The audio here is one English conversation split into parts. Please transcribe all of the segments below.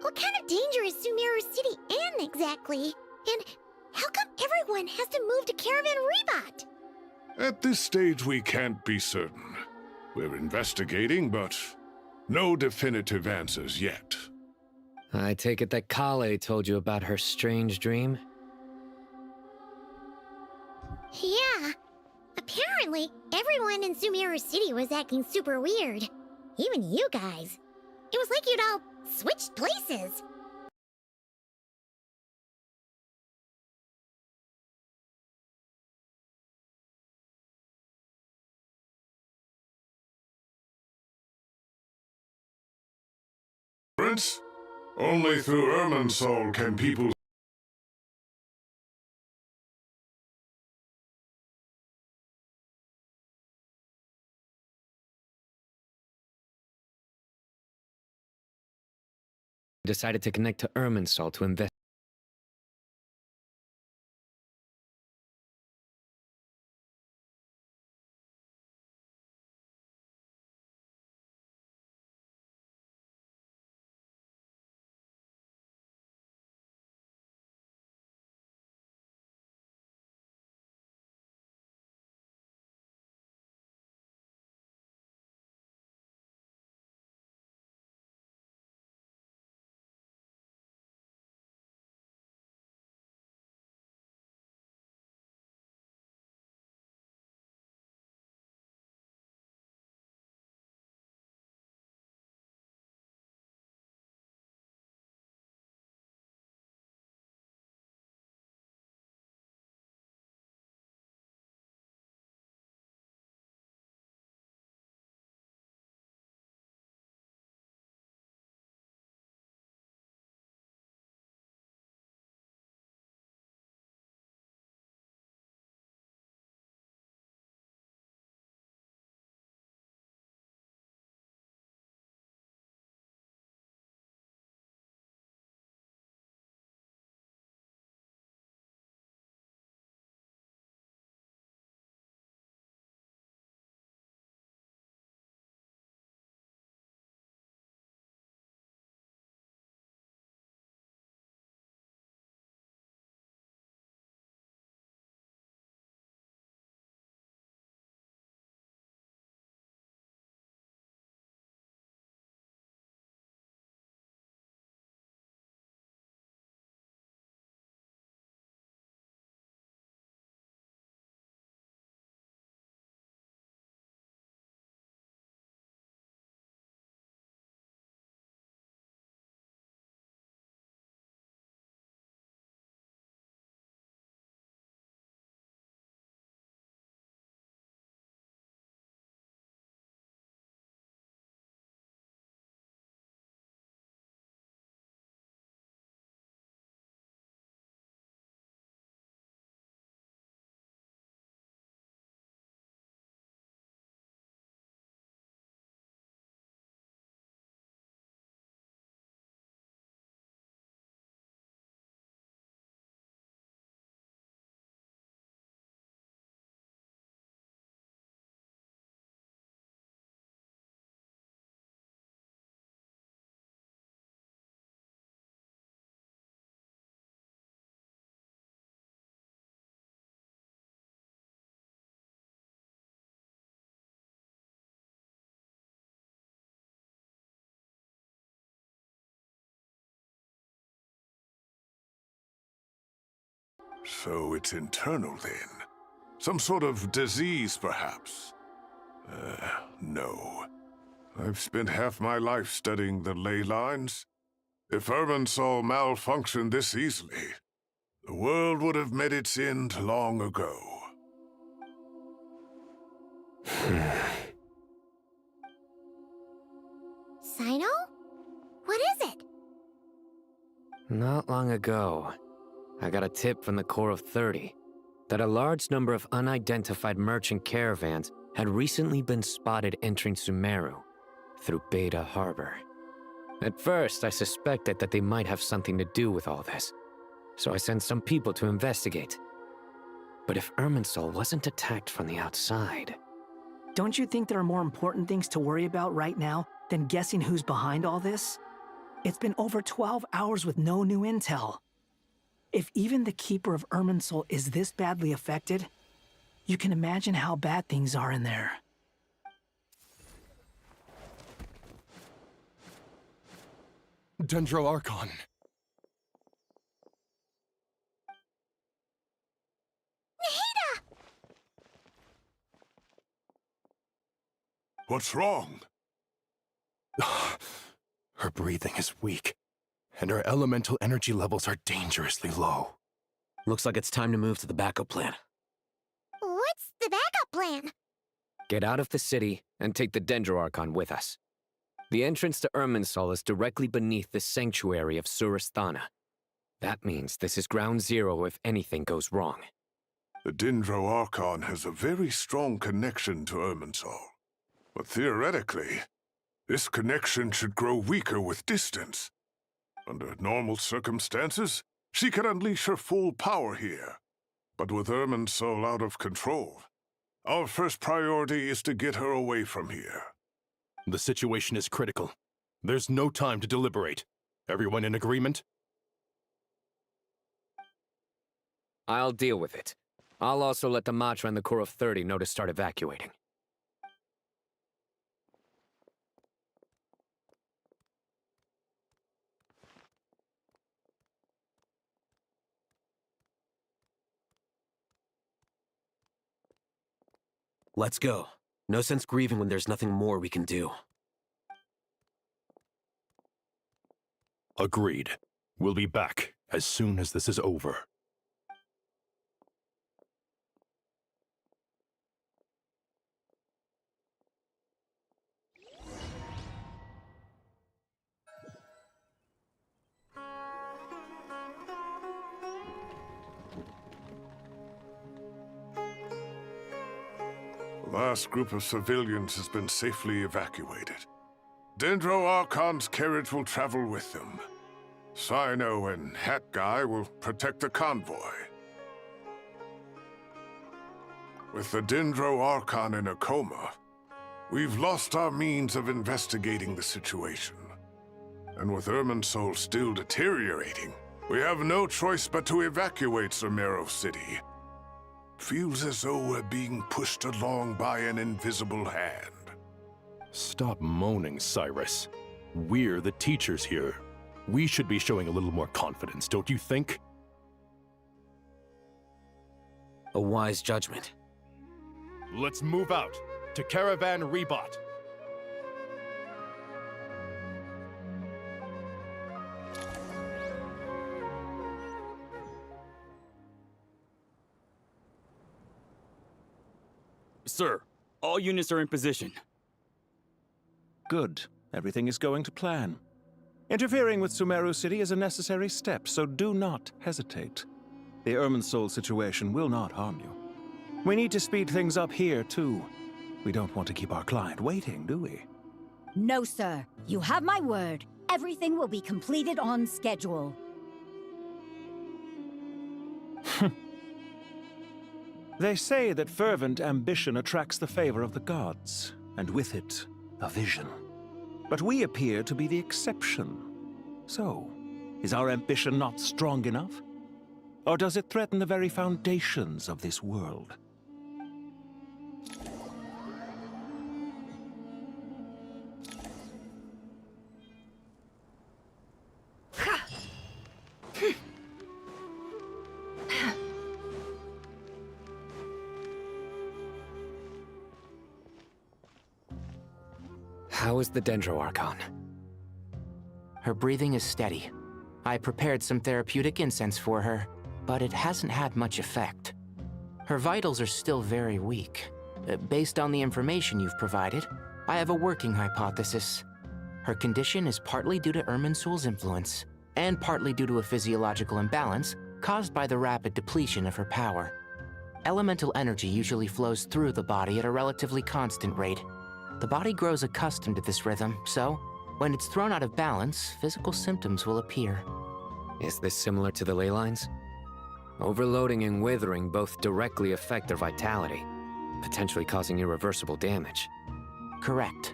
What kind of danger is Sumeru City in, exactly? And how come everyone has to move to Caravan Rebot? At this stage, we can't be certain. We're investigating, but no definitive answers yet. I take it that Kale told you about her strange dream? Yeah. Apparently, everyone in Sumeru City was acting super weird. Even you guys. It was like you'd all switched places. Prince? Only through Irminsul can people Decided to connect to Irminsul to invest. So it's internal then? Some sort of disease, perhaps? No. I've spent half my life studying the ley lines. If Irminsul malfunctioned this easily, the world would have met its end long ago. Sino? What is it? Not long ago, I got a tip from the Core of 30 that a large number of unidentified merchant caravans had recently been spotted entering Sumeru through Beta Harbor. At first, I suspected that they might have something to do with all this, so I sent some people to investigate. But if Irminsul wasn't attacked from the outside... Don't you think there are more important things to worry about right now than guessing who's behind all this? It's been over 12 hours with no new intel. If even the Keeper of Irminsul is this badly affected, you can imagine how bad things are in there. Dendro Archon. What's wrong? Her breathing is weak, and her elemental energy levels are dangerously low. Looks like it's time to move to the backup plan. What's the backup plan? Get out of the city and take the Dendro Archon with us. The entrance to Irminsul is directly beneath the sanctuary of Surasthana. That means this is ground zero if anything goes wrong. The Dendro Archon has a very strong connection to Irminsul. But theoretically, this connection should grow weaker with distance. Under normal circumstances, she can unleash her full power here. But with Irminsul out of control, our first priority is to get her away from here. The situation is critical. There's no time to deliberate. Everyone in agreement? I'll deal with it. I'll also let the Matra and the Core of 30 know to start evacuating. Let's go. No sense grieving when there's nothing more we can do. Agreed. We'll be back as soon as this is over. The last group of civilians has been safely evacuated. Dendro Archon's carriage will travel with them. Sino and Hat Guy will protect the convoy. With the Dendro Archon in a coma, we've lost our means of investigating the situation. And with Irminsul still deteriorating, we have no choice but to evacuate Sumeru City. Feels as though we're being pushed along by an invisible hand. Stop moaning, Cyrus. We're the teachers here. We should be showing a little more confidence, don't you think? A wise judgment. Let's move out to Caravan Rebot. Sir, all units are in position. Good. Everything is going to plan. Interfering with Sumeru City is a necessary step, so do not hesitate. The Irminsul situation will not harm you. We need to speed things up here, too. We don't want to keep our client waiting, do we? No, sir. You have my word. Everything will be completed on schedule. They say that fervent ambition attracts the favor of the gods, and with it, a vision. But we appear to be the exception. So, is our ambition not strong enough? Or does it threaten the very foundations of this world? How is the Dendro Archon? Her breathing is steady. I prepared some therapeutic incense for her, but it hasn't had much effect. Her vitals are still very weak. Based on the information you've provided, I have a working hypothesis. Her condition is partly due to Irminsul's influence, and partly due to a physiological imbalance caused by the rapid depletion of her power. Elemental energy usually flows through the body at a relatively constant rate. The body grows accustomed to this rhythm, so when it's thrown out of balance, physical symptoms will appear. Is this similar to the ley lines? Overloading and withering both directly affect their vitality, potentially causing irreversible damage. Correct.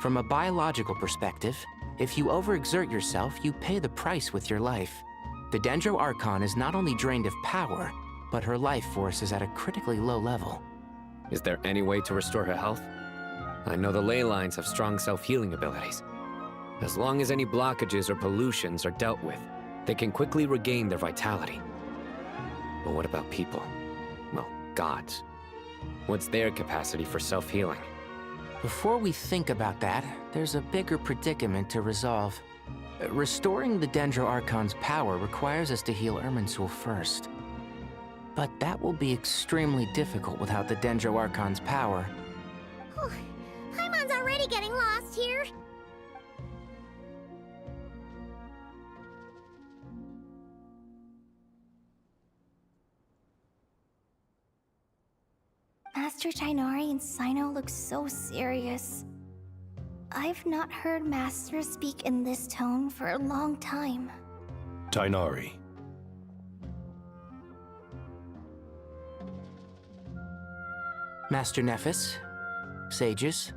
From a biological perspective, If you overexert yourself, you pay the price with your life. The Dendro Archon is not only drained of power, but her life force is at a critically low level. Is there any way to restore her health? I know the ley lines have strong self-healing abilities. As long as any blockages or pollutions are dealt with, they can quickly regain their vitality. But what about people? Well, gods. What's their capacity for self-healing? Before we think about that, there's a bigger predicament to resolve. Restoring the Dendro Archon's power requires us to heal Irminsul first. But that will be extremely difficult without the Dendro Archon's power. Paimon's already getting lost here. Master Tighnari and Cyno look so serious. I've not heard Master speak in this tone for a long time. Tighnari. Master Nephis, sages.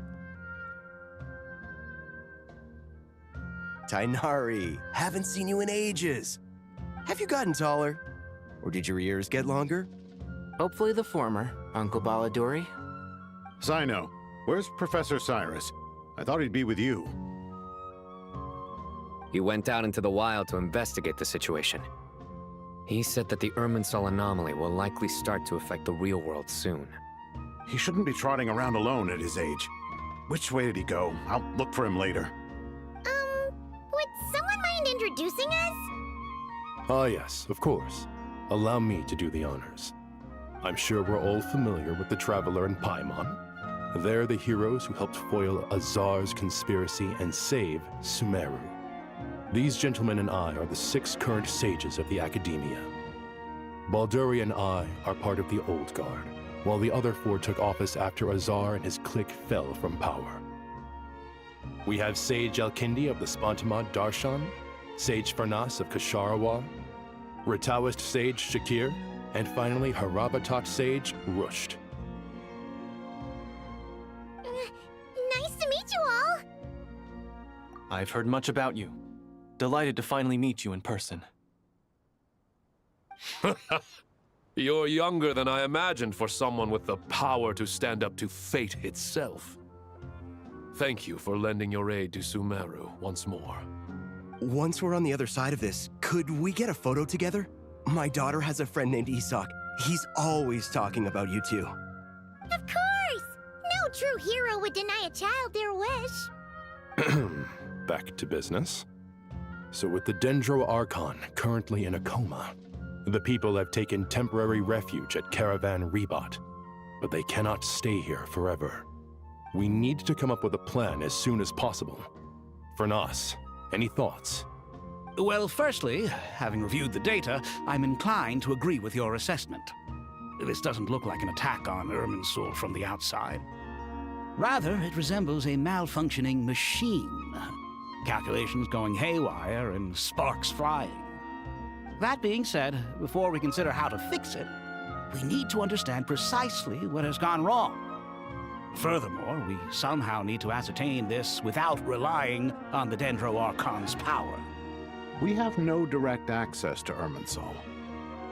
Tighnari, haven't seen you in ages. Have you gotten taller? Or did your ears get longer? Hopefully the former, Uncle Baladuri. Cyno, where's Professor Cyrus? I thought he'd be with you. He went out into the wild to investigate the situation. He said that the Irminsul anomaly will likely start to affect the real world soon. He shouldn't be trotting around alone at his age. Which way did he go? I'll look for him later. Would someone mind introducing us? Ah yes, of course. Allow me to do the honors. I'm sure we're all familiar with the Traveler and Paimon. They're the heroes who helped foil Azar's conspiracy and save Sumeru. These gentlemen and I are the 6 current sages of the Academia. Balduri and I are part of the Old Guard, while the other 4 took office after Azar and his clique fell from power. We have Sage Elkindi of the Spontamod Darshan, Sage Farnas of Kasharawar, Rataoist Sage Shakir, and finally Harabatot Sage Rusht. Nice to meet you all. I've heard much about you. Delighted to finally meet you in person. You're younger than I imagined for someone with the power to stand up to fate itself. Thank you for lending your aid to Sumeru once more. Once we're on the other side of this, could we get a photo together? My daughter has a friend named Isak. He's always talking about you two. Of course! No true hero would deny a child their wish. Back to business. So with the Dendro Archon currently in a coma, the people have taken temporary refuge at Caravan Rebot, but they cannot stay here forever. We need to come up with a plan as soon as possible. Farnas, any thoughts? Well, firstly, having reviewed the data, I'm inclined to agree with your assessment. This doesn't look like an attack on Irminsul from the outside. Rather, it resembles a malfunctioning machine. Calculations going haywire and sparks flying. That being said, before we consider how to fix it, we need to understand precisely what has gone wrong. Furthermore, we somehow need to ascertain this without relying on the Dendro Archon's power. We have no direct access to Irminsul.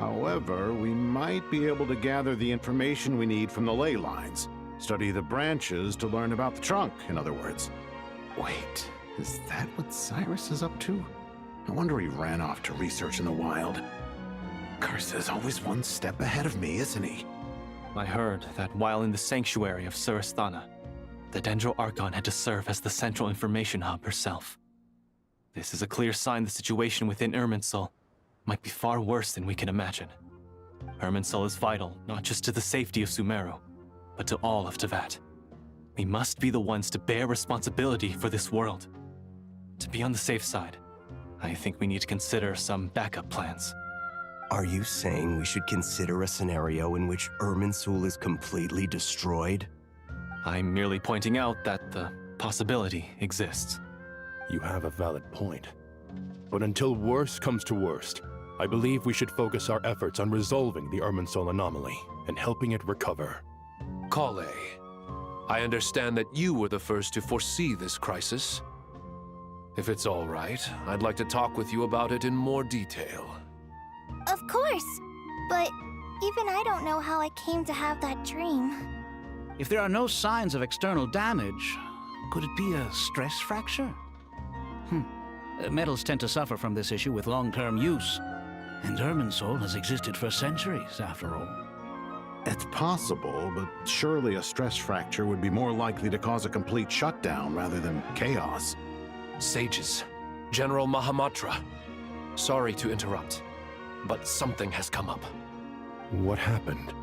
However, we might be able to gather the information we need from the ley lines. Study the branches to learn about the trunk, in other words. Wait, is that what Cyrus is up to? No wonder he ran off to research in the wild. Karsa's always one step ahead of me, isn't he? I heard that while in the sanctuary of Surasthana, the Dendro Archon had to serve as the central information hub herself. This is a clear sign the situation within Irminsul might be far worse than we can imagine. Irminsul is vital not just to the safety of Sumeru, but to all of Teyvat. We must be the ones to bear responsibility for this world. To be on the safe side, I think we need to consider some backup plans. Are you saying we should consider a scenario in which Irminsul is completely destroyed? I'm merely pointing out that the possibility exists. You have a valid point. But until worst comes to worst, I believe we should focus our efforts on resolving the Irminsul anomaly and helping it recover. Kale, I understand that you were the first to foresee this crisis. If it's all right, I'd like to talk with you about it in more detail. Of course, but even I don't know how I came to have that dream. If there are no signs of external damage, could it be a stress fracture? Metals tend to suffer from this issue with long-term use, and Irminsul has existed for centuries, after all. It's possible, but surely a stress fracture would be more likely to cause a complete shutdown rather than chaos. Sages, General Mahamatra, sorry to interrupt, but something has come up. What happened?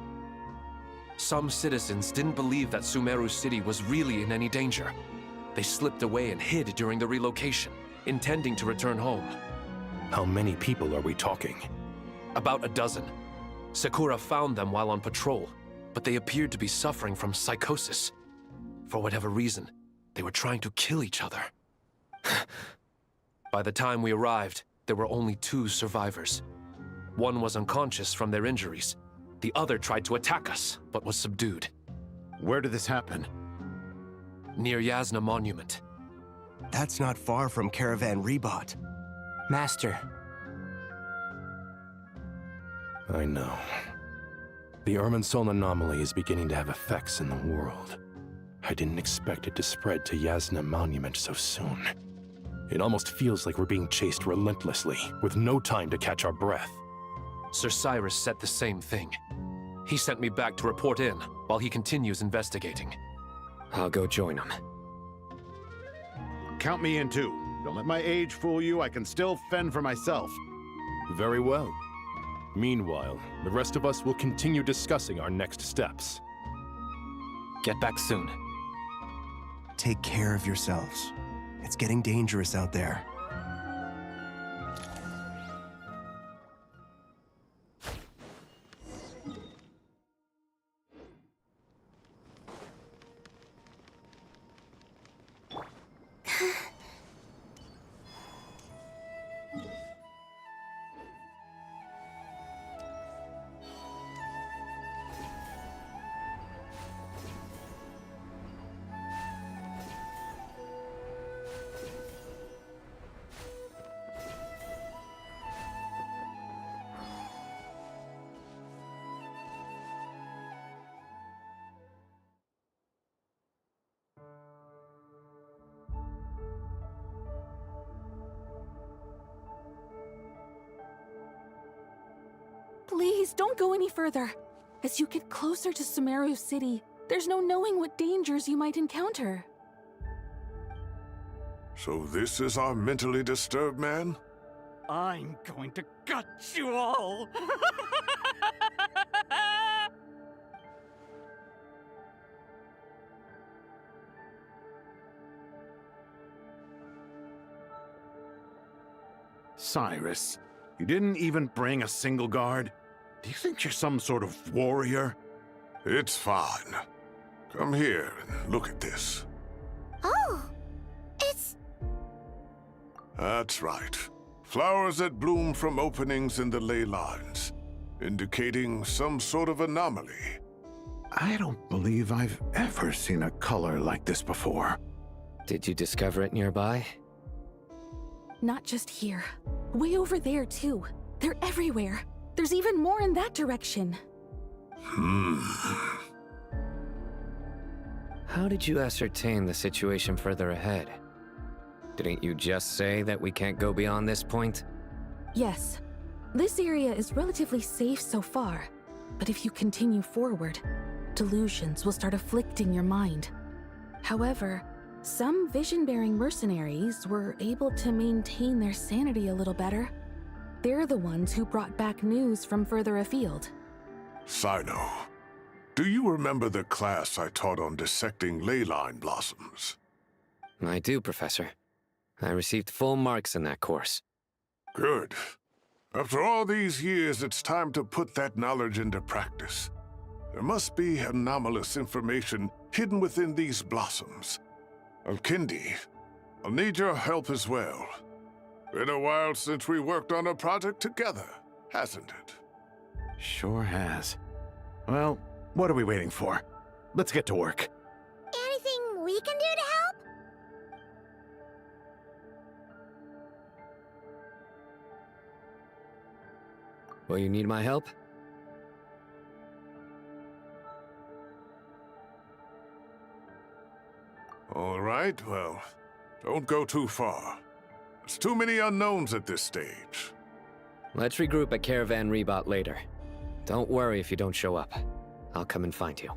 Some citizens didn't believe that Sumeru City was really in any danger. They slipped away and hid during the relocation, intending to return home. How many people are we talking? About a dozen. Sakura found them while on patrol, but they appeared to be suffering from psychosis. For whatever reason, they were trying to kill each other. By the time we arrived, there were only 2 survivors. One was unconscious from their injuries. The other tried to attack us, but was subdued. Where did this happen? Near Yasna Monument. That's not far from Caravan Rebot. Master. I know. The Irminsul anomaly is beginning to have effects in the world. I didn't expect it to spread to Yasna Monument so soon. It almost feels like we're being chased relentlessly, with no time to catch our breath. Sir Cyrus said the same thing. He sent me back to report in, while he continues investigating. I'll go join him. Count me in too. Don't let my age fool you, I can still fend for myself. Very well. Meanwhile, the rest of us will continue discussing our next steps. Get back soon. Take care of yourselves. It's getting dangerous out there. Please, don't go any further. As you get closer to Sumeru City, there's no knowing what dangers you might encounter. So this is our mentally disturbed man? I'm going to gut you all! Cyrus, you didn't even bring a single guard? Do you think you're some sort of warrior? It's fine. Come here and look at this. Oh, it's... That's right. Flowers that bloom from openings in the ley lines, indicating some sort of anomaly. I don't believe I've ever seen a color like this before. Did you discover it nearby? Not just here. Way over there, too. They're everywhere. There's even more in that direction. How did you ascertain the situation further ahead? Didn't you just say that we can't go beyond this point? Yes. This area is relatively safe so far, but if you continue forward, delusions will start afflicting your mind. However, some vision-bearing mercenaries were able to maintain their sanity a little better. They're the ones who brought back news from further afield. Sino, do you remember the class I taught on dissecting ley line blossoms? I do, Professor. I received full marks in that course. Good. After all these years, it's time to put that knowledge into practice. There must be anomalous information hidden within these blossoms. Alkindi, I'll need your help as well. Been a while since we worked on a project together, hasn't it? Sure has. Well, what are we waiting for? Let's get to work. Anything we can do to help? Will you need my help? All right, well, don't go too far. There's too many unknowns at this stage. Let's regroup at Caravan Rebot later. Don't worry if you don't show up. I'll come and find you.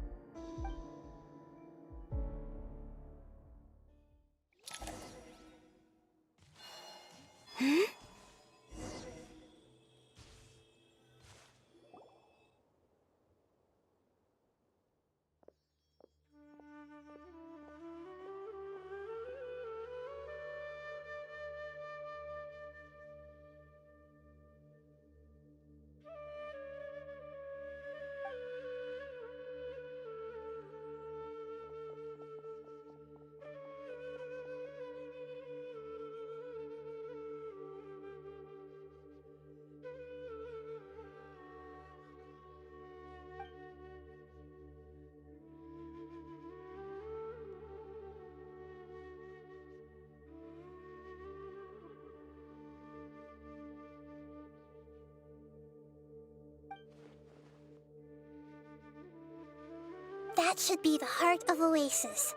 That should be the heart of Oasis.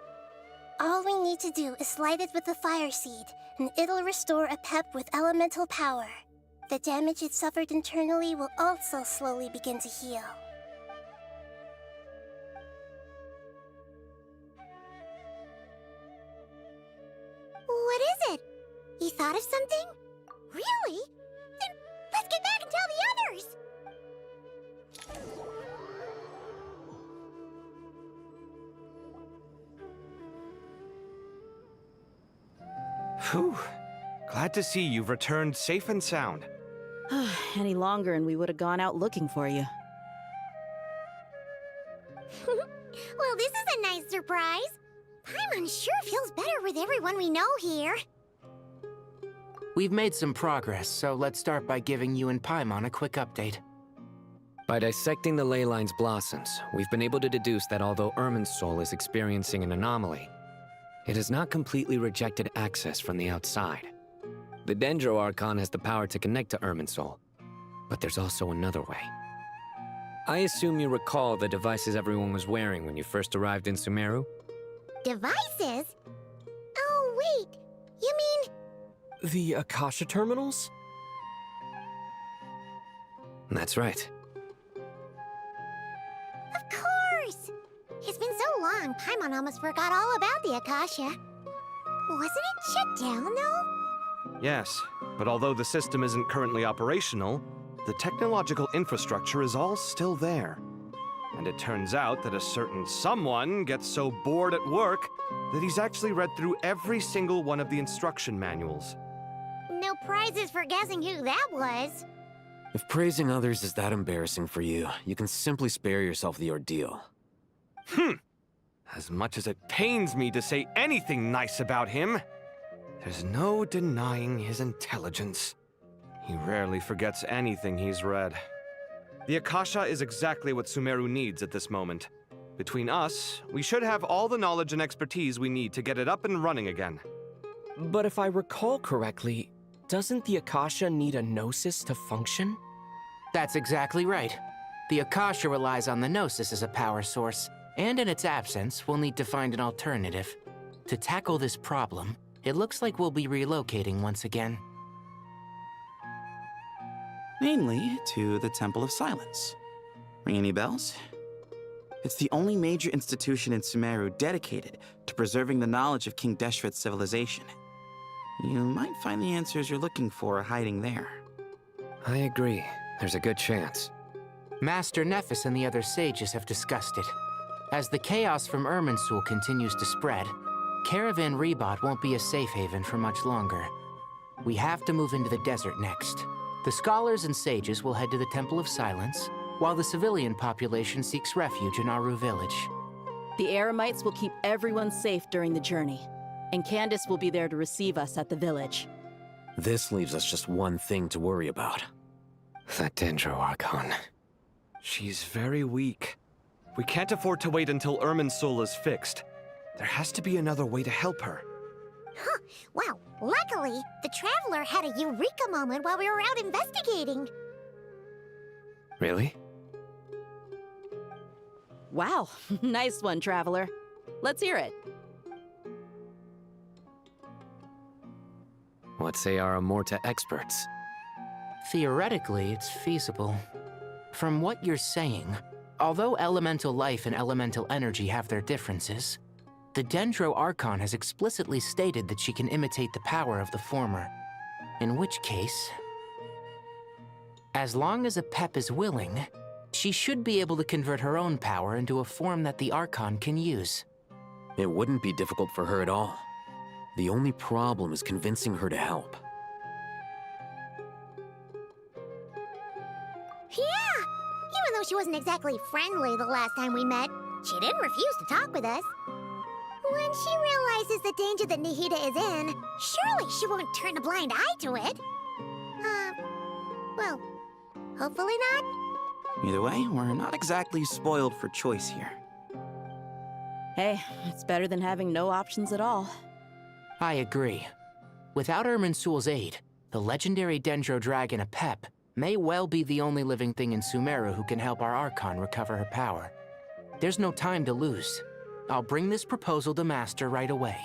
All we need to do is light it with the fire seed, and it'll restore a pep with elemental power. The damage it suffered internally will also slowly begin to heal. What is it? You thought of something? Really? Then let's get back and tell the others! Phew. Glad to see you've returned safe and sound. Any longer and we would have gone out looking for you. Well, this is a nice surprise. Paimon sure feels better with everyone we know here. We've made some progress, so let's start by giving you and Paimon a quick update. By dissecting the ley line's blossoms, we've been able to deduce that although Irminsul is experiencing an anomaly, it has not completely rejected access from the outside. The Dendro Archon has the power to connect to Irminsul, but there's also another way. I assume you recall the devices everyone was wearing when you first arrived in Sumeru? Devices? Oh, wait. You mean... The Akasha terminals? That's right. Of course! It's been so long, Paimon almost forgot all about the Akasha. Wasn't it shut down, though? Yes, but although the system isn't currently operational, the technological infrastructure is all still there. And it turns out that a certain someone gets so bored at work that he's actually read through every single one of the instruction manuals. No prizes for guessing who that was. If praising others is that embarrassing for you, you can simply spare yourself the ordeal. As much as it pains me to say anything nice about him, there's no denying his intelligence. He rarely forgets anything he's read. The Akasha is exactly what Sumeru needs at this moment. Between us, we should have all the knowledge and expertise we need to get it up and running again. But if I recall correctly, doesn't the Akasha need a Gnosis to function? That's exactly right. The Akasha relies on the Gnosis as a power source, and in its absence, we'll need to find an alternative. To tackle this problem, it looks like we'll be relocating once again. Namely, to the Temple of Silence. Ring any bells? It's the only major institution in Sumeru dedicated to preserving the knowledge of King Deshret's civilization. You might find the answers you're looking for hiding there. I agree. There's a good chance. Master Nephis and the other sages have discussed it. As the chaos from Irminsul continues to spread, Caravan Rebot won't be a safe haven for much longer. We have to move into the desert next. The scholars and sages will head to the Temple of Silence, while the civilian population seeks refuge in Aru village. The Eremites will keep everyone safe during the journey, and Candace will be there to receive us at the village. This leaves us just one thing to worry about. That Dendro Archon. She's very weak. We can't afford to wait until Irminsul is fixed. There has to be another way to help her. Huh. Wow, luckily, the Traveler had a eureka moment while we were out investigating. Really? Wow, nice one, Traveler. Let's hear it. What say our Amorta experts? Theoretically, it's feasible. From what you're saying, although elemental life and elemental energy have their differences, the Dendro Archon has explicitly stated that she can imitate the power of the former. In which case, as long as Apep is willing, she should be able to convert her own power into a form that the Archon can use. It wouldn't be difficult for her at all. The only problem is convincing her to help. Yeah! Even though she wasn't exactly friendly the last time we met, she didn't refuse to talk with us. When she realizes the danger that Nihida is in, surely she won't turn a blind eye to it. Well, hopefully not. Either way, we're not exactly spoiled for choice here. Hey, it's better than having no options at all. I agree. Without Irminsul's aid, the legendary Dendro Dragon Apep may well be the only living thing in Sumeru who can help our Archon recover her power. There's no time to lose. I'll bring this proposal to Master right away.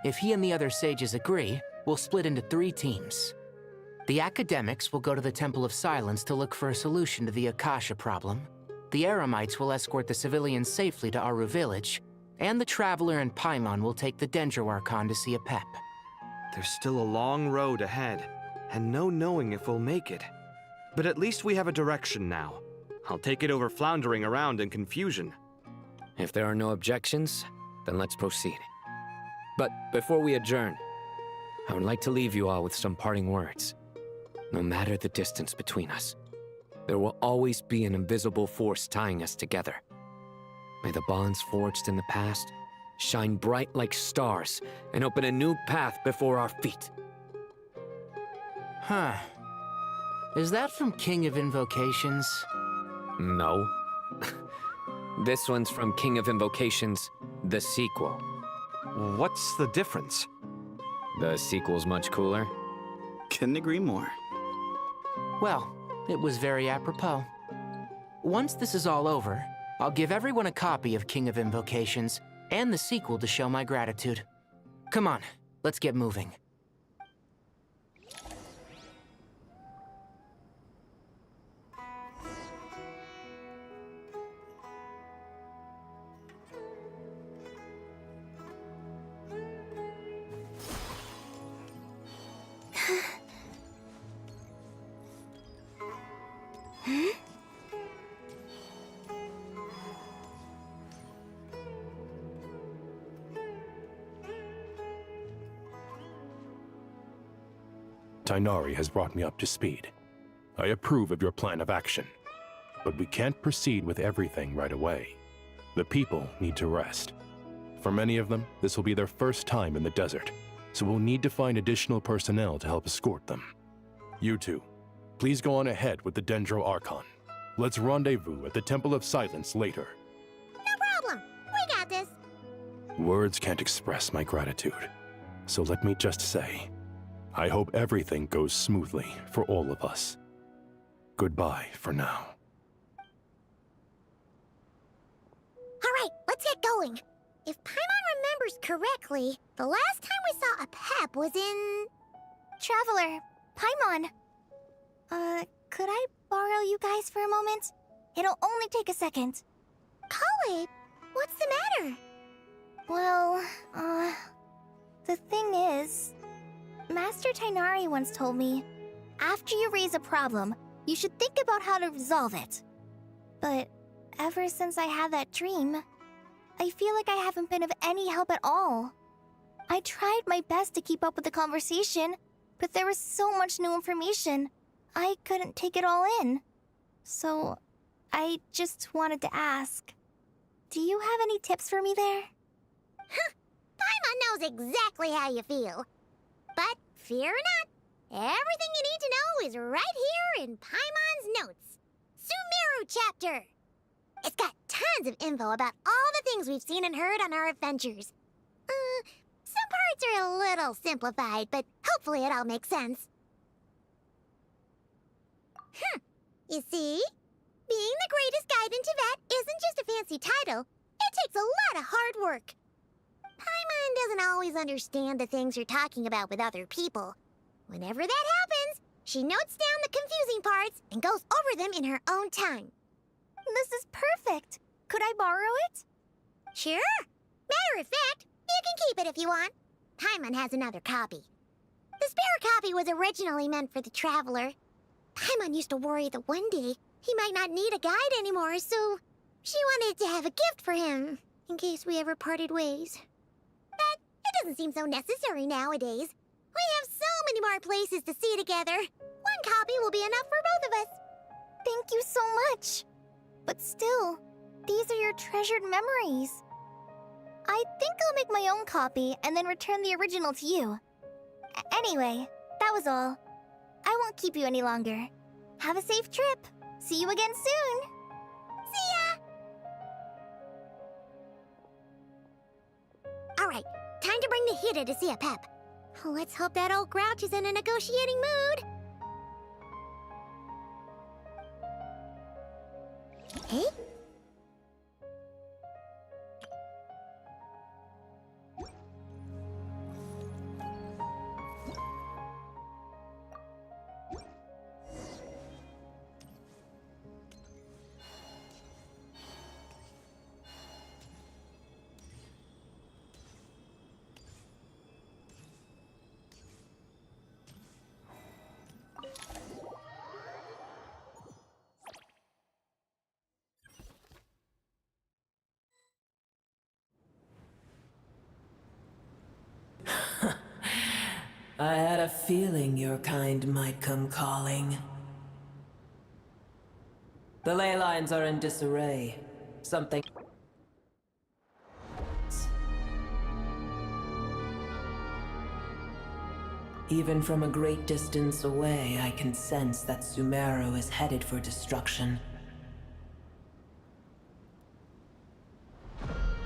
If he and the other sages agree, we'll split into 3 teams. The academics will go to the Temple of Silence to look for a solution to the Akasha problem. The Eremites will escort the civilians safely to Aru village, and the Traveler and Paimon will take the Dendro Archon to see Apep. There's still a long road ahead, and no knowing if we'll make it. But at least we have a direction now. I'll take it over floundering around in confusion. If there are no objections, then let's proceed. But before we adjourn, I would like to leave you all with some parting words. No matter the distance between us, there will always be an invisible force tying us together. May the bonds forged in the past shine bright like stars and open a new path before our feet. Huh. Is that from King of Invocations? No. This one's from King of Invocations, the sequel. What's the difference? The sequel's much cooler. Couldn't agree more. Well, it was very apropos. Once this is all over, I'll give everyone a copy of King of Invocations and the sequel to show my gratitude. Come on, let's get moving. Tighnari has brought me up to speed. I approve of your plan of action, but we can't proceed with everything right away. The people need to rest. For many of them, this will be their first time in the desert, so we'll need to find additional personnel to help escort them. You two, please go on ahead with the Dendro Archon. Let's rendezvous at the Temple of Silence later. No problem. We got this. Words can't express my gratitude, so let me just say, I hope everything goes smoothly for all of us. Goodbye for now. All right, let's get going. If Paimon remembers correctly, the last time we saw Apep was in... Traveler, Paimon. Could I borrow you guys for a moment? It'll only take a second. Khalid, what's the matter? Well, the thing is, Master Tighnari once told me, after you raise a problem, you should think about how to resolve it. But ever since I had that dream, I feel like I haven't been of any help at all. I tried my best to keep up with the conversation, but there was so much new information, I couldn't take it all in. So, I just wanted to ask, do you have any tips for me there? Paimon knows exactly how you feel. But fear not, everything you need to know is right here in Paimon's notes. Sumeru chapter. It's got tons of info about all the things we've seen and heard on our adventures. Some parts are a little simplified, but hopefully it all makes sense. You see? Being the greatest guide in Tibet isn't just a fancy title. It takes a lot of hard work. Paimon doesn't always understand the things you're talking about with other people. Whenever that happens, she notes down the confusing parts and goes over them in her own time. This is perfect. Could I borrow it? Sure. Matter of fact, you can keep it if you want. Paimon has another copy. The spare copy was originally meant for the traveler. Paimon used to worry that one day he might not need a guide anymore, so she wanted to have a gift for him, in case we ever parted ways. But it doesn't seem so necessary nowadays. We have so many more places to see together. One copy will be enough for both of us. Thank you so much. But still, these are your treasured memories. I think I'll make my own copy and then return the original to you. Anyway, that was all. I won't keep you any longer. Have a safe trip. See you again soon. See ya! Alright, time to bring the Hida to see a Pep. Let's hope that old grouch is in a negotiating mood. Hey? I had a feeling your kind might come calling. The ley lines are in disarray. Something... Even from a great distance away, I can sense that Sumeru is headed for destruction.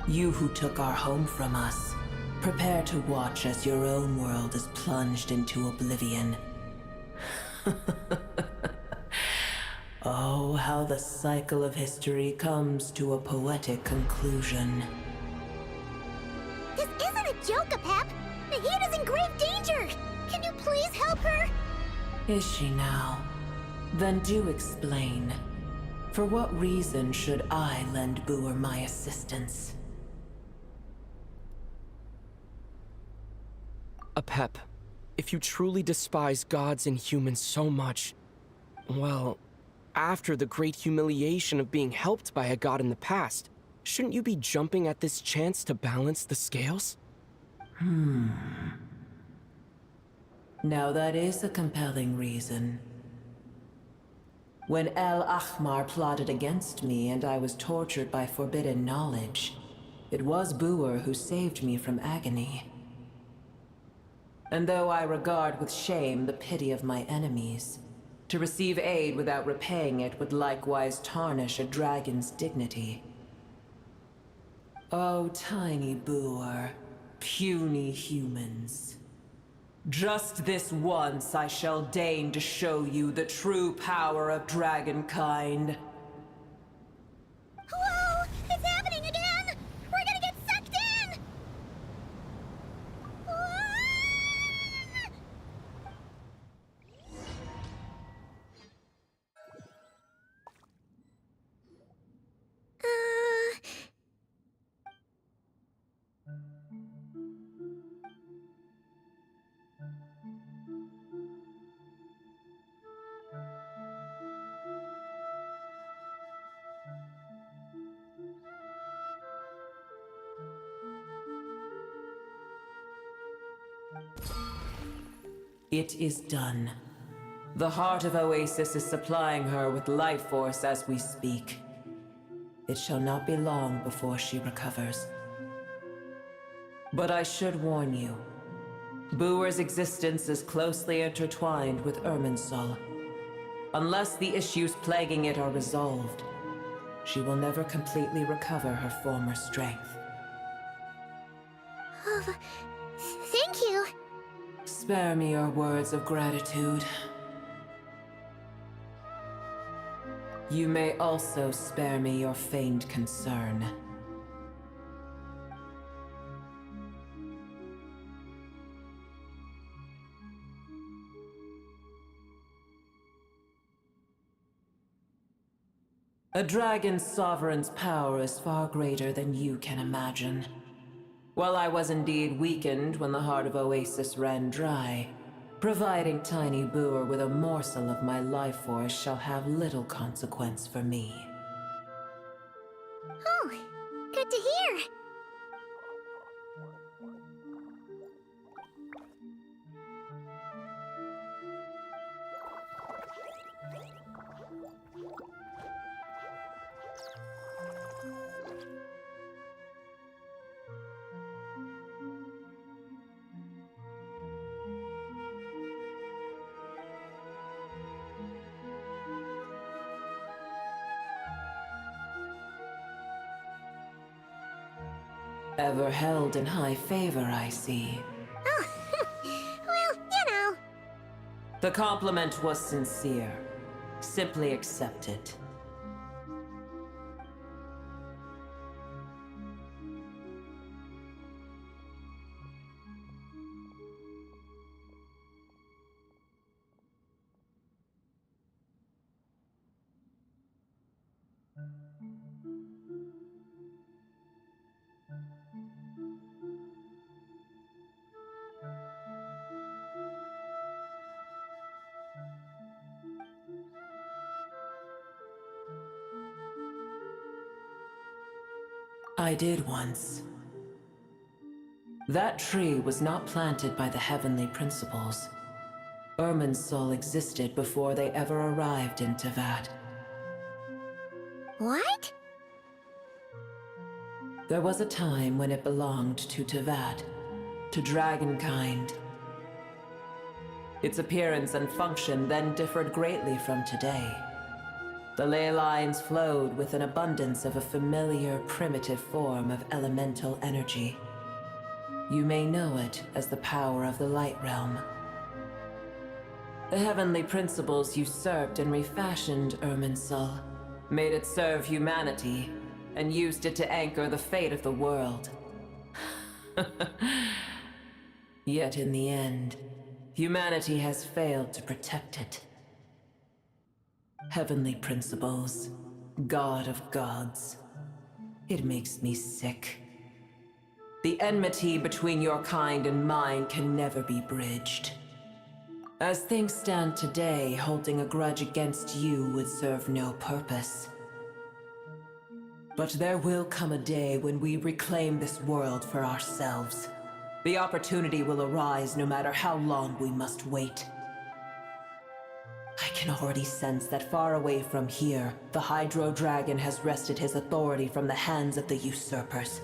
You who took our home from us, prepare to watch as your own world is plunged into oblivion. Oh, how the cycle of history comes to a poetic conclusion. This isn't a joke, Apep! Nahida's in grave danger! Can you please help her? Is she now? Then do explain. For what reason should I lend Booer my assistance? Apep, if you truly despise gods and humans so much, well, after the great humiliation of being helped by a god in the past, shouldn't you be jumping at this chance to balance the scales? Now that is a compelling reason. When El Ahmar plotted against me and I was tortured by forbidden knowledge, it was Booer who saved me from agony. And though I regard with shame the pity of my enemies, to receive aid without repaying it would likewise tarnish a dragon's dignity. Oh, tiny Booer, puny humans. Just this once I shall deign to show you the true power of dragonkind. Whoa! It's happening again! We're gonna get sucked in! It is done. The heart of Oasis is supplying her with life force as we speak. It shall not be long before she recovers. But I should warn you. Booer's existence is closely intertwined with Irminsul. Unless the issues plaguing it are resolved, she will never completely recover her former strength. Oh, thank you. Spare me your words of gratitude. You may also spare me your feigned concern. A dragon's sovereign's power is far greater than you can imagine. While I was indeed weakened when the heart of Oasis ran dry, providing Tiny Boer with a morsel of my life force shall have little consequence for me. Oh, good to hear. Ever held in high favor, I see. Oh, well, you know. The compliment was sincere. Simply accept it. I did once. That tree was not planted by the heavenly principles. Irminsul existed before they ever arrived in Teyvat. What? There was a time when it belonged to Teyvat, to dragonkind. Its appearance and function then differed greatly from today. The ley lines flowed with an abundance of a familiar, primitive form of elemental energy. You may know it as the power of the Light Realm. The heavenly principles usurped and refashioned Irminsul, made it serve humanity, and used it to anchor the fate of the world. Yet in the end, humanity has failed to protect it. Heavenly principles, God of gods. It makes me sick. The enmity between your kind and mine can never be bridged. As things stand today, holding a grudge against you would serve no purpose. But there will come a day when we reclaim this world for ourselves. The opportunity will arise no matter how long we must wait. I can already sense that far away from here, the Hydro Dragon has wrested his authority from the hands of the usurpers.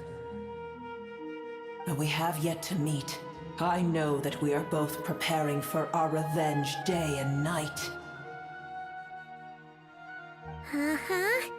Though we have yet to meet, I know that we are both preparing for our revenge day and night. Uh-huh.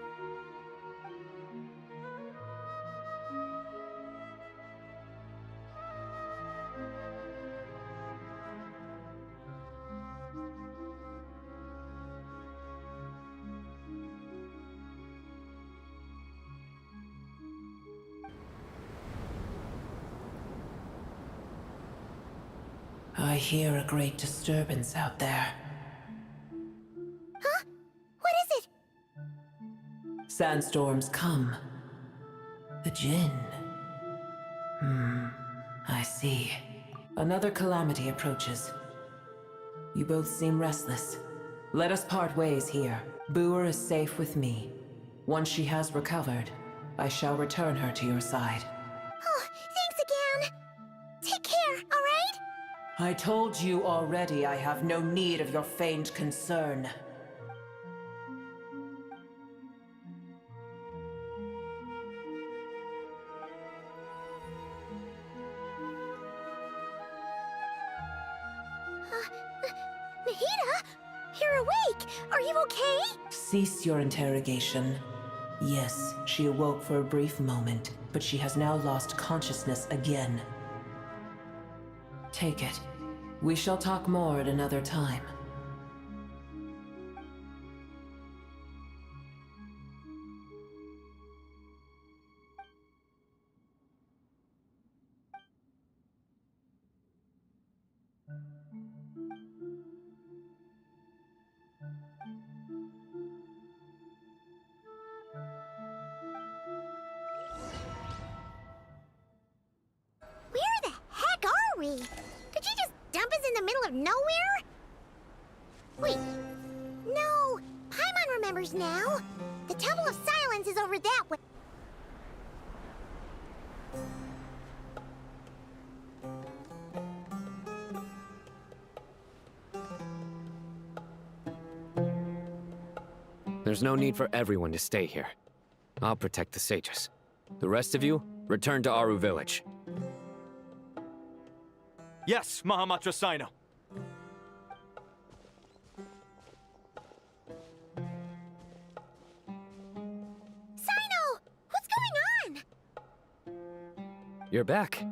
I hear a great disturbance out there. Huh? What is it? Sandstorms come. The Jinn. I see. Another calamity approaches. You both seem restless. Let us part ways here. Boer is safe with me. Once she has recovered, I shall return her to your side. Oh, thanks again. Take care, all right? I told you already I have no need of your feigned concern. Nahida? You're awake! Are you okay? Cease your interrogation. Yes, she awoke for a brief moment, but she has now lost consciousness again. Take it. We shall talk more at another time. Where the heck are we? Did you just dump us in the middle of nowhere? Wait, no. Paimon remembers now. The Temple of Silence is over that way. There's no need for everyone to stay here. I'll protect the sages. The rest of you, return to Aru village. Yes, Mahamatra Sino. Sino! What's going on? You're back.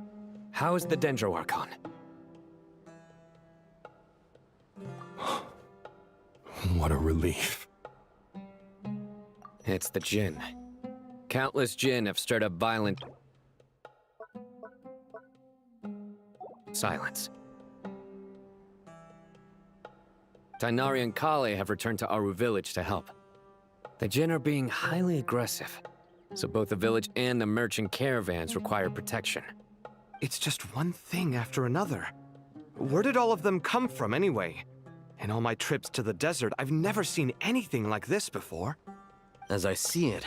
How's the Dendro Archon? What a relief. It's the Jinn. Countless Jinn have stirred up violent... silence. Tainari and Kale have returned to Aru village to help. The Jinn are being highly aggressive, so both the village and the merchant caravans require protection. It's just one thing after another. Where did all of them come from anyway? In all my trips to the desert, I've never seen anything like this before. As I see it,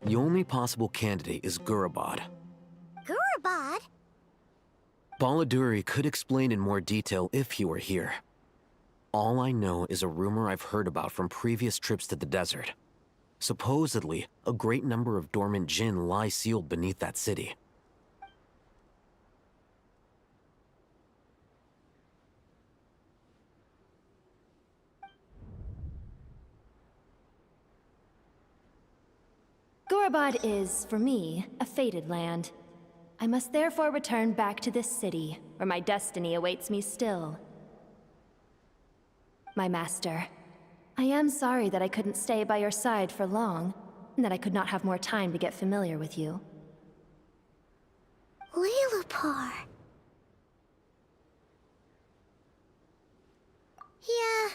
the only possible candidate is Gurabad. Gurabad? Baladuri could explain in more detail if he were here. All I know is a rumor I've heard about from previous trips to the desert. Supposedly, a great number of dormant Jinn lie sealed beneath that city. Gurabad is, for me, a fated land. I must therefore return back to this city, where my destiny awaits me still. My master, I am sorry that I couldn't stay by your side for long, and that I could not have more time to get familiar with you. Lilipar. Yeah,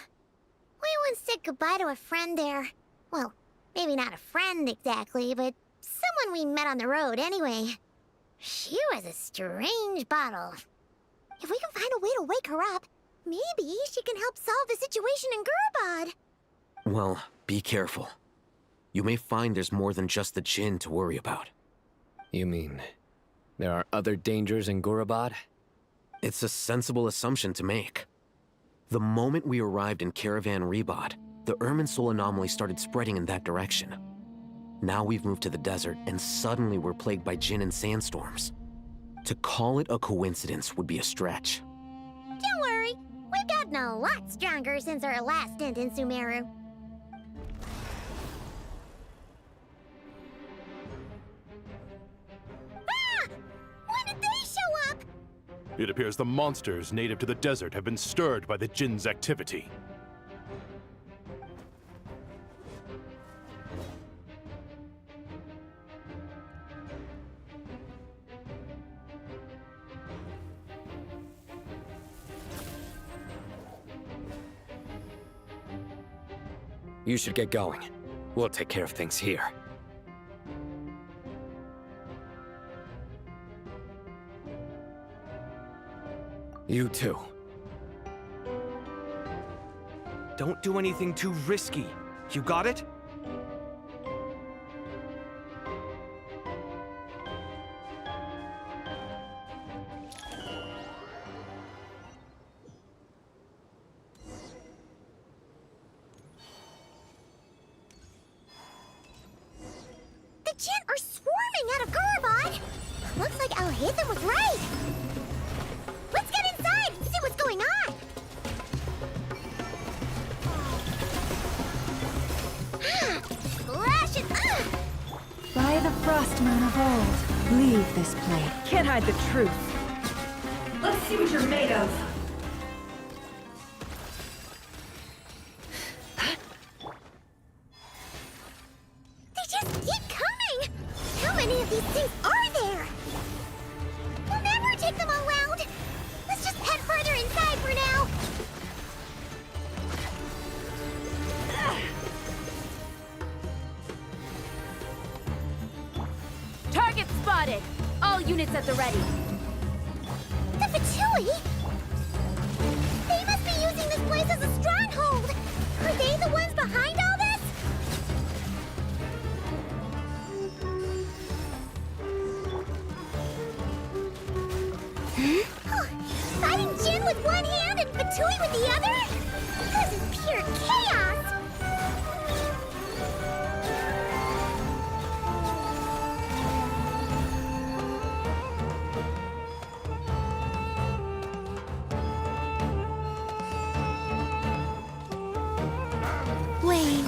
we once said goodbye to a friend there. Well, maybe not a friend exactly, but someone we met on the road anyway. She was a strange bottle. If we can find a way to wake her up, maybe she can help solve the situation in Gurabad. Well, be careful. You may find there's more than just the Jinn to worry about. You mean, there are other dangers in Gurabad? It's a sensible assumption to make. The moment we arrived in Caravan Rebad, the Irminsul anomaly started spreading in that direction. Now we've moved to the desert, and suddenly we're plagued by Jinn and sandstorms. To call it a coincidence would be a stretch. Don't worry, we've gotten a lot stronger since our last stint in Sumeru. Ah! When did they show up? It appears the monsters native to the desert have been stirred by the Jinn's activity. You should get going. We'll take care of things here. You too. Don't do anything too risky. You got it? The Jinn are swarming out of Gurabad! Looks like Al-Haytham was right! Let's get inside and see what's going on! Splash it! By the frost moon of old, leave this place. Can't hide the truth. Let's see what you're made of. They just keep coming! How many of these things are there? We'll never take them all out! Let's just head further inside for now! All units at the ready. The Fatui? They must be using this place as a stronghold! Are they the ones behind all this? Fighting Jin with one hand and Fatui with the other? This is pure chaos! Wayne.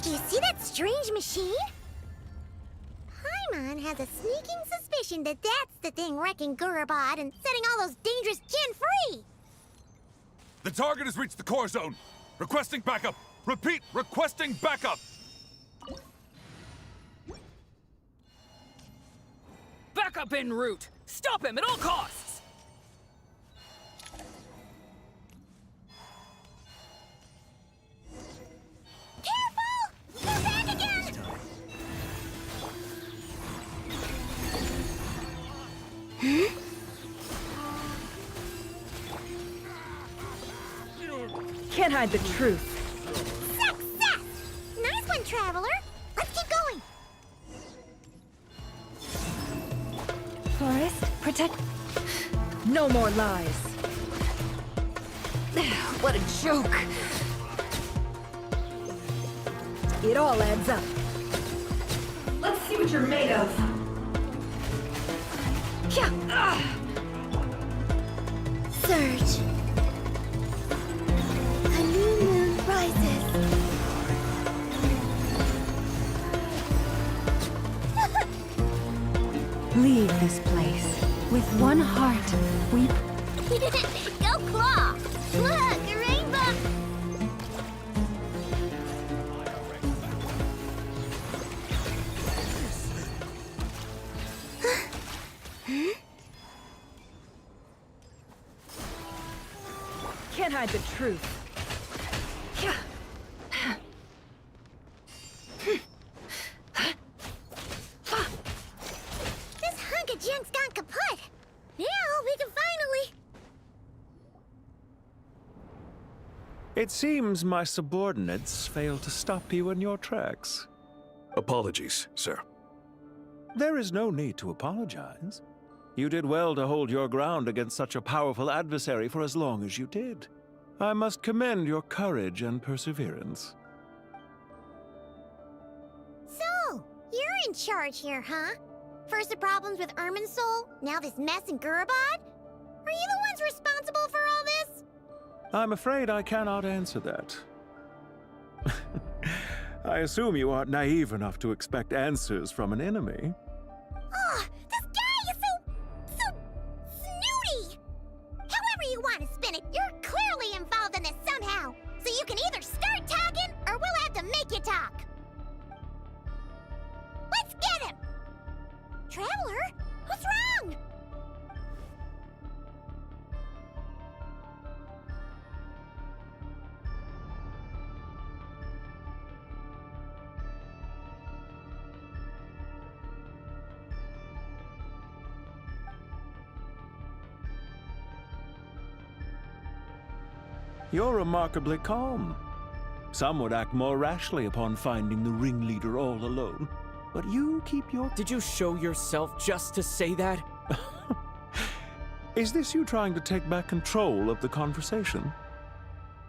Do you see that strange machine? Paimon has a sneaking suspicion that that's the thing wrecking Gurabad and setting all those dangerous Jin free! The target has reached the core zone. Requesting backup. Repeat, requesting backup. Backup en route! Stop him at all costs! Careful! They're back again! Can't hide the truth. Success! Nice one, Traveler! Let's keep going! Forest, protect... No more lies. What a joke. It all adds up. Let's see what you're made of. Surge. A new moon rises. Leave this place. With one heart, we... Go Claw! Look, a rainbow! Can't hide the truth. This hunk of junk's gone kaput! Now we can finally... It seems my subordinates failed to stop you in your tracks. Apologies, sir. There is no need to apologize. You did well to hold your ground against such a powerful adversary for as long as you did. I must commend your courage and perseverance. So, you're in charge here, huh? First the problems with Irminsul, now this mess in Gurabad? Are you the ones responsible for all this? I'm afraid I cannot answer that. I assume you aren't naive enough to expect answers from an enemy. Oh, this guy is so snooty! However you want to spin it, you're clearly involved in this somehow. So you can either start talking, or we'll have to make you talk. Let's get him! Traveler, what's wrong? You're remarkably calm. Some would act more rashly upon finding the ringleader all alone. But you keep your... Did you show yourself just to say that? Is this you trying to take back control of the conversation?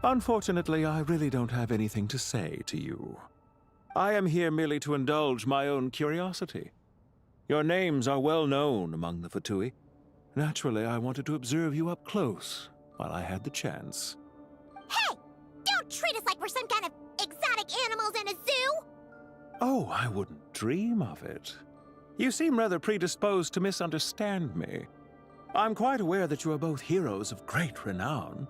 Unfortunately, I really don't have anything to say to you. I am here merely to indulge my own curiosity. Your names are well known among the Fatui. Naturally, I wanted to observe you up close while I had the chance. Hey! Don't treat us like we're some kind of exotic animals in a zoo! Oh, I wouldn't dream of it. You seem rather predisposed to misunderstand me. I'm quite aware that you are both heroes of great renown.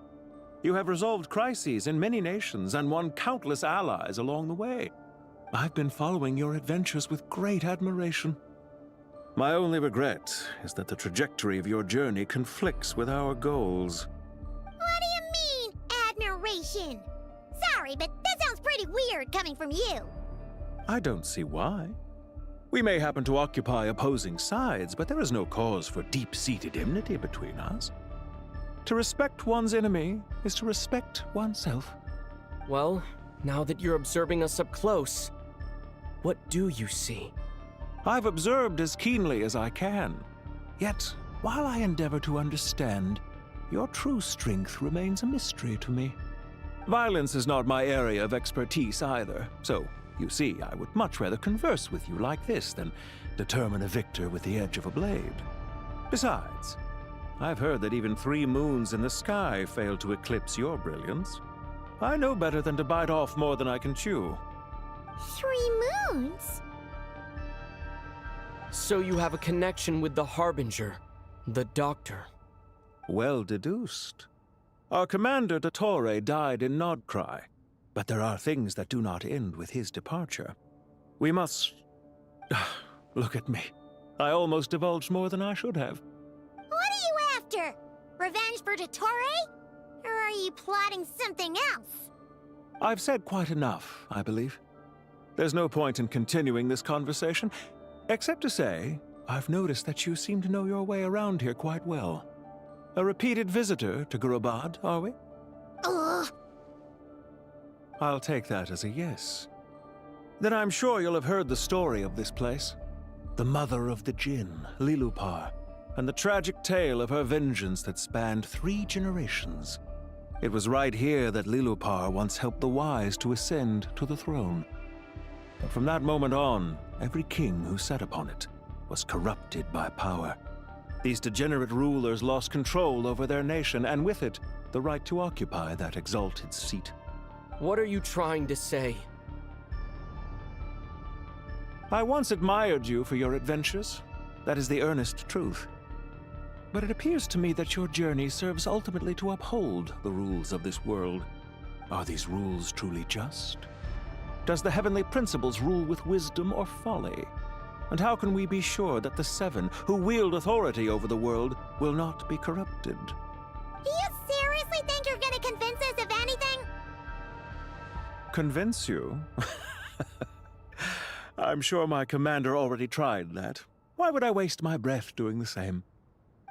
You have resolved crises in many nations and won countless allies along the way. I've been following your adventures with great admiration. My only regret is that the trajectory of your journey conflicts with our goals. What do you mean, admiration? Sorry, but that sounds pretty weird coming from you. I don't see why. We may happen to occupy opposing sides, but there is no cause for deep-seated enmity between us. To respect one's enemy is to respect oneself. Well, now that you're observing us up close, what do you see? I've observed as keenly as I can. Yet, while I endeavor to understand, your true strength remains a mystery to me. Violence is not my area of expertise either, so, you see, I would much rather converse with you like this than determine a victor with the edge of a blade. Besides, I've heard that even 3 moons in the sky fail to eclipse your brilliance. I know better than to bite off more than I can chew. 3 moons? So you have a connection with the Harbinger, the Doctor. Well deduced. Our commander, Dottore, died in Nodcry, but there are things that do not end with his departure. We must... Look at me. I almost divulged more than I should have. What are you after? Revenge for Dottore? Or are you plotting something else? I've said quite enough, I believe. There's no point in continuing this conversation, except to say, I've noticed that you seem to know your way around here quite well. A repeated visitor to Gurabad, are we? Ugh. I'll take that as a yes. Then I'm sure you'll have heard the story of this place. The mother of the Jinn, Lilupar, and the tragic tale of her vengeance that spanned 3 generations. It was right here that Lilupar once helped the wise to ascend to the throne. But from that moment on, every king who sat upon it was corrupted by power. These degenerate rulers lost control over their nation, and with it, the right to occupy that exalted seat. What are you trying to say? I once admired you for your adventures. That is the earnest truth. But it appears to me that your journey serves ultimately to uphold the rules of this world. Are these rules truly just? Does the heavenly principles rule with wisdom or folly? And how can we be sure that the 7 who wield authority over the world will not be corrupted? Do you seriously think you're gonna convince us of anything? Convince you? I'm sure my commander already tried that. Why would I waste my breath doing the same?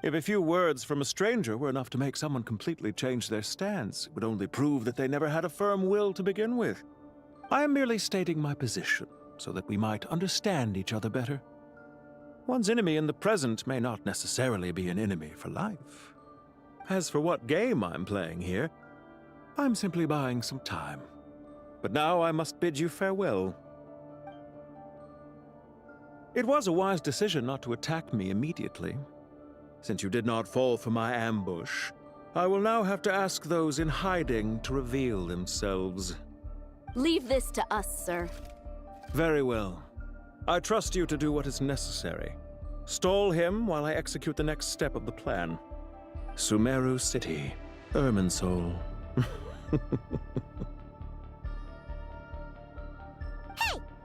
If a few words from a stranger were enough to make someone completely change their stance, it would only prove that they never had a firm will to begin with. I am merely stating my position, so that we might understand each other better. One's enemy in the present may not necessarily be an enemy for life. As for what game I'm playing here, I'm simply buying some time. But now I must bid you farewell. It was a wise decision not to attack me immediately. Since you did not fall for my ambush, I will now have to ask those in hiding to reveal themselves. Leave this to us, sir. Very well. I trust you to do what is necessary. Stall him while I execute the next step of the plan. Sumeru City, Irminsul. Hey!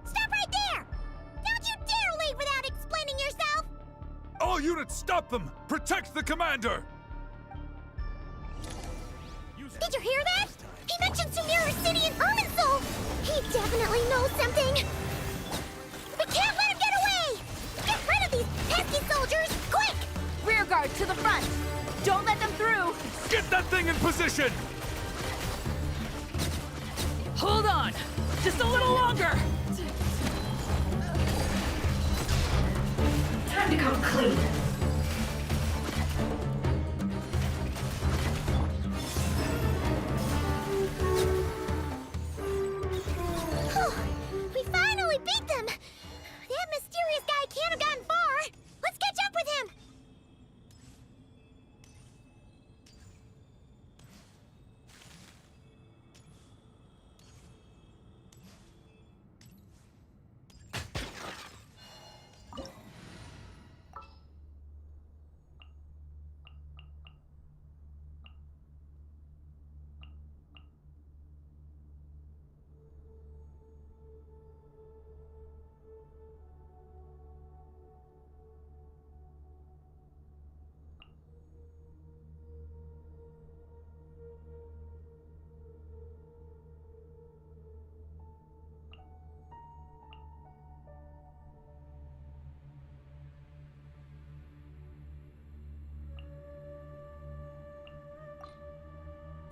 Stop right there! Don't you dare leave without explaining yourself! All units, stop them! Protect the commander! Did you hear that? He mentioned Sumeru City and Irminsul! He definitely knows something! We can't let him get away! Get rid of these pesky soldiers, quick! Rear guard to the front! Don't let them through! Get that thing in position! Hold on! Just a little longer! Time to come clean. We finally beat them! That mysterious guy can't have gotten far! Let's catch up with him!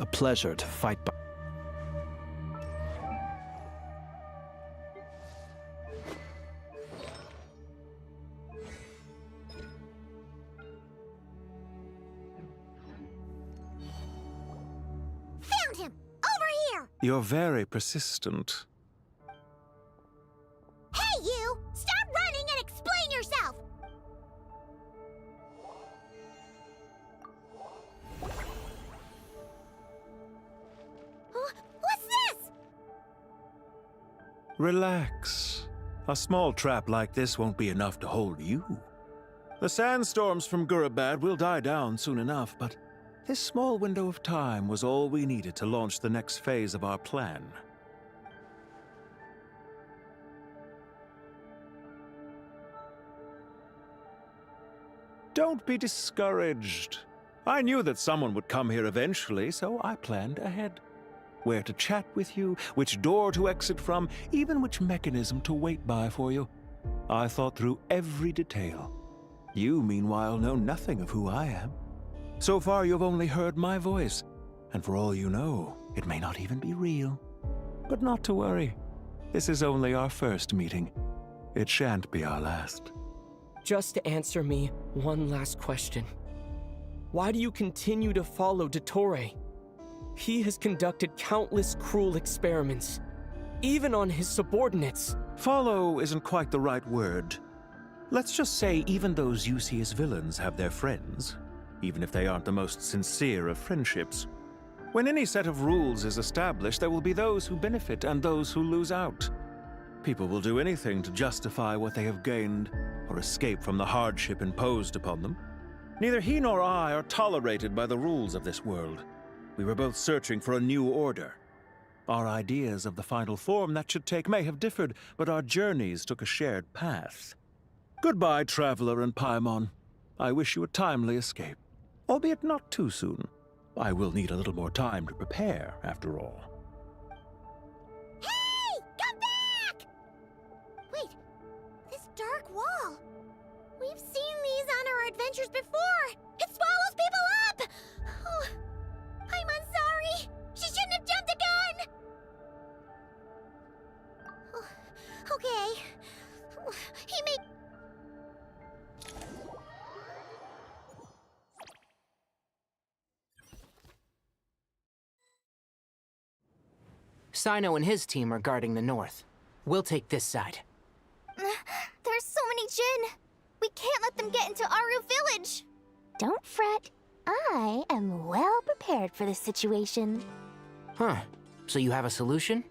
A pleasure to fight by. Found him! Over here! You're very persistent. Hey, you! Stop running and explain yourself! What's this? Relax. A small trap like this won't be enough to hold you. The sandstorms from Gurabad will die down soon enough, but this small window of time was all we needed to launch the next phase of our plan. Don't be discouraged. I knew that someone would come here eventually, so I planned ahead. Where to chat with you, which door to exit from, even which mechanism to wait by for you. I thought through every detail. You, meanwhile, know nothing of who I am. So far, you've only heard my voice, and for all you know, it may not even be real. But not to worry. This is only our first meeting. It shan't be our last. Just answer me one last question. Why do you continue to follow Dottore? He has conducted countless cruel experiments, even on his subordinates. Follow isn't quite the right word. Let's just say even those you see as villains have their friends, even if they aren't the most sincere of friendships. When any set of rules is established, there will be those who benefit and those who lose out. People will do anything to justify what they have gained or escape from the hardship imposed upon them. Neither he nor I are tolerated by the rules of this world. We were both searching for a new order. Our ideas of the final form that should take may have differed, but our journeys took a shared path. Goodbye, Traveler and Paimon. I wish you a timely escape, albeit not too soon. I will need a little more time to prepare, after all. Hey! Come back! Wait, this dark wall. We've seen these on our adventures before. It swallows people up! Oh, I'm sorry. She shouldn't have jumped the gun! Oh, okay. He may... Sino and his team are guarding the north. We'll take this side. There's so many Jin. We can't let them get into Aru Village. Don't fret. I am well prepared for this situation. Huh. So you have a solution?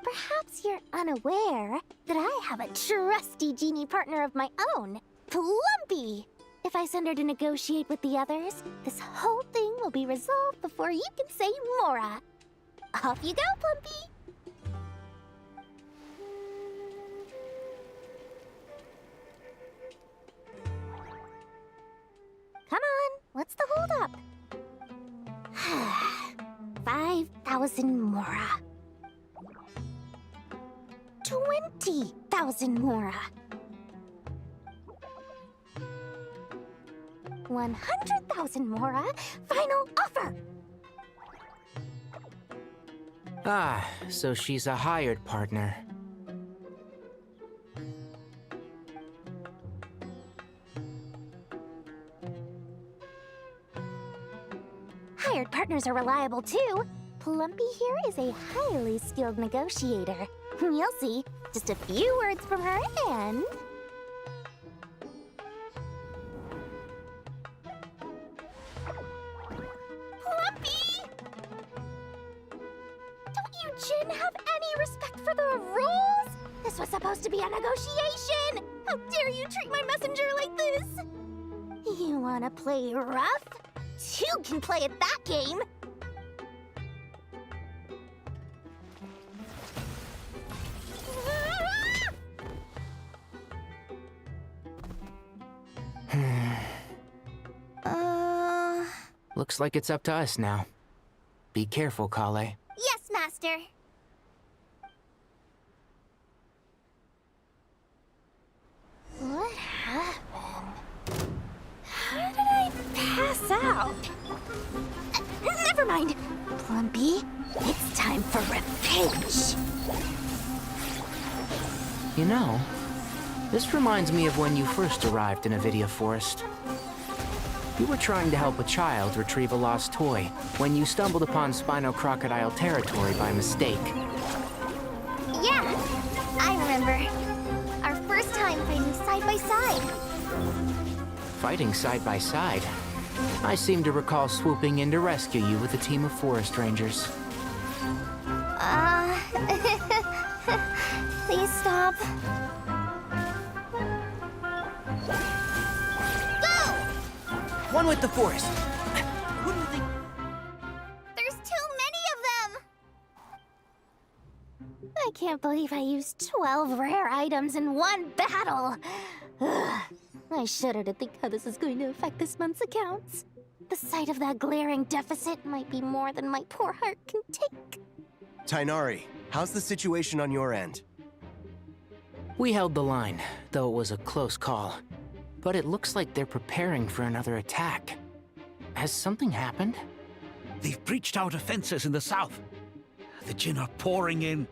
Perhaps you're unaware that I have a trusty genie partner of my own, Plumpy. If I send her to negotiate with the others, this whole thing will be resolved before you can say Mora. Off you go, Plumpy! Come on, what's the holdup? 5,000 Mora. 20,000 Mora. 100,000 Mora. Final offer! Ah, so she's a hired partner. Hired partners are reliable too. Plumpy here is a highly skilled negotiator. You'll see. Just a few words from her and... Plumpy! Don't you Jin have any respect for the rules? This was supposed to be a negotiation! How dare you treat my messenger like this? You wanna play rough? You can play at that game! Looks like it's up to us now. Be careful, Kale. Yes, Master. What happened? How did I pass out? Never mind. Plumpy, it's time for revenge. You know, this reminds me of when you first arrived in Avidia Forest. You were trying to help a child retrieve a lost toy when you stumbled upon Spino Crocodile territory by mistake. Yeah, I remember. Our first time fighting side by side. Fighting side by side? I seem to recall swooping in to rescue you with a team of forest rangers. Please stop. One with the forest. There's too many of them! I can't believe I used 12 rare items in one battle. Ugh. I shudder to think how this is going to affect this month's accounts. The sight of that glaring deficit might be more than my poor heart can take. Tainari, how's the situation on your end? We held the line, though it was a close call. But it looks like they're preparing for another attack. Has something happened? They've breached our defenses in the south. The Jin are pouring in.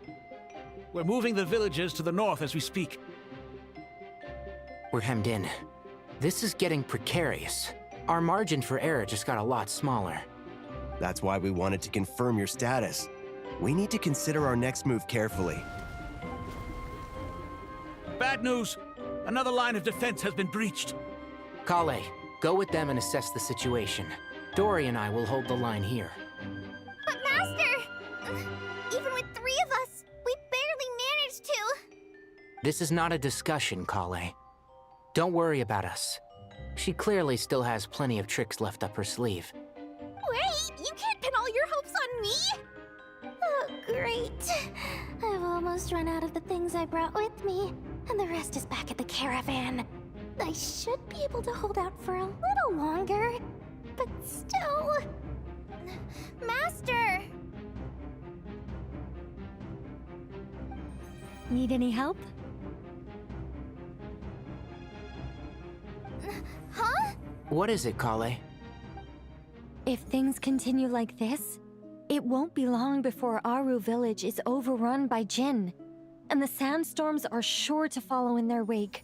We're moving the villagers to the north as we speak. We're hemmed in. This is getting precarious. Our margin for error just got a lot smaller. That's why we wanted to confirm your status. We need to consider our next move carefully. Bad news! Another line of defense has been breached. Kale, go with them and assess the situation. Dory and I will hold the line here. But Master! Even with 3 of us, we barely managed to. This is not a discussion, Kale. Don't worry about us. She clearly still has plenty of tricks left up her sleeve. Wait, you can't pin all your hopes on me? Oh, great. I've almost run out of the things I brought with me, and the rest is back at the caravan. I should be able to hold out for a little longer, but still... Master! Need any help? Huh? What is it, Kale? If things continue like this, it won't be long before Aru village is overrun by Jin, and the sandstorms are sure to follow in their wake.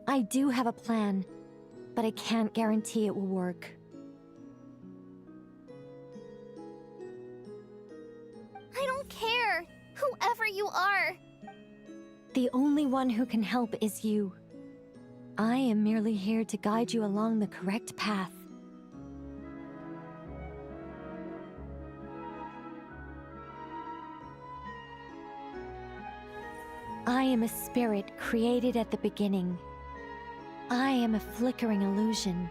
I do have a plan, but I can't guarantee it will work. I don't care, whoever you are. The only one who can help is you. I am merely here to guide you along the correct path. I am a spirit created at the beginning. I am a flickering illusion.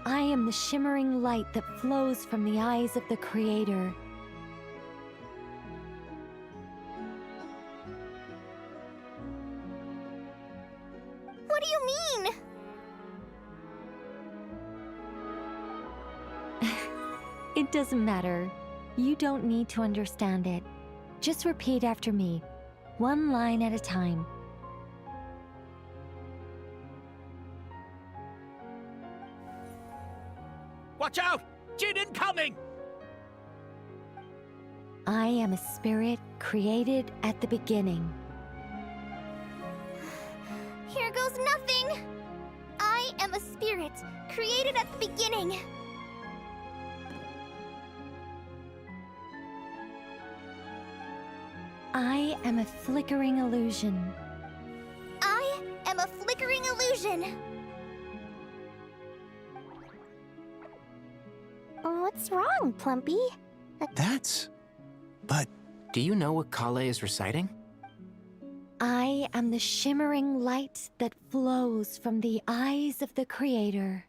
I am the shimmering light that flows from the eyes of the Creator. What do you mean? It doesn't matter. You don't need to understand it. Just repeat after me, one line at a time. Watch out! Jin incoming! I am a spirit created at the beginning. Here goes nothing! I am a spirit, created at the beginning. I am a flickering illusion. I am a flickering illusion. What's wrong, Plumpy? But... Do you know what Kale is reciting? I am the shimmering light that flows from the eyes of the Creator.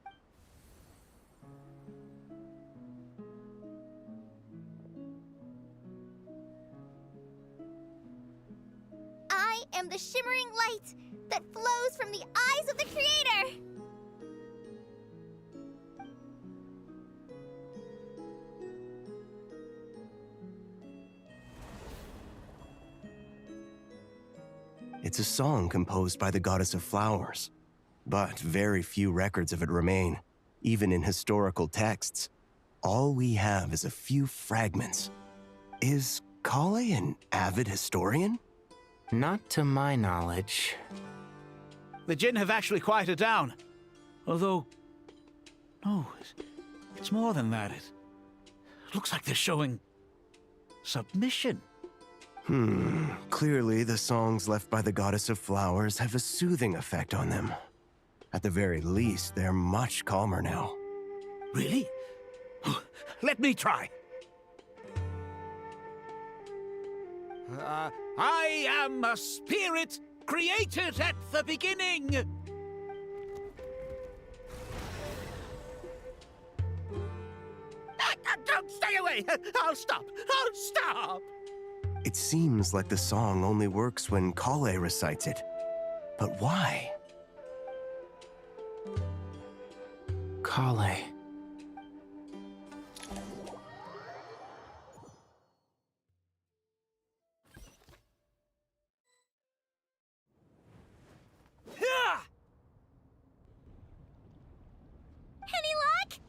I am the shimmering light that flows from the eyes of the Creator! It's a song composed by the goddess of flowers, but very few records of it remain, even in historical texts. all we have is a few fragments. Is Kale an avid historian? Not to my knowledge. The Jinn have actually quieted down. Although, no, it's more than that. It looks like they're showing submission. Clearly the songs left by the Goddess of Flowers have a soothing effect on them. At the very least, they're much calmer now. Really? Let me try. I am a spirit created at the beginning. Don't stay away! I'll stop! I'll stop! It seems like the song only works when Kale recites it. But why? Kale. Any luck?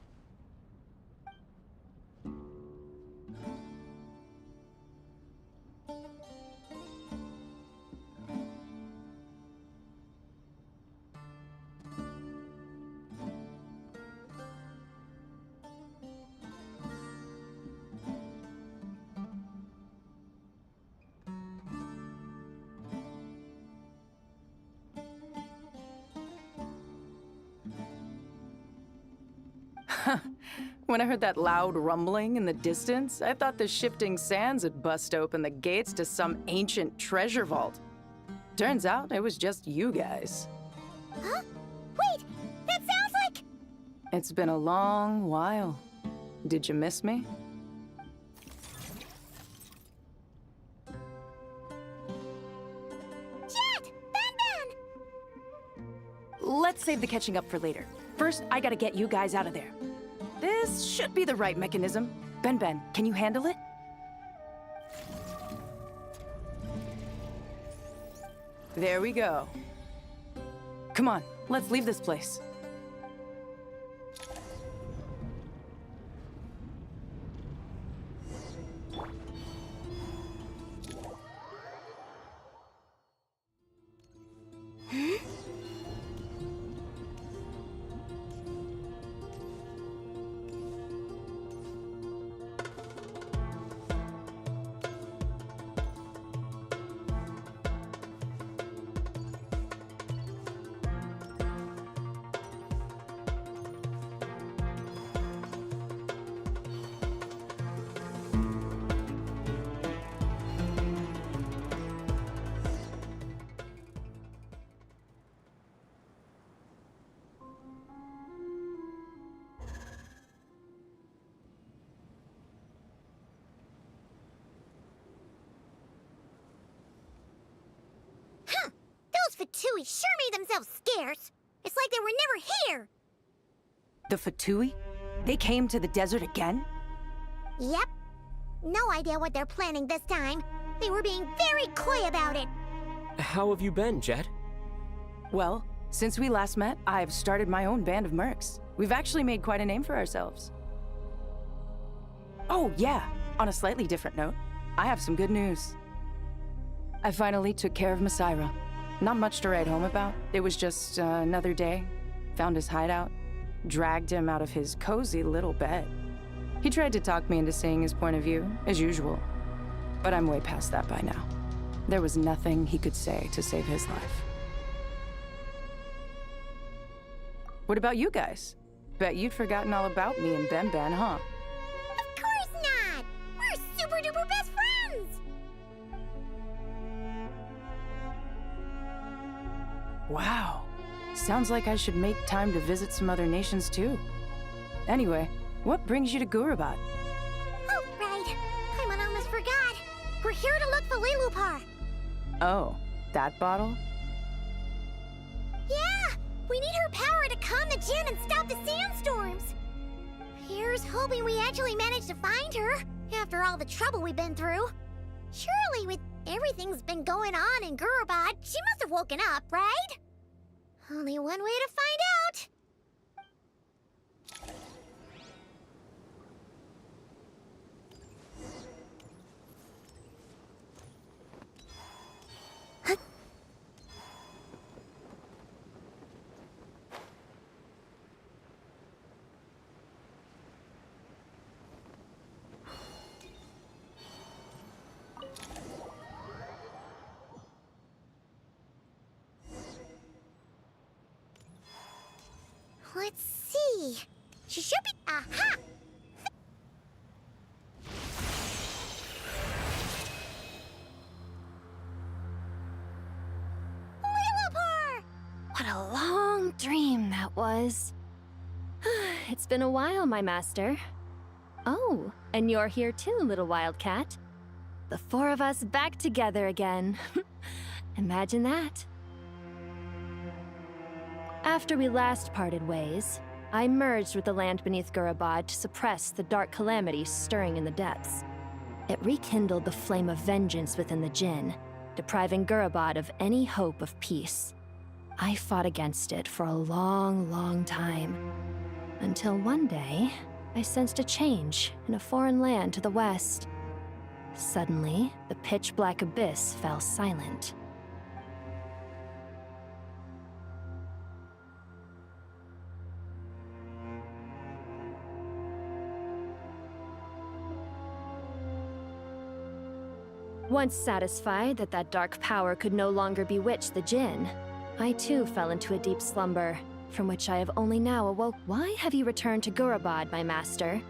When I heard that loud rumbling in the distance, I thought the shifting sands had bust open the gates to some ancient treasure vault. Turns out it was just you guys. Huh? Wait, that sounds like... It's been a long while. Did you miss me? Jet! Ben! Let's save the catching up for later. First, I gotta get you guys out of there. This should be the right mechanism. Ben, can you handle it? There we go. Come on, let's leave this place. Fatui sure made themselves scarce. It's like they were never here. The Fatui? They came to the desert again? Yep. No idea what they're planning this time. They were being very coy about it. How have you been, Jet? Well, since we last met, I've started my own band of mercs. We've actually made quite a name for ourselves. Oh, yeah. On a slightly different note, I have some good news. I finally took care of Masaira. Not much to write home about. It was just another day. Found his hideout. Dragged him out of his cozy little bed. He tried to talk me into seeing his point of view, as usual. But I'm way past that by now. There was nothing he could say to save his life. What about you guys? Bet you'd forgotten all about me and Ben, huh? Of course not! We're super duper best friends! Wow. Sounds like I should make time to visit some other nations too. Anyway, what brings you to Gurabat? Oh, right. Paimon almost forgot. We're here to look for Lilupar. Oh, that bottle? Yeah! We need her power to calm the Jinn and stop the sandstorms. Here's hoping we actually manage to find her, after all the trouble we've been through. Surely with everything's been going on in Gurabat, she must have woken up, right? Only one way to find out. Let's see. She should be... Aha! Lillipore! What a long dream that was. It's been a while, my master. Oh, and you're here too, little wildcat. The four of us back together again. Imagine that. After we last parted ways, I merged with the land beneath Gurabad to suppress the dark calamities stirring in the depths. It rekindled the flame of vengeance within the Jinn, depriving Gurabad of any hope of peace. I fought against it for a long, long time. Until one day, I sensed a change in a foreign land to the west. Suddenly, the pitch-black abyss fell silent. Once satisfied that that dark power could no longer bewitch the Jinn, I too fell into a deep slumber, from which I have only now awoke. Why have you returned to Gurabad, my master?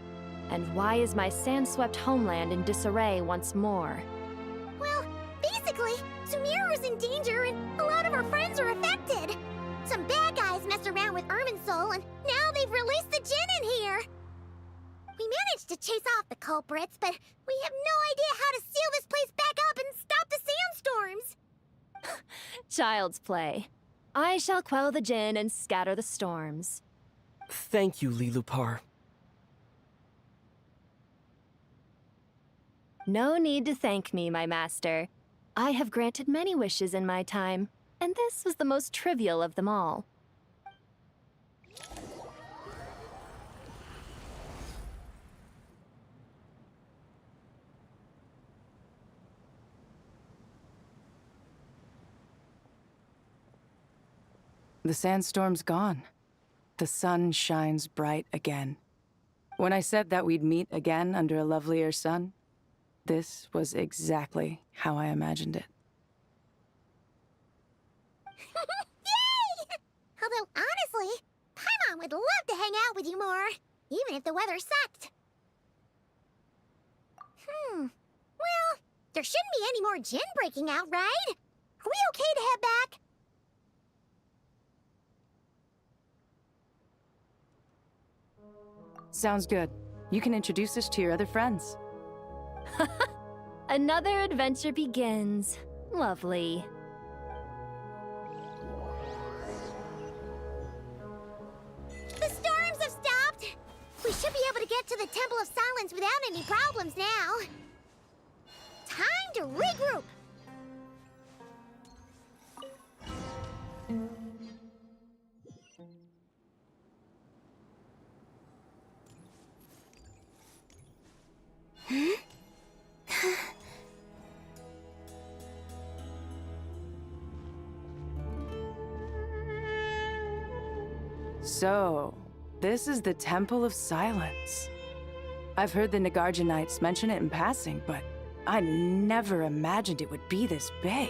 And why is my sand-swept homeland in disarray once more? Well, basically, Sumeru's in danger and a lot of our friends are affected. Some bad guys messed around with Irminsul and now they've released the Jinn in here. We managed to chase off the culprits, but we have no idea how to seal this place back up and stop the sandstorms. Child's play. I shall quell the Jinn and scatter the storms. Thank you, Lillipar. No need to thank me, my master. I have granted many wishes in my time, and this was the most trivial of them all. The sandstorm's gone. The sun shines bright again. When I said that we'd meet again under a lovelier sun, this was exactly how I imagined it. Yay! Although, honestly, Paimon would love to hang out with you more, even if the weather sucked. Well, there shouldn't be any more Jinn breaking out, right? Are we okay to head back? Sounds good. You can introduce us to your other friends. Another adventure begins. Lovely. The storms have stopped! We should be able to get to the Temple of Silence without any problems now. Time to regroup! So, this is the Temple of Silence. I've heard the Nagarjanites mention it in passing, but I never imagined it would be this big.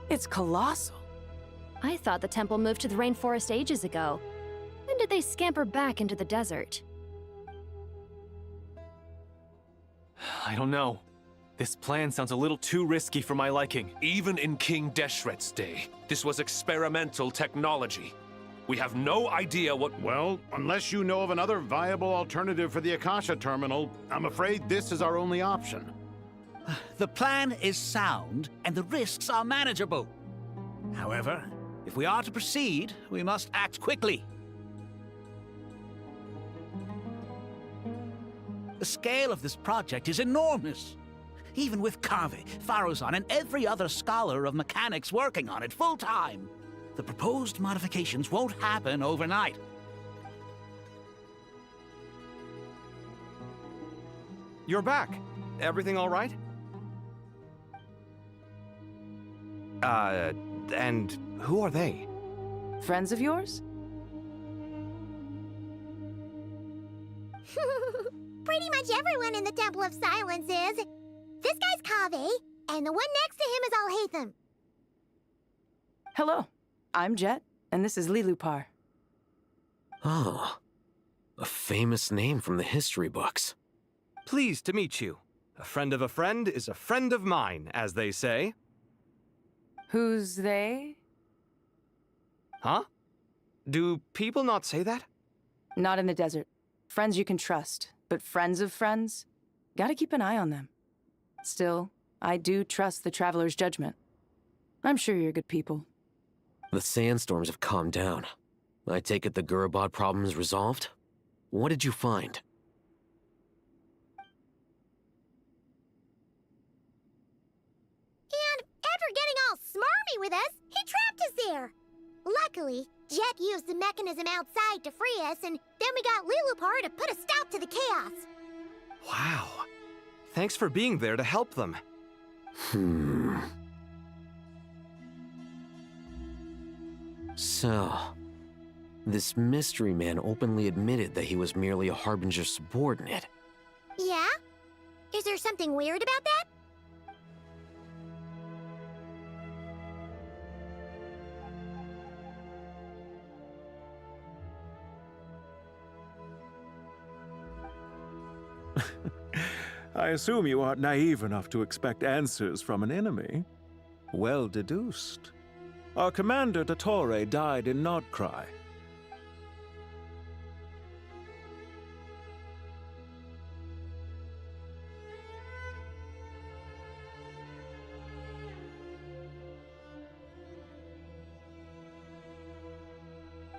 It's colossal. I thought the temple moved to the rainforest ages ago. When did they scamper back into the desert? I don't know. This plan sounds a little too risky for my liking. Even in King Deshret's day, this was experimental technology. We have no idea what... Well, unless you know of another viable alternative for the Akasha terminal, I'm afraid this is our only option. The plan is sound, and the risks are manageable. However, if we are to proceed, we must act quickly. The scale of this project is enormous. Even with Kaveh, Faruzan, and every other scholar of mechanics working on it full-time, the proposed modifications won't happen overnight. You're back. Everything all right? And who are they? Friends of yours? Pretty much everyone in the Temple of Silence is. This guy's Kaveh, and the one next to him is Alhaitham. Hello, I'm Jet, and this is Lillipar. Oh, a famous name from the history books. Pleased to meet you. A friend of a friend is a friend of mine, as they say. Who's they? Huh? Do people not say that? Not in the desert. Friends you can trust, but friends of friends? Gotta keep an eye on them. Still, I do trust the Traveler's judgment. I'm sure you're good people. The sandstorms have calmed down. I take it the Gurabod problem is resolved? What did you find? And after getting all smarmy with us, he trapped us there. Luckily, Jet used the mechanism outside to free us, and then we got Lilupar to put a stop to the chaos. Wow. Thanks for being there to help them. So, this mystery man openly admitted that he was merely a Harbinger subordinate. Yeah? Is there something weird about that? I assume you aren't naive enough to expect answers from an enemy. Well deduced. Our commander, Dottore, died in Nordcry.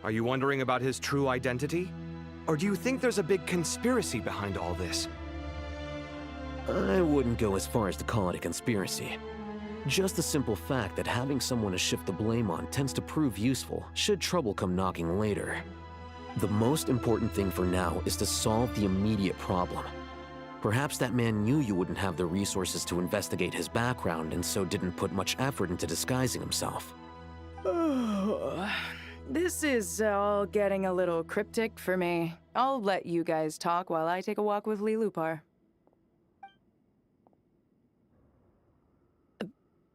Are you wondering about his true identity? Or do you think there's a big conspiracy behind all this? I wouldn't go as far as to call it a conspiracy. Just the simple fact that having someone to shift the blame on tends to prove useful should trouble come knocking later. The most important thing for now is to solve the immediate problem. Perhaps that man knew you wouldn't have the resources to investigate his background and so didn't put much effort into disguising himself. This is all getting a little cryptic for me. I'll let you guys talk while I take a walk with Lilupar.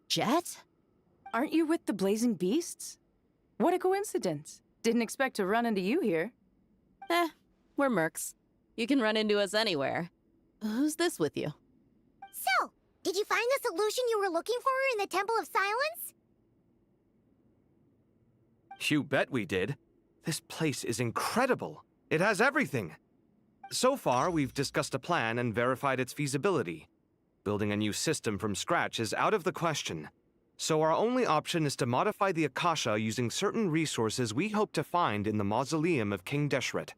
Jet? Aren't you with the Blazing Beasts? What a coincidence. Didn't expect to run into you here. We're mercs. You can run into us anywhere. Who's this with you? So, did you find the solution you were looking for in the Temple of Silence? You bet we did. This place is incredible. It has everything. So far, we've discussed a plan and verified its feasibility. Building a new system from scratch is out of the question. So our only option is to modify the Akasha using certain resources we hope to find in the mausoleum of King Deshret.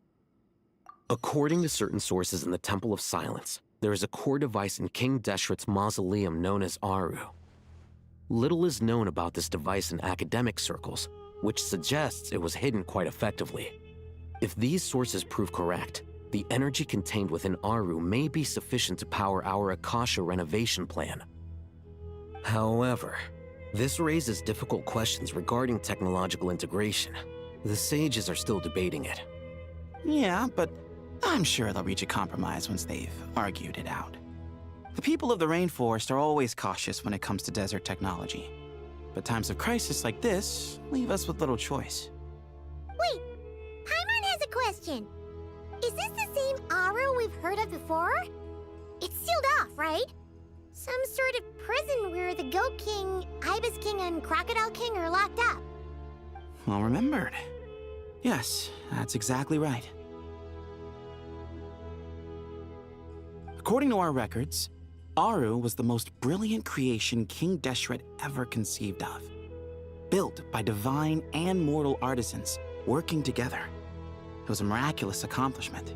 According to certain sources in the Temple of Silence, there is a core device in King Deshret's mausoleum known as Aru. Little is known about this device in academic circles, which suggests it was hidden quite effectively. If these sources prove correct, the energy contained within Aru may be sufficient to power our Akasha renovation plan. However, this raises difficult questions regarding technological integration. The sages are still debating it. Yeah, but I'm sure they'll reach a compromise once they've argued it out. The people of the rainforest are always cautious when it comes to desert technology. But times of crisis like this leave us with little choice. Wait, Paimon has a question. Is this the same Aru we've heard of before? It's sealed off, right? Some sort of prison where the Goat King, Ibis King, and Crocodile King are locked up. Well remembered. Yes, that's exactly right. According to our records, Aru was the most brilliant creation King Deshret ever conceived of. Built by divine and mortal artisans working together. It was a miraculous accomplishment,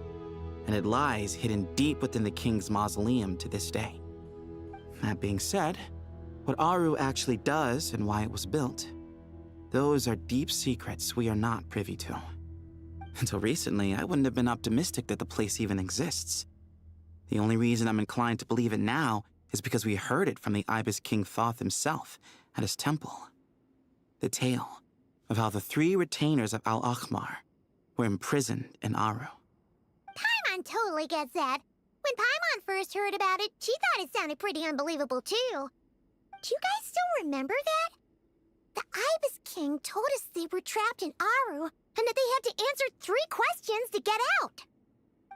and it lies hidden deep within the king's mausoleum to this day. That being said, what Aru actually does and why it was built, those are deep secrets we are not privy to. Until recently, I wouldn't have been optimistic that the place even exists. The only reason I'm inclined to believe it now is because we heard it from the Ibis King Thoth himself at his temple. The tale of how the 3 retainers of Al-Akhmar were imprisoned in Aru. Paimon totally gets that. When Paimon first heard about it, she thought it sounded pretty unbelievable too. Do you guys still remember that? The Ibis King told us they were trapped in Aru and that they had to answer 3 questions to get out.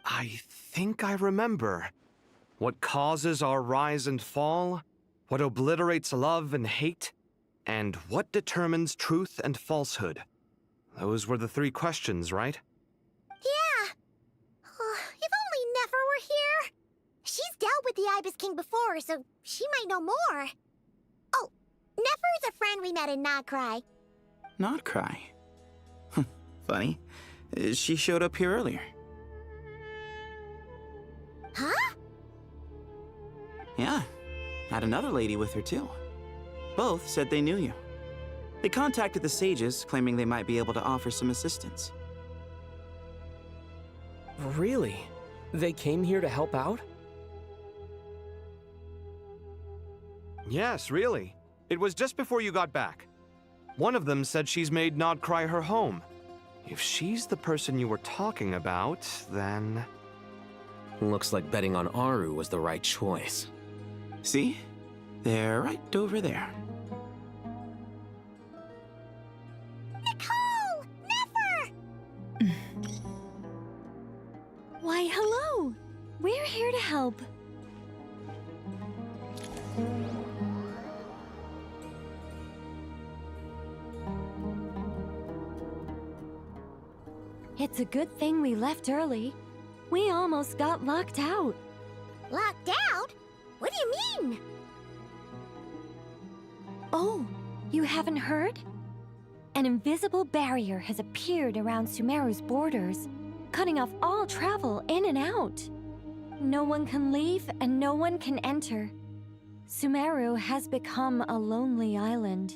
I think I remember. What causes our rise and fall? What obliterates love and hate? And what determines truth and falsehood? Those were the 3 questions, right? Yeah. If only Nefer were here. She's dealt with the Ibis King before, so she might know more. Oh, Nefer is a friend we met in Nagcry. Not cry. Funny. She showed up here earlier. Huh? Yeah. Had another lady with her, too. Both said they knew you. They contacted the sages, claiming they might be able to offer some assistance. Really? They came here to help out? Yes, really. It was just before you got back. One of them said she's made Nodcry her home. If she's the person you were talking about, then... Looks like betting on Aru was the right choice. See? They're right over there. Nicole! Nefer! Why, hello! We're here to help. It's a good thing we left early. We almost got locked out. Locked out? What do you mean? Oh, you haven't heard? An invisible barrier has appeared around Sumeru's borders, cutting off all travel in and out. No one can leave and no one can enter. Sumeru has become a lonely island.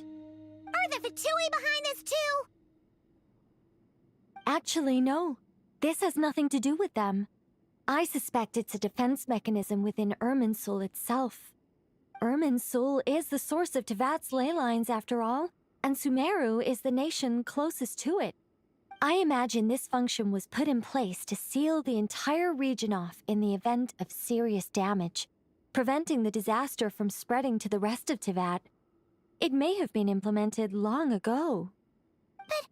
Are the Fatui behind this too? Actually, no. This has nothing to do with them. I suspect it's a defense mechanism within Irminsul itself. Irminsul is the source of Tevat's ley lines, after all, and Sumeru is the nation closest to it. I imagine this function was put in place to seal the entire region off in the event of serious damage, preventing the disaster from spreading to the rest of Tevat. It may have been implemented long ago. But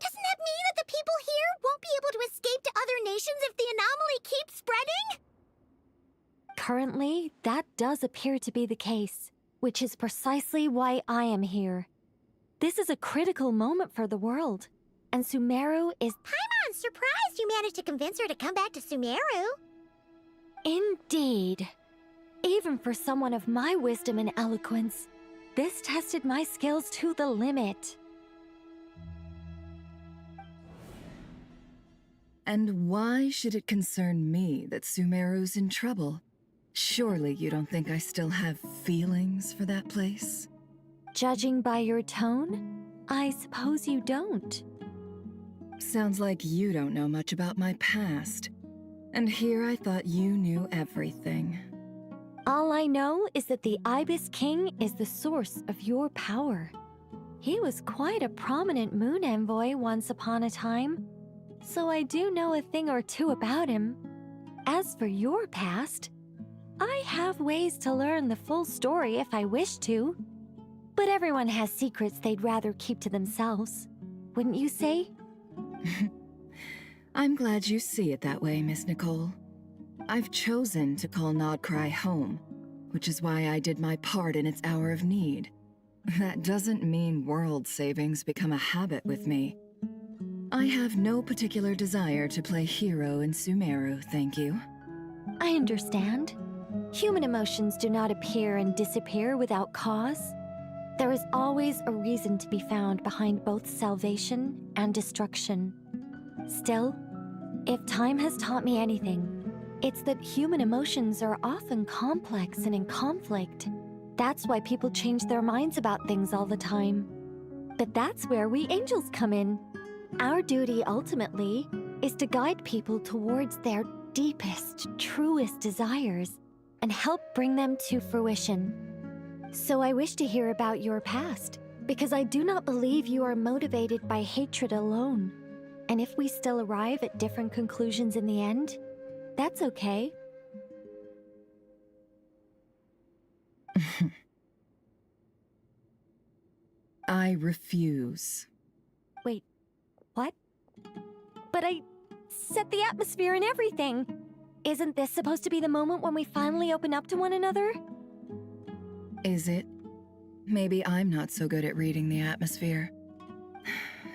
doesn't that mean that the people here won't be able to escape to other nations if the anomaly keeps spreading? Currently, that does appear to be the case, which is precisely why I am here. This is a critical moment for the world, and Sumeru is... Paimon's surprised you managed to convince her to come back to Sumeru. Indeed. Even for someone of my wisdom and eloquence, this tested my skills to the limit. And why should it concern me that Sumeru's in trouble? Surely you don't think I still have feelings for that place? Judging by your tone, I suppose you don't. Sounds like you don't know much about my past. And here I thought you knew everything. All I know is that the Ibis King is the source of your power. He was quite a prominent moon envoy once upon a time, so I do know a thing or two about him. As for your past, I have ways to learn the full story if I wish to. But everyone has secrets they'd rather keep to themselves. Wouldn't you say? I'm glad you see it that way, Miss Nicole. I've chosen to call Nodcry home, which is why I did my part in its hour of need. That doesn't mean world savings become a habit with me. I have no particular desire to play hero in Sumeru, thank you. I understand. Human emotions do not appear and disappear without cause. There is always a reason to be found behind both salvation and destruction. Still, if time has taught me anything, it's that human emotions are often complex and in conflict. That's why people change their minds about things all the time. But that's where we angels come in. Our duty, ultimately, is to guide people towards their deepest, truest desires and help bring them to fruition. So I wish to hear about your past, because I do not believe you are motivated by hatred alone. And if we still arrive at different conclusions in the end, that's okay. I refuse. Wait, what? but I set the atmosphere and everything. Isn't this supposed to be the moment when we finally open up to one another? Is it? Maybe I'm not so good at reading the atmosphere.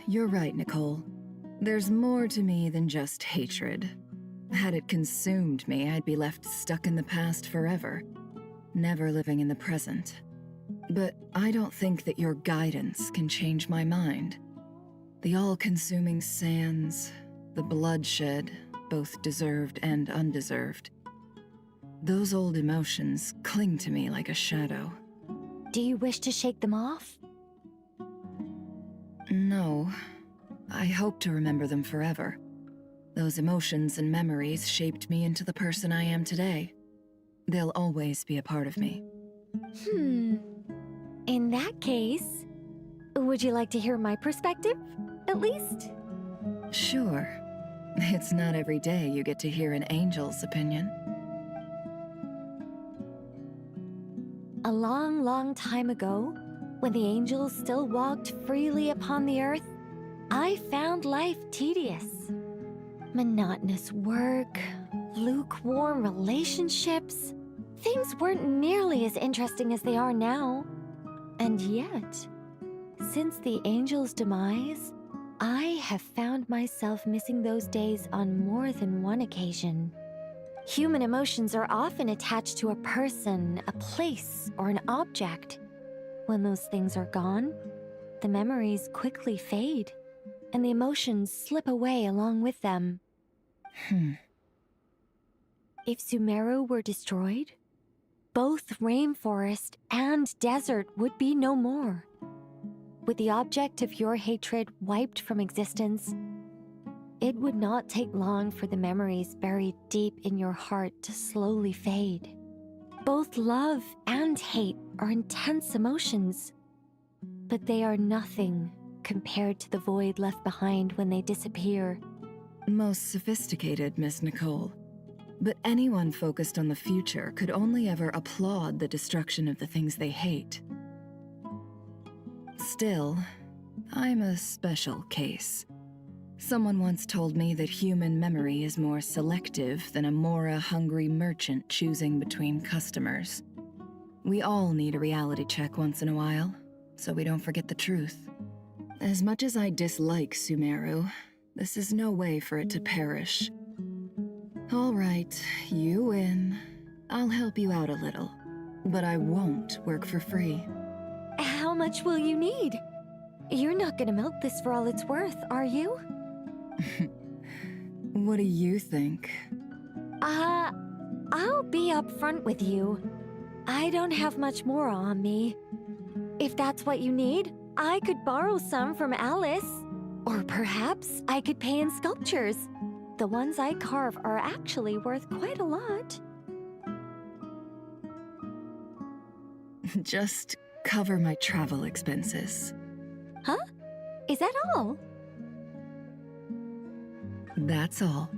You're right, Nicole. There's more to me than just hatred. Had it consumed me, I'd be left stuck in the past forever, never living in the present. But I don't think that your guidance can change my mind. The all-consuming sands, the bloodshed, both deserved and undeserved. Those old emotions cling to me like a shadow. Do you wish to shake them off? No. I hope to remember them forever. Those emotions and memories shaped me into the person I am today. They'll always be a part of me. In that case, would you like to hear my perspective, at least? Sure. It's not every day you get to hear an angel's opinion. A long, long time ago, when the angels still walked freely upon the earth, I found life tedious. Monotonous work, lukewarm relationships. Things weren't nearly as interesting as they are now. And yet, since the angels' demise, I have found myself missing those days on more than one occasion. Human emotions are often attached to a person, a place, or an object. When those things are gone, the memories quickly fade, and the emotions slip away along with them. If Sumeru were destroyed, both rainforest and desert would be no more. With the object of your hatred wiped from existence, it would not take long for the memories buried deep in your heart to slowly fade. Both love and hate are intense emotions, but they are nothing compared to the void left behind when they disappear. Most sophisticated, Miss Nicole. But anyone focused on the future could only ever applaud the destruction of the things they hate. Still, I'm a special case. Someone once told me that human memory is more selective than a Mora-hungry merchant choosing between customers. We all need a reality check once in a while, so we don't forget the truth. As much as I dislike Sumeru, this is no way for it to perish. All right, you win. I'll help you out a little, but I won't work for free. How much will you need? You're not gonna milk this for all it's worth, are you? What do you think? I'll be upfront with you. I don't have much more on me. If that's what you need, I could borrow some from Alice. Or perhaps I could pay in sculptures. The ones I carve are actually worth quite a lot. Just cover my travel expenses. Huh? Is that all? That's all.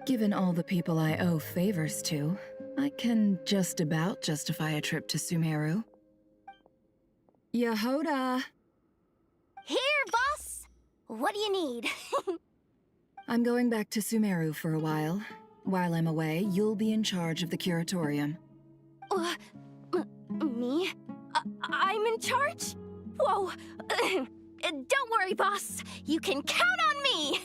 Given all the people I owe favors to, I can just about justify a trip to Sumeru. Yehoda! Here, boss! What do you need? I'm going back to Sumeru for a while. While I'm away, you'll be in charge of the curatorium. Me? I'm in charge? Whoa! Don't worry, boss. You can count on me!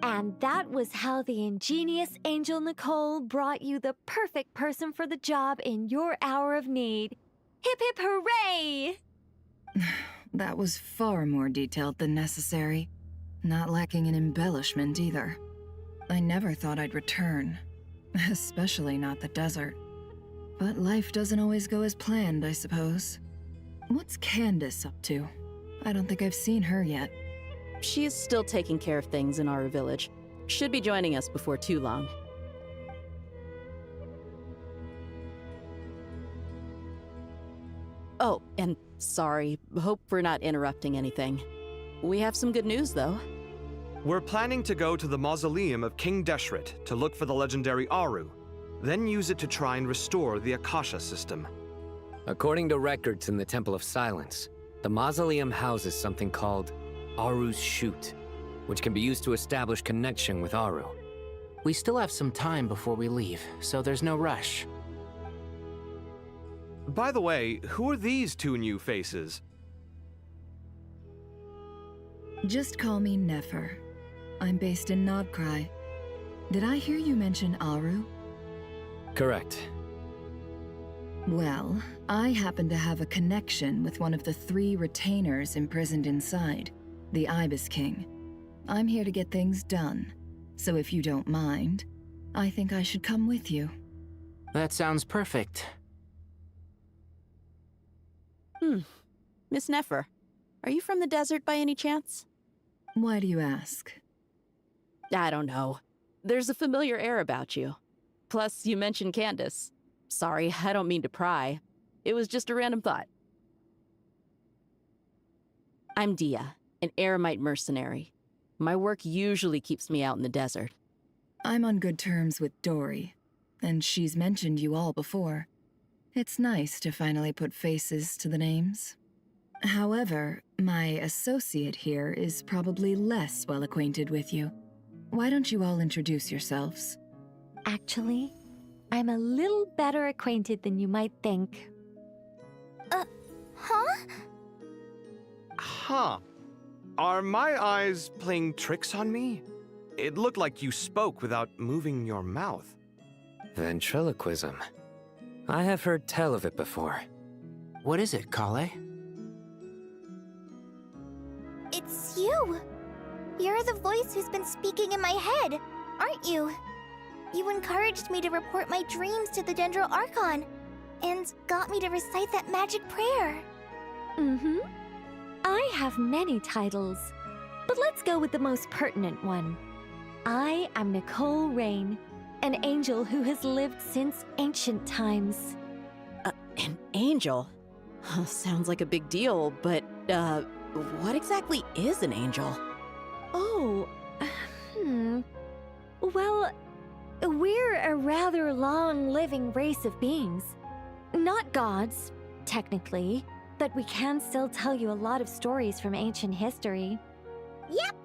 And that was how the ingenious Angel Nicole brought you the perfect person for the job in your hour of need. Hip hip hooray! That was far more detailed than necessary. Not lacking in embellishment either. I never thought I'd return. Especially not the desert. But life doesn't always go as planned, I suppose. What's Candace up to? I don't think I've seen her yet. She is still taking care of things in our village. Should be joining us before too long. Oh, and sorry. Hope we're not interrupting anything. We have some good news, though. We're planning to go to the mausoleum of King Deshret to look for the legendary Aru, then use it to try and restore the Akasha system. According to records in the Temple of Silence, the mausoleum houses something called Aru's Shoot, which can be used to establish connection with Aru. We still have some time before we leave, so there's no rush. By the way, who are these two new faces? Just call me Nefer. I'm based in Nodcry. Did I hear you mention Aru? Correct. Well, I happen to have a connection with one of the 3 retainers imprisoned inside, the Ibis King. I'm here to get things done, so if you don't mind, I think I should come with you. That sounds perfect. Miss Nefer, are you from the desert by any chance? Why do you ask? I don't know. There's a familiar air about you. Plus, you mentioned Candace. Sorry, I don't mean to pry. It was just a random thought. I'm Dia, an eremite mercenary. My work usually keeps me out in the desert. I'm on good terms with Dory, and she's mentioned you all before. It's nice to finally put faces to the names. However, my associate here is probably less well acquainted with you. Why don't you all introduce yourselves? Actually, I'm a little better acquainted than you might think. Huh? Huh. Are my eyes playing tricks on me? It looked like you spoke without moving your mouth. Ventriloquism. I have heard tell of it before. What is it, Kale? It's you! You're the voice who's been speaking in my head, aren't you? You encouraged me to report my dreams to the Dendro Archon, and got me to recite that magic prayer. Mm-hmm. I have many titles, but let's go with the most pertinent one. I am Nicole Rain, an angel who has lived since ancient times. An angel? Sounds like a big deal, but, what exactly is an angel? Oh, Well, we're a rather long-living race of beings. Not gods, technically, but we can still tell you a lot of stories from ancient history. Yep,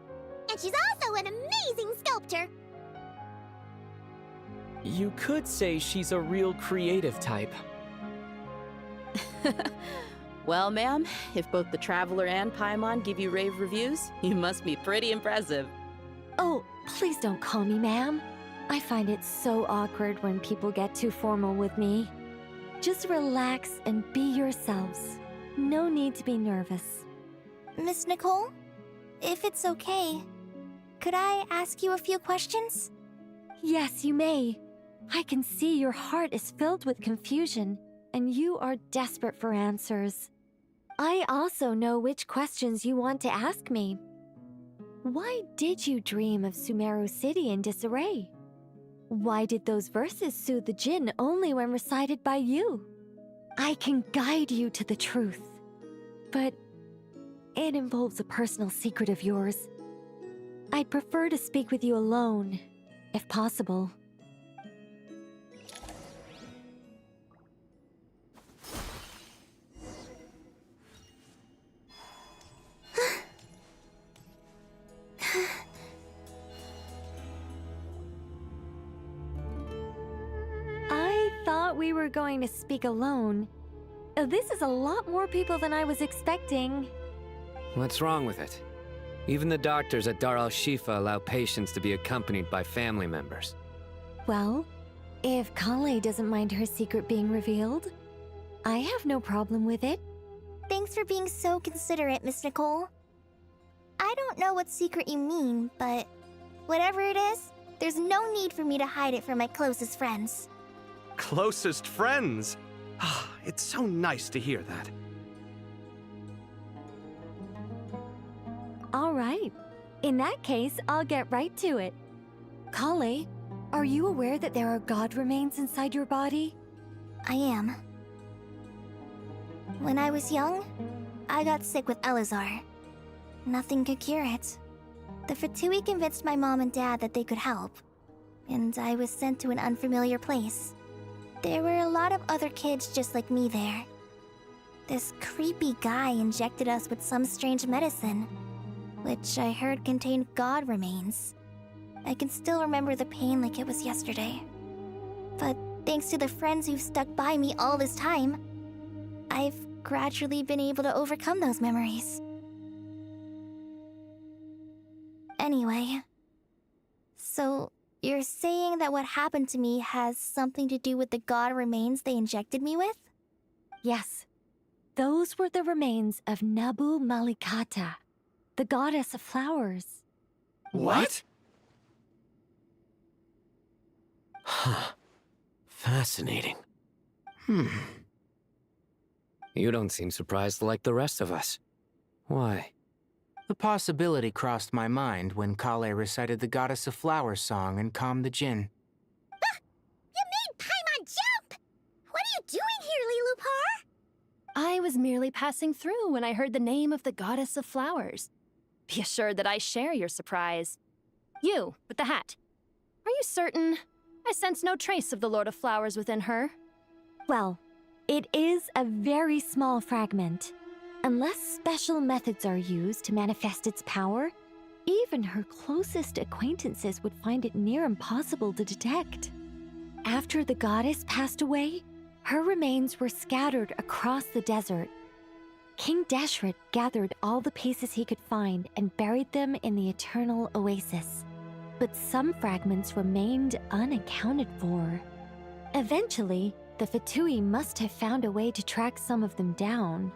and she's also an amazing sculptor. You could say she's a real creative type. Well, ma'am, if both the Traveler and Paimon give you rave reviews, you must be pretty impressive. Oh, please don't call me ma'am. I find it so awkward when people get too formal with me. Just relax and be yourselves. No need to be nervous. Miss Nicole, if it's okay, could I ask you a few questions? Yes, you may. I can see your heart is filled with confusion, and you are desperate for answers. I also know which questions you want to ask me. Why did you dream of Sumeru City in disarray? Why did those verses soothe the Jinn only when recited by you? I can guide you to the truth, but it involves a personal secret of yours. I'd prefer to speak with you alone, if possible. I thought we were going to speak alone. This is a lot more people than I was expecting. What's wrong with it? Even the doctors at Dar al-Shifa allow patients to be accompanied by family members. Well, if Kale doesn't mind her secret being revealed, I have no problem with it. Thanks for being so considerate, Miss Nicole. I don't know what secret you mean, but whatever it is, there's no need for me to hide it from my closest friends. Closest friends? It's so nice to hear that. All right. In that case, I'll get right to it. Kale, are you aware that there are god remains inside your body? I am. When I was young, I got sick with Elazar. Nothing could cure it. The Fatui convinced my mom and dad that they could help, and I was sent to an unfamiliar place. There were a lot of other kids just like me there. This creepy guy injected us with some strange medicine. which I heard contained god remains. I can still remember the pain like it was yesterday. But thanks to the friends who've stuck by me all this time, I've gradually been able to overcome those memories. Anyway, so you're saying that what happened to me has something to do with the god remains they injected me with? Yes. Those were the remains of Nabu Malikata, the goddess of flowers. What? Huh. Fascinating. You don't seem surprised like the rest of us. Why? The possibility crossed my mind when Kale recited the Goddess of Flowers song and calmed the Jinn. You made Paimon jump! What are you doing here, Lilupar? I was merely passing through when I heard the name of the Goddess of Flowers. Be assured that I share your surprise. You, with the hat. Are you certain? I sense no trace of the Lord of Flowers within her. Well, it is a very small fragment. Unless special methods are used to manifest its power, even her closest acquaintances would find it near impossible to detect. After the goddess passed away, her remains were scattered across the desert. King Deshret gathered all the pieces he could find and buried them in the Eternal Oasis. But some fragments remained unaccounted for. Eventually, the Fatui must have found a way to track some of them down.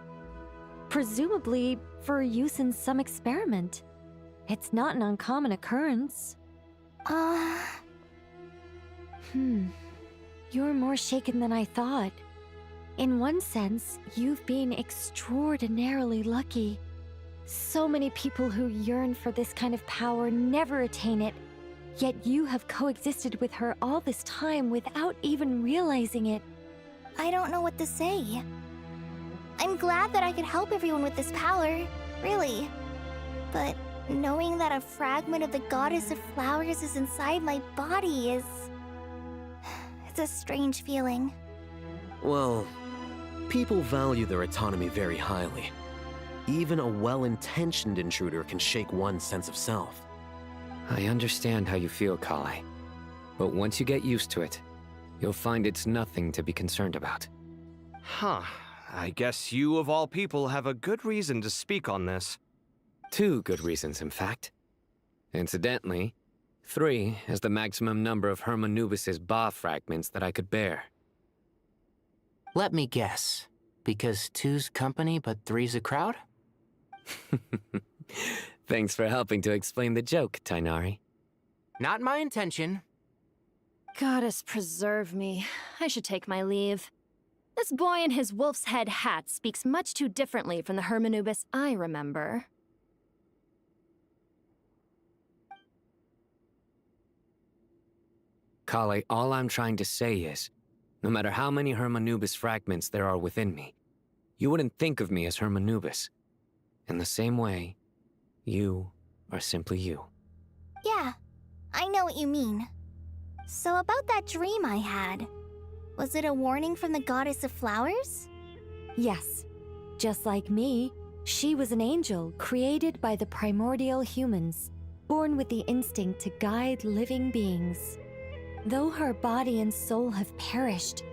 Presumably for use in some experiment. It's not an uncommon occurrence. You're more shaken than I thought. In one sense, you've been extraordinarily lucky. So many people who yearn for this kind of power never attain it, yet you have coexisted with her all this time without even realizing it. I don't know what to say. I'm glad that I could help everyone with this power, really. But knowing that a fragment of the Goddess of Flowers is inside my body is... it's a strange feeling. Well, people value their autonomy very highly. Even a well-intentioned intruder can shake one's sense of self. I understand how you feel, Kale. But once you get used to it, you'll find it's nothing to be concerned about. Huh. I guess you, of all people, have a good reason to speak on this. 2 good reasons, in fact. Incidentally, 3 is the maximum number of Hermanubis' Ba fragments that I could bear. Let me guess. Because 2's company, but 3's a crowd? Thanks for helping to explain the joke, Tainari. Not my intention. Goddess preserve me. I should take my leave. This boy in his wolf's head hat speaks much too differently from the Hermanubis I remember. Kale, all I'm trying to say is, no matter how many Hermanubis fragments there are within me, you wouldn't think of me as Hermanubis. In the same way, you are simply you. Yeah, I know what you mean. So about that dream I had, was it a warning from the Goddess of Flowers? Yes. Just like me, she was an angel created by the primordial humans, born with the instinct to guide living beings. Though her body and soul have perished,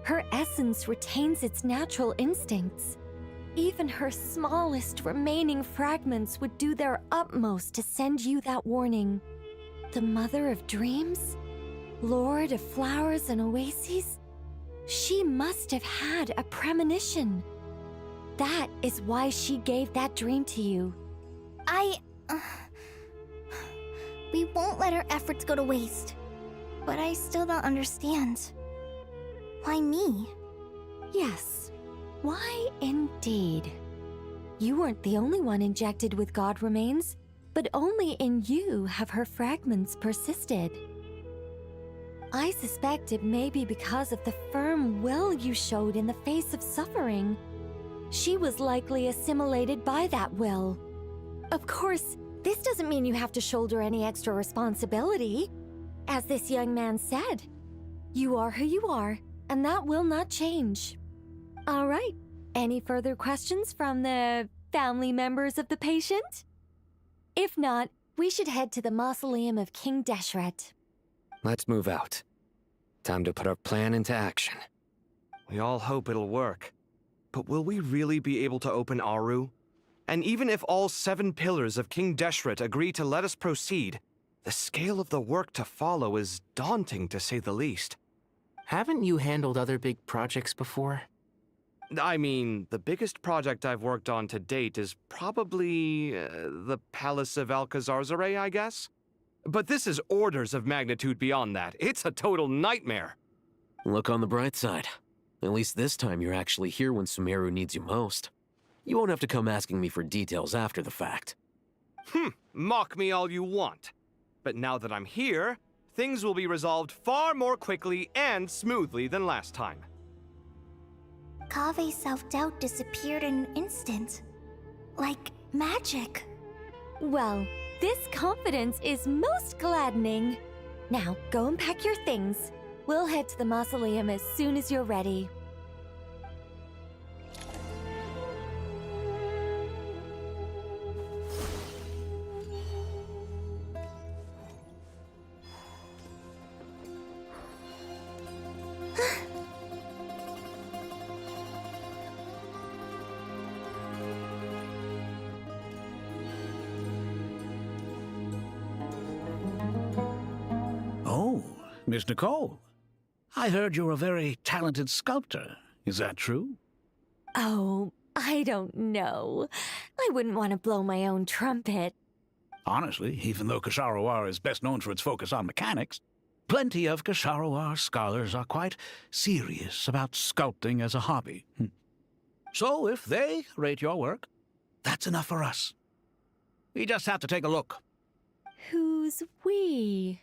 her essence retains its natural instincts. Even her smallest remaining fragments would do their utmost to send you that warning. The Mother of Dreams? Lord of Flowers and Oases? She must have had a premonition. That is why she gave that dream to you. We won't let our efforts go to waste. But I still don't understand. Why me? Yes. Why indeed? You weren't the only one injected with god remains, but only in you have her fragments persisted. I suspect it may be because of the firm will you showed in the face of suffering. She was likely assimilated by that will. Of course, this doesn't mean you have to shoulder any extra responsibility. As this young man said, you are who you are, and that will not change. All right, any further questions from the family members of the patient? If not, we should head to the mausoleum of King Deshret. Let's move out. Time to put our plan into action. We all hope it'll work. But will we really be able to open Aru? And even if all 7 pillars of King Deshret agree to let us proceed, the scale of the work to follow is daunting, to say the least. Haven't you handled other big projects before? I mean, the biggest project I've worked on to date is probably the Palace of Alcazarzaray, I guess? But this is orders of magnitude beyond that. It's a total nightmare. Look on the bright side. At least this time you're actually here when Sumeru needs you most. You won't have to come asking me for details after the fact. Mock me all you want. But now that I'm here, things will be resolved far more quickly and smoothly than last time. Kave's self-doubt disappeared in an instant. Like magic. Well, this confidence is most gladdening. Now, go and pack your things. We'll head to the mausoleum as soon as you're ready. Oh, Miss Nicole. I heard you're a very talented sculptor. Is that true? Oh, I don't know. I wouldn't want to blow my own trumpet. Honestly, even though Kasharawar is best known for its focus on mechanics, plenty of Kasharawar scholars are quite serious about sculpting as a hobby. So if they rate your work, that's enough for us. We just have to take a look. Who's we?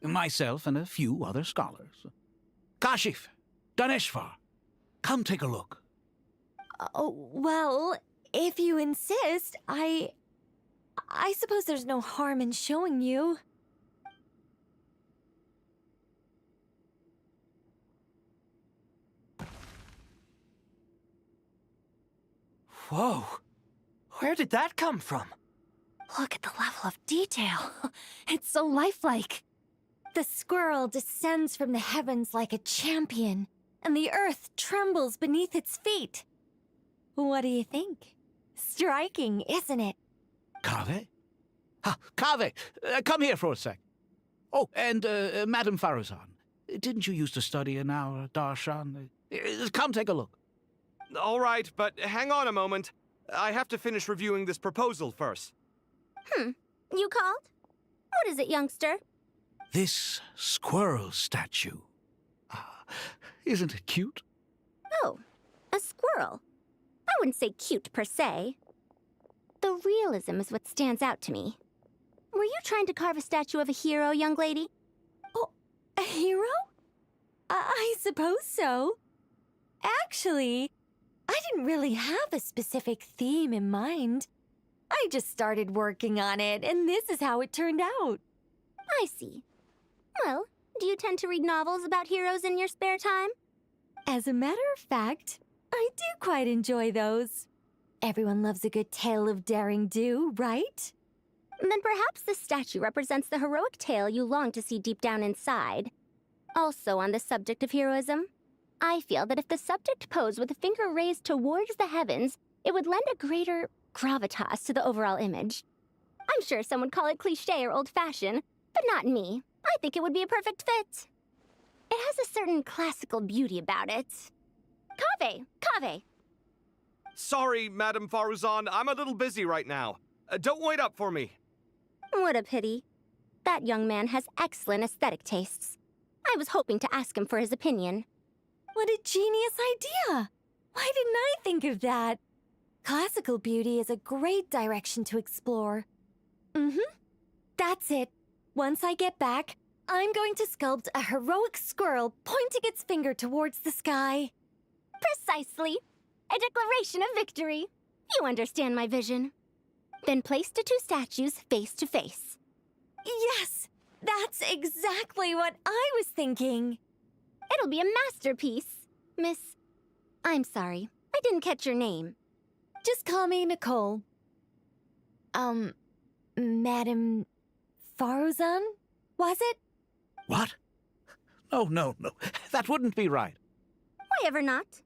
Myself and a few other scholars. Kashif, Daneshvar, come take a look. Oh, well, if you insist, I suppose there's no harm in showing you. Whoa! Where did that come from? Look at the level of detail. It's so lifelike. The squirrel descends from the heavens like a champion, and the earth trembles beneath its feet. What do you think? Striking, isn't it? Kave? Kave, come here for a sec. Oh, and Madame Faruzan, didn't you used to study in our darshan? Come take a look. All right, but hang on a moment. I have to finish reviewing this proposal first. You called? What is it, youngster? This squirrel statue. Isn't it cute? Oh, a squirrel. I wouldn't say cute per se. The realism is what stands out to me. Were you trying to carve a statue of a hero, young lady? Oh, a hero? I suppose so. Actually, I didn't really have a specific theme in mind. I just started working on it, and this is how it turned out. I see. Well, do you tend to read novels about heroes in your spare time? As a matter of fact, I do quite enjoy those. Everyone loves a good tale of daring do, right? Then perhaps this statue represents the heroic tale you long to see deep down inside. Also on the subject of heroism, I feel that if the subject posed with a finger raised towards the heavens, it would lend a greater gravitas to the overall image. I'm sure some would call it cliché or old-fashioned, but not me. I think it would be a perfect fit. It has a certain classical beauty about it. Kave! Sorry, Madame Faruzan, I'm a little busy right now. Don't wait up for me. What a pity. That young man has excellent aesthetic tastes. I was hoping to ask him for his opinion. What a genius idea! Why didn't I think of that? Classical beauty is a great direction to explore. That's it. Once I get back, I'm going to sculpt a heroic squirrel pointing its finger towards the sky. Precisely. A declaration of victory. You understand my vision. Then place the two statues face to face. Yes! That's exactly what I was thinking. It'll be a masterpiece. Miss... I'm sorry. I didn't catch your name. Just call me Nicole. Madame Faruzan, was it? What? Oh, no. That wouldn't be right. Why ever not?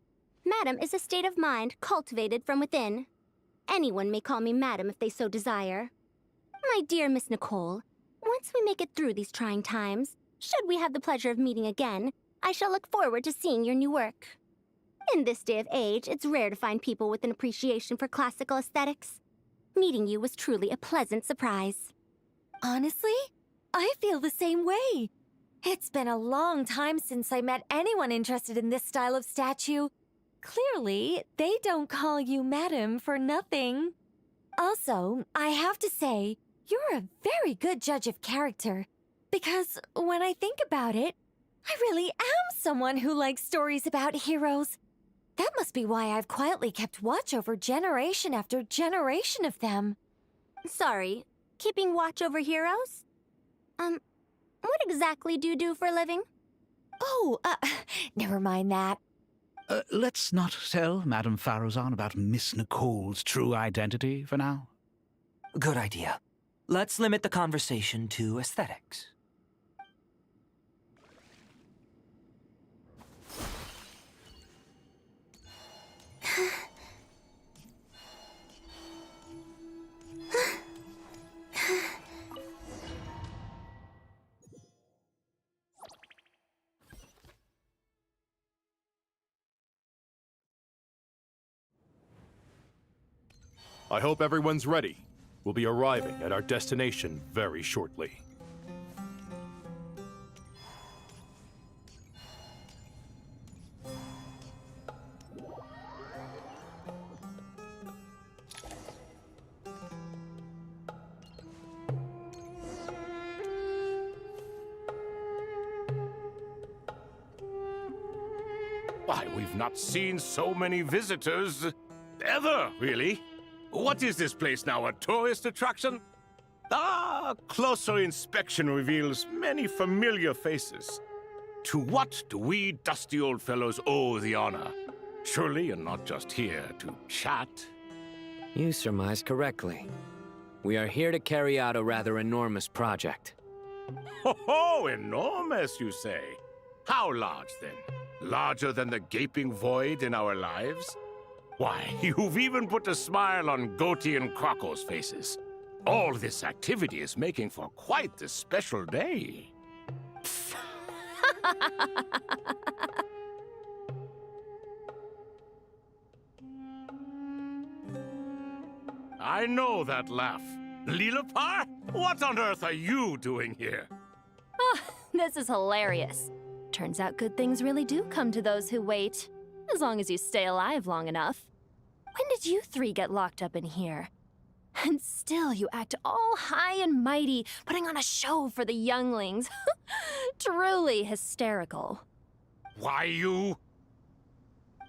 Madam is a state of mind cultivated from within. Anyone may call me Madam if they so desire. My dear Miss Nicole, once we make it through these trying times, should we have the pleasure of meeting again, I shall look forward to seeing your new work. In this day of age, it's rare to find people with an appreciation for classical aesthetics. Meeting you was truly a pleasant surprise. Honestly, I feel the same way. It's been a long time since I met anyone interested in this style of statue. Clearly, they don't call you Madam for nothing. Also, I have to say, you're a very good judge of character. Because when I think about it, I really am someone who likes stories about heroes. That must be why I've quietly kept watch over generation after generation of them. Sorry, keeping watch over heroes? What exactly do you do for a living? Oh, never mind that. Let's not tell Madame Faruzan about Miss Nicole's true identity for now. Good idea. Let's limit the conversation to aesthetics. I hope everyone's ready. We'll be arriving at our destination very shortly. Why, we've not seen so many visitors ever, really. What is this place now, a tourist attraction? Ah, closer inspection reveals many familiar faces. To what do we dusty old fellows owe the honor? Surely you're not just here to chat. You surmise correctly. We are here to carry out a rather enormous project. Ho, enormous, you say? How large, then? Larger than the gaping void in our lives? Why, you've even put a smile on Goatee and Crocco's faces. All this activity is making for quite the special day. I know that laugh. Lilipar, what on earth are you doing here? Oh, this is hilarious. Turns out good things really do come to those who wait. As long as you stay alive long enough. When did you three get locked up in here? And still you act all high and mighty, putting on a show for the younglings. Truly hysterical. Why, you...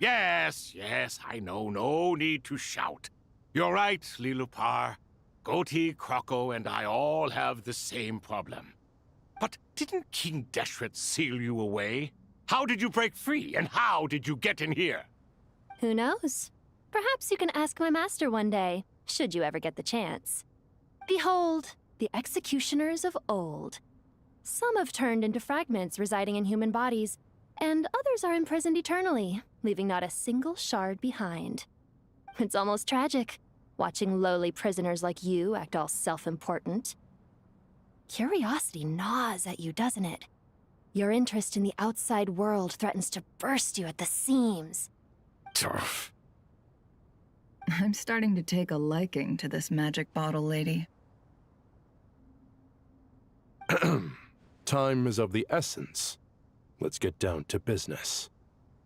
Yes, I know. No need to shout. You're right, Lilipar. Goatee, Crocco, and I all have the same problem. But didn't King Deshret seal you away? How did you break free, and how did you get in here? Who knows? Perhaps you can ask my master one day, should you ever get the chance. Behold, the executioners of old. Some have turned into fragments residing in human bodies, and others are imprisoned eternally, leaving not a single shard behind. It's almost tragic, watching lowly prisoners like you act all self-important. Curiosity gnaws at you, doesn't it? Your interest in the outside world threatens to burst you at the seams. Turf. I'm starting to take a liking to this magic bottle lady. Time is of the essence. Let's get down to business.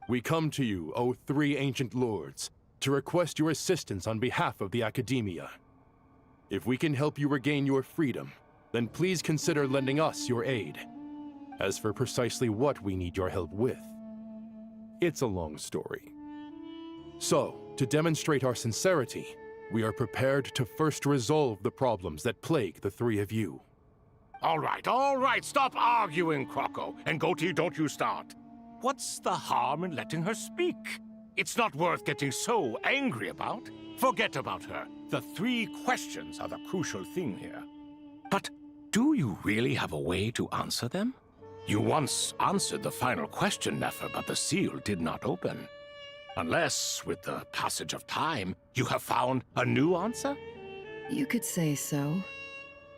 We come to you, O three ancient lords, to request your assistance on behalf of the Academia. If we can help you regain your freedom, then please consider lending us your aid. As for precisely what we need your help with, it's a long story. So, to demonstrate our sincerity, we are prepared to first resolve the problems that plague the three of you. All right, stop arguing, Crocco. And Goatee, don't you start. What's the harm in letting her speak? It's not worth getting so angry about. Forget about her. The 3 questions are the crucial thing here. But do you really have a way to answer them? You once answered the final question, Nefer, but the seal did not open. Unless, with the passage of time, you have found a new answer? You could say so.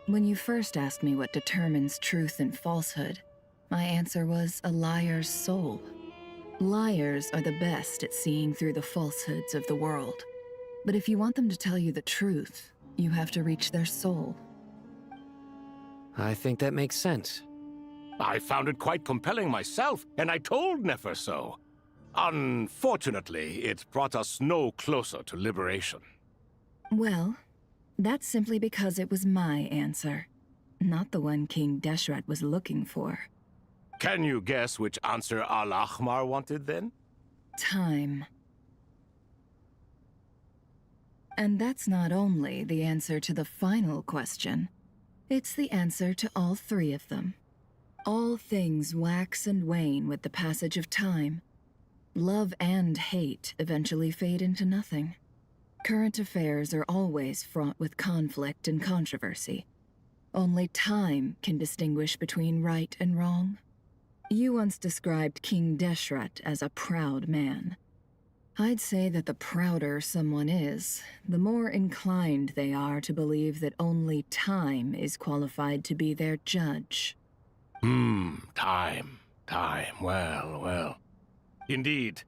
When you first asked me what determines truth and falsehood, my answer was a liar's soul. Liars are the best at seeing through the falsehoods of the world. But if you want them to tell you the truth, you have to reach their soul. I think that makes sense. I found it quite compelling myself, and I told Nefer so. Unfortunately, it brought us no closer to liberation. Well, that's simply because it was my answer, not the one King Deshret was looking for. Can you guess which answer Al-Ahmar wanted then? Time. And that's not only the answer to the final question, it's the answer to all 3 of them. All things wax and wane with the passage of time. Love and hate eventually fade into nothing. Current affairs are always fraught with conflict and controversy. Only time can distinguish between right and wrong. You once described King Deshret as a proud man. I'd say that the prouder someone is, the more inclined they are to believe that only time is qualified to be their judge. Time. Well. Indeed.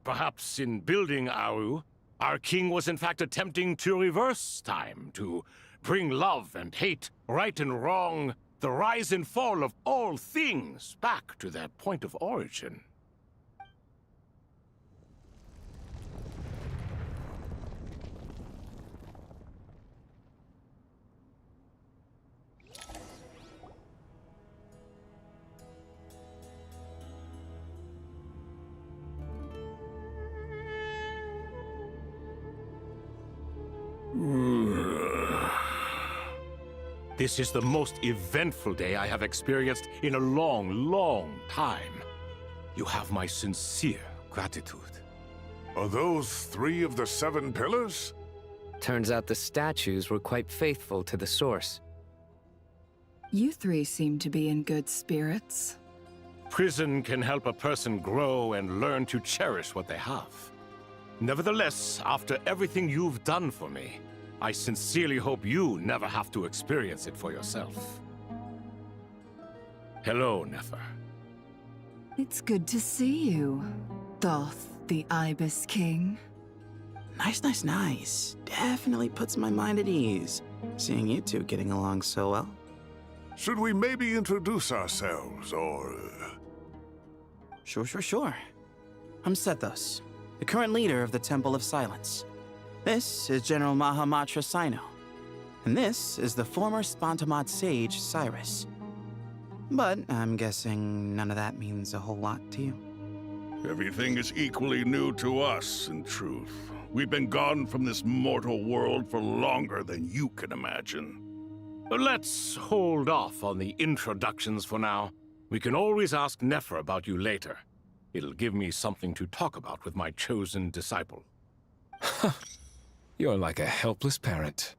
Perhaps in building Aru, our king was in fact attempting to reverse time, to bring love and hate, right and wrong, the rise and fall of all things back to their point of origin. This is the most eventful day I have experienced in a long time. You have my sincere gratitude. Are those 3 of the 7 pillars? Turns out the statues were quite faithful to the source. You 3 seem to be in good spirits. Prison can help a person grow and learn to cherish what they have. Nevertheless, after everything you've done for me, I sincerely hope you never have to experience it for yourself. Hello, Nefer. It's good to see you, Thoth, the Ibis King. Nice. Definitely puts my mind at ease, seeing you 2 getting along so well. Should we maybe introduce ourselves, or... Sure. I'm Sethos, the current leader of the Temple of Silence. This is General Mahamatra Sino, and this is the former Spantamad sage, Cyrus. But I'm guessing none of that means a whole lot to you. Everything is equally new to us, in truth. We've been gone from this mortal world for longer than you can imagine. Let's hold off on the introductions for now. We can always ask Nefer about you later. It'll give me something to talk about with my chosen disciple. You're like a helpless parent.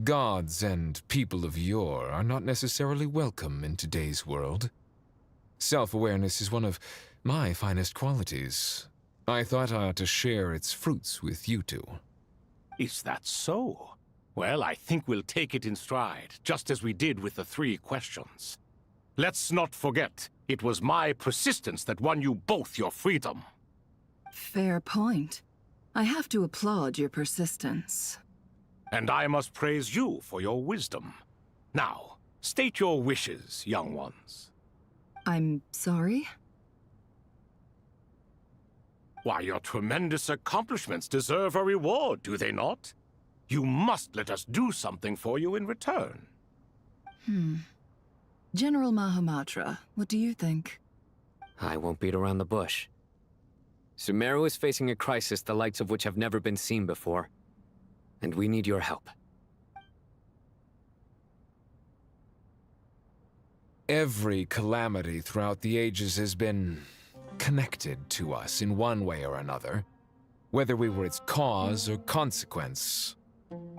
Gods and people of yore are not necessarily welcome in today's world. Self-awareness is one of my finest qualities. I thought I ought to share its fruits with you 2. Is that so? Well, I think we'll take it in stride, just as we did with the 3 questions. Let's not forget, it was my persistence that won you both your freedom. Fair point. I have to applaud your persistence. And I must praise you for your wisdom. Now, state your wishes, young ones. I'm sorry? Why, your tremendous accomplishments deserve a reward, do they not? You must let us do something for you in return. General Mahamatra, what do you think? I won't beat around the bush. Sumeru is facing a crisis the likes of which have never been seen before, and we need your help. Every calamity throughout the ages has been connected to us in one way or another. whether we were its cause or consequence.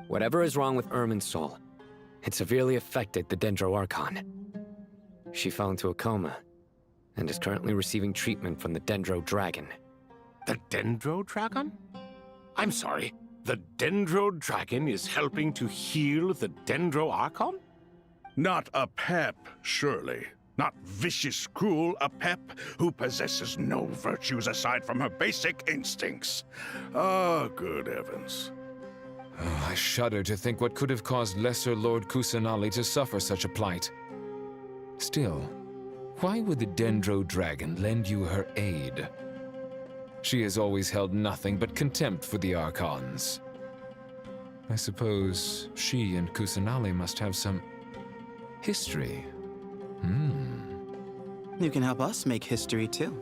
Whatever is wrong with Irminsul, it severely affected the Dendro Archon. She fell into a coma and is currently receiving treatment from the Dendro Dragon. The Dendro Dragon? I'm sorry, the Dendro Dragon is helping to heal the Dendro Archon? Not a pep, surely. Not vicious, cruel Apep who possesses no virtues aside from her basic instincts. Ah, good heavens. Oh, I shudder to think what could have caused Lesser Lord Kusanali to suffer such a plight. Still, why would the Dendro Dragon lend you her aid? She has always held nothing but contempt for the Archons. I suppose she and Kusanali must have some history. You can help us make history too.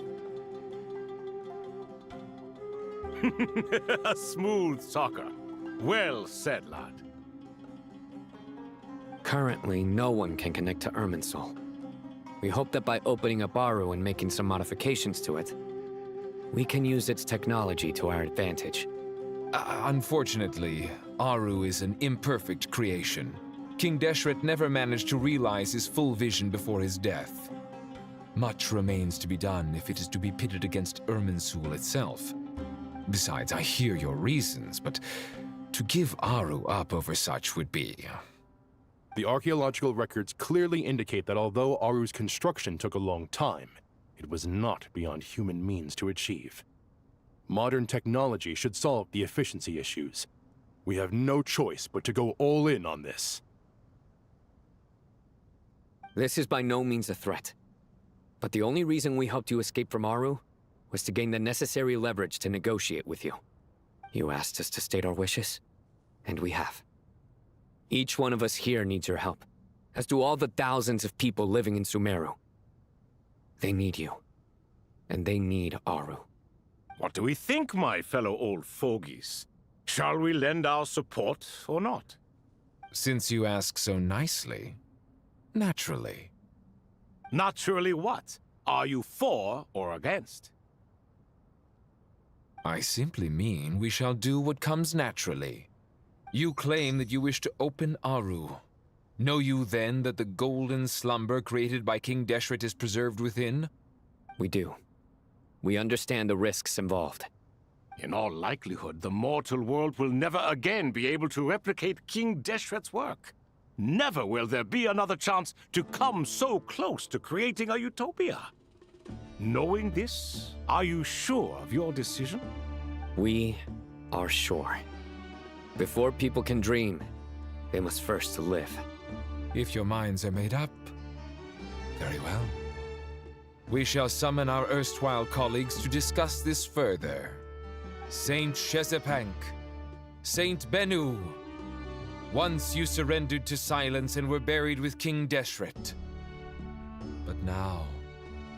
A smooth talker. Well said, lad. Currently, no one can connect to Irminsul. We hope that by opening up Aru and making some modifications to it, we can use its technology to our advantage. Unfortunately, Aru is an imperfect creation. King Deshret never managed to realize his full vision before his death. Much remains to be done if it is to be pitted against Irminsul itself. Besides, I hear your reasons, but to give Aru up over such would be... The archaeological records clearly indicate that although Aru's construction took a long time, it was not beyond human means to achieve. Modern technology should solve the efficiency issues. We have no choice but to go all in on this. This is by no means a threat. But the only reason we helped you escape from Aru was to gain the necessary leverage to negotiate with you. You asked us to state our wishes, and we have. Each one of us here needs your help, as do all the thousands of people living in Sumeru. They need you, and they need Aru. What do we think, my fellow old fogies? Shall we lend our support or not? Since you ask so nicely, naturally. Naturally what? Are you for or against? I simply mean we shall do what comes naturally. You claim that you wish to open Aru. Know you then that the golden slumber created by King Deshret is preserved within? We do. We understand the risks involved. In all likelihood, the mortal world will never again be able to replicate King Deshret's work. Never will there be another chance to come so close to creating a utopia. Knowing this, are you sure of your decision? We are sure. Before people can dream, they must first live. If your minds are made up, very well. We shall summon our erstwhile colleagues to discuss this further. Saint Shezepank, Saint Bennu, once you surrendered to silence and were buried with King Deshret. But now,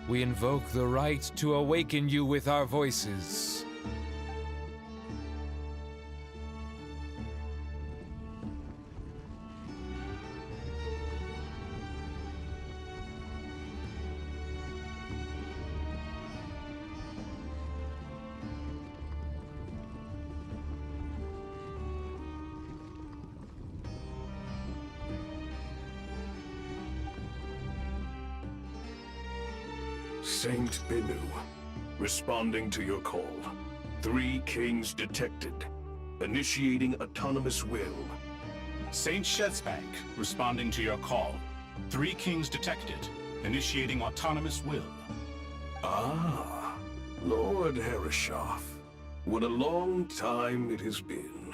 we invoke the right to awaken you with our voices. Saint Bennu, responding to your call. 3 kings detected. Initiating autonomous will. Saint Shezbank, responding to your call. 3 kings detected. Initiating autonomous will. Ah, Lord Herreshoff. What a long time it has been.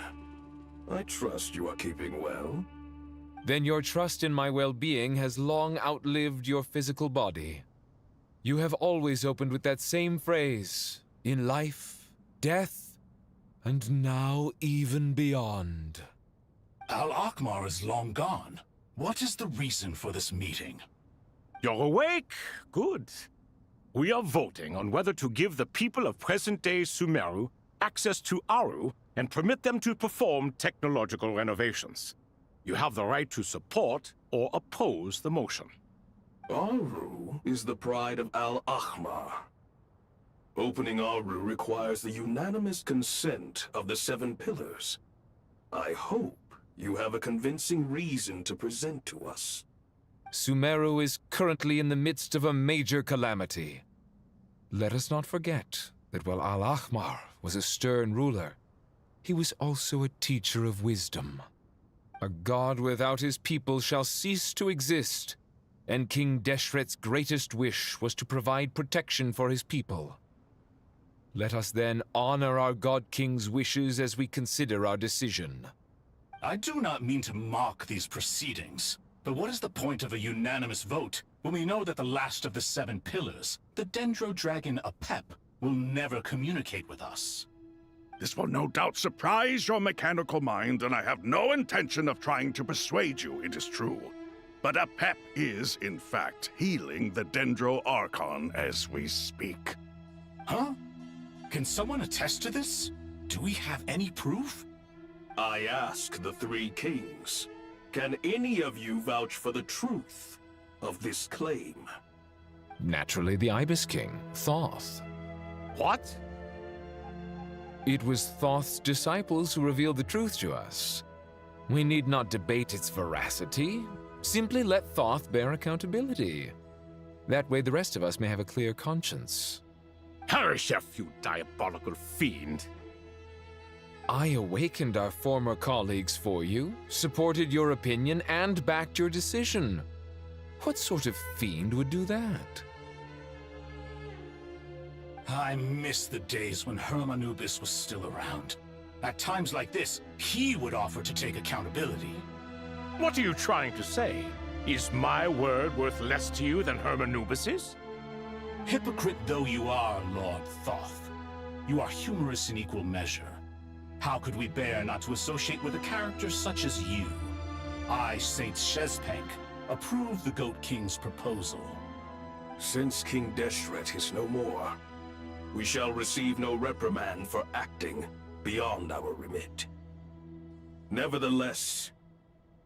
I trust you are keeping well. Then your trust in my well-being has long outlived your physical body. You have always opened with that same phrase, in life, death, and now even beyond. Al-Akmar is long gone. What is the reason for this meeting? You're awake? Good. We are voting on whether to give the people of present-day Sumeru access to Aru and permit them to perform technological renovations. You have the right to support or oppose the motion. Aru is the pride of Al-Ahmar. Opening Aru requires the unanimous consent of the 7 pillars. I hope you have a convincing reason to present to us. Sumeru is currently in the midst of a major calamity. Let us not forget that while Al-Ahmar was a stern ruler, he was also a teacher of wisdom. A god without his people shall cease to exist, and King Deshret's greatest wish was to provide protection for his people. Let us then honor our God King's wishes as we consider our decision. I do not mean to mock these proceedings, but what is the point of a unanimous vote when we know that the last of the 7 pillars, the Dendro Dragon Apep, will never communicate with us? This will no doubt surprise your mechanical mind, and I have no intention of trying to persuade you it is true. But Apep is, in fact, healing the Dendro Archon as we speak. Huh? Can someone attest to this? Do we have any proof? I ask the 3 kings, can any of you vouch for the truth of this claim? Naturally, the Ibis King, Thoth. What? It was Thoth's disciples who revealed the truth to us. We need not debate its veracity. Simply let Thoth bear accountability. That way the rest of us may have a clear conscience. Harishef, you diabolical fiend! I awakened our former colleagues for you, supported your opinion, and backed your decision. What sort of fiend would do that? I miss the days when Hermanubis was still around. At times like this, he would offer to take accountability. What are you trying to say? Is my word worth less to you than Hermanubis's? Hypocrite though you are, Lord Thoth, you are humorous in equal measure. How could we bear not to associate with a character such as you? I, Saint Shezpank, approve the Goat King's proposal. Since King Deshret is no more, we shall receive no reprimand for acting beyond our remit. Nevertheless,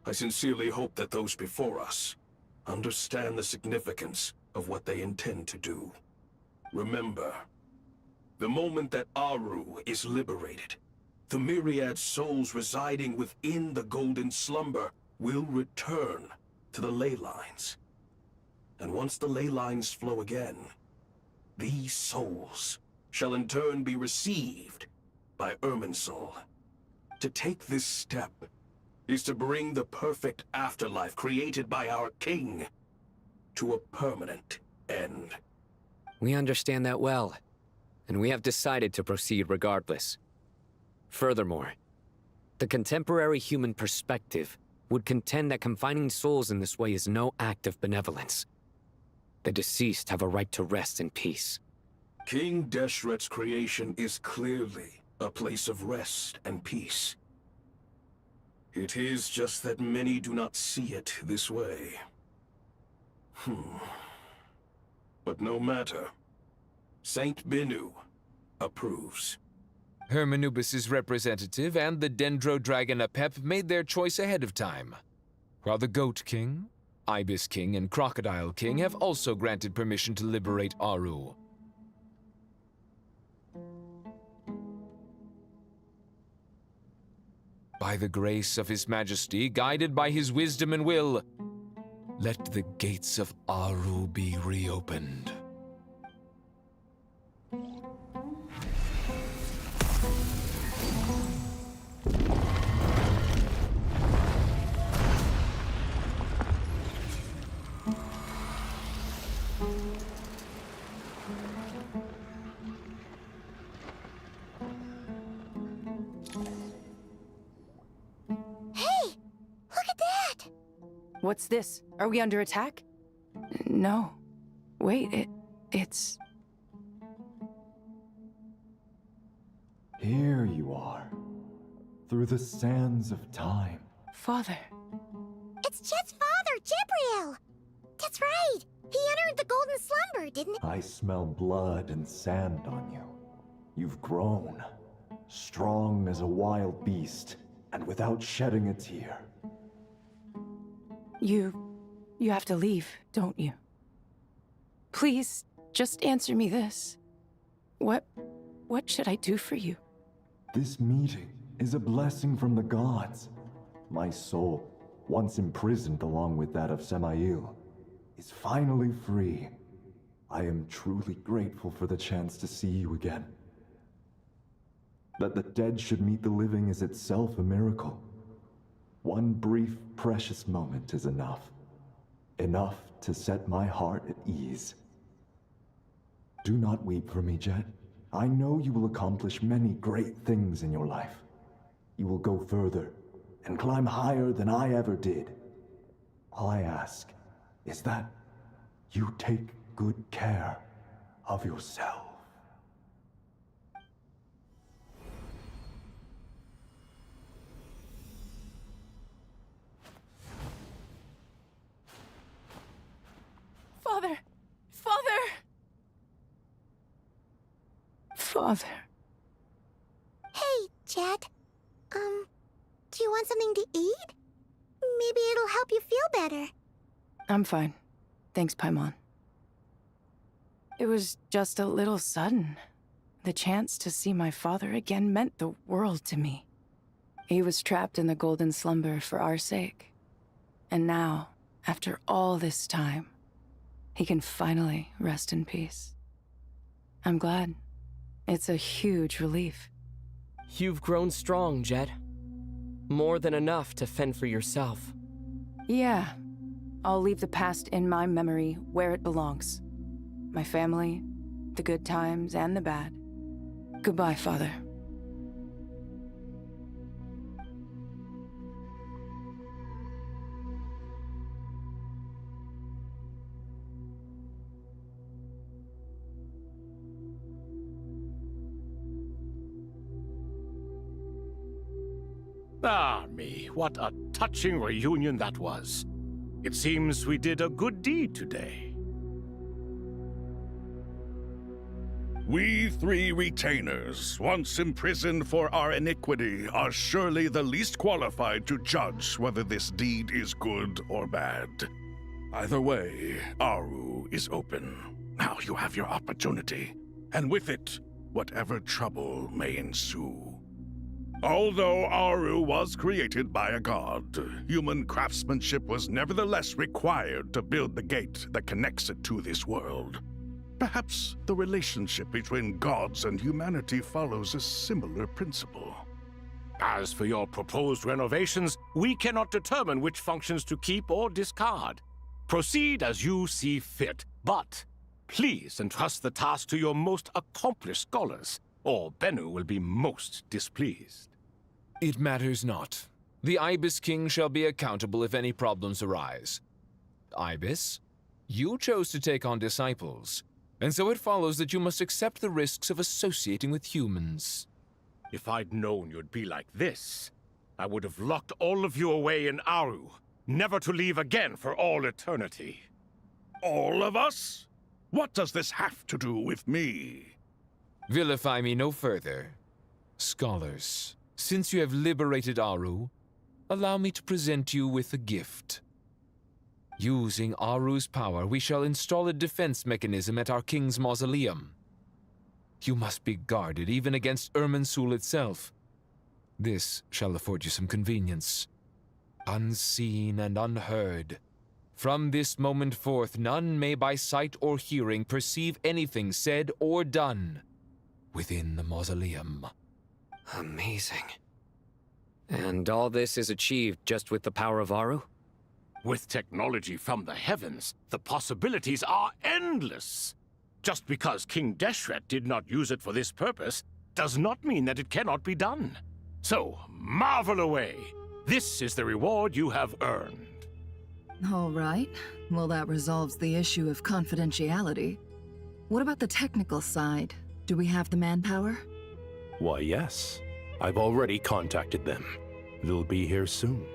I sincerely hope that those before us understand the significance of what they intend to do. Remember, the moment that Aru is liberated, the myriad souls residing within the Golden Slumber will return to the ley lines. And once the ley lines flow again, these souls shall in turn be received by Irminsul. To take this step is to bring the perfect afterlife created by our king to a permanent end. We understand that well, and we have decided to proceed regardless. Furthermore, the contemporary human perspective would contend that confining souls in this way is no act of benevolence. The deceased have a right to rest in peace. King Deshret's creation is clearly a place of rest and peace. It is just that many do not see it this way. But no matter. Saint Binu approves. Hermanubis' representative and the Dendro Dragon Apep made their choice ahead of time, while the Goat King, Ibis King, and Crocodile King have also granted permission to liberate Aru. By the grace of His Majesty, guided by his wisdom and will, let the gates of Aru be reopened. What's this? Are we under attack? No. Wait, it's... Here you are, through the sands of time. Father. It's Chet's father, Jibriel! That's right! He entered the Golden Slumber, didn't he? I smell blood and sand on you. You've grown, strong as a wild beast, and without shedding a tear. You have to leave, don't you? Please, just answer me this. What should I do for you? This meeting is a blessing from the gods. My soul, once imprisoned along with that of Samael, is finally free. I am truly grateful for the chance to see you again. That the dead should meet the living is itself a miracle. One brief, precious moment is enough. Enough to set my heart at ease. Do not weep for me, Jet. I know you will accomplish many great things in your life. You will go further and climb higher than I ever did. All I ask is that you take good care of yourself. Father! Father! Father. Hey, Jet. Do you want something to eat? Maybe it'll help you feel better. I'm fine. Thanks, Paimon. It was just a little sudden. The chance to see my father again meant the world to me. He was trapped in the golden slumber for our sake. And now, after all this time, he can finally rest in peace. I'm glad. It's a huge relief. You've grown strong, Jet. More than enough to fend for yourself. Yeah. I'll leave the past in my memory where it belongs. My family, the good times and the bad. Goodbye, Father. Ah, me, what a touching reunion that was. It seems we did a good deed today. We three retainers, once imprisoned for our iniquity, are surely the least qualified to judge whether this deed is good or bad. Either way, Aru is open. Now you have your opportunity, and with it, whatever trouble may ensue. Although Aru was created by a god, human craftsmanship was nevertheless required to build the gate that connects it to this world. Perhaps the relationship between gods and humanity follows a similar principle. As for your proposed renovations, we cannot determine which functions to keep or discard. Proceed as you see fit, but please entrust the task to your most accomplished scholars, or Bennu will be most displeased. It matters not. The Ibis King shall be accountable if any problems arise. Ibis, you chose to take on disciples, and so it follows that you must accept the risks of associating with humans. If I'd known you'd be like this, I would have locked all of you away in Aru, never to leave again for all eternity. All of us? What does this have to do with me? Vilify me no further. Scholars, since you have liberated Aru, allow me to present you with a gift. Using Aru's power, we shall install a defense mechanism at our king's mausoleum. You must be guarded even against Irminsul itself. This shall afford you some convenience. Unseen and unheard. From this moment forth, none may by sight or hearing perceive anything said or done within the mausoleum. Amazing. And all this is achieved just with the power of Aru? With technology from the heavens, the possibilities are endless. Just because King Deshret did not use it for this purpose does not mean that it cannot be done. So, marvel away. This is the reward you have earned. All right. Well, that resolves the issue of confidentiality. What about the technical side? Do we have the manpower? Why, yes. I've already contacted them. They'll be here soon.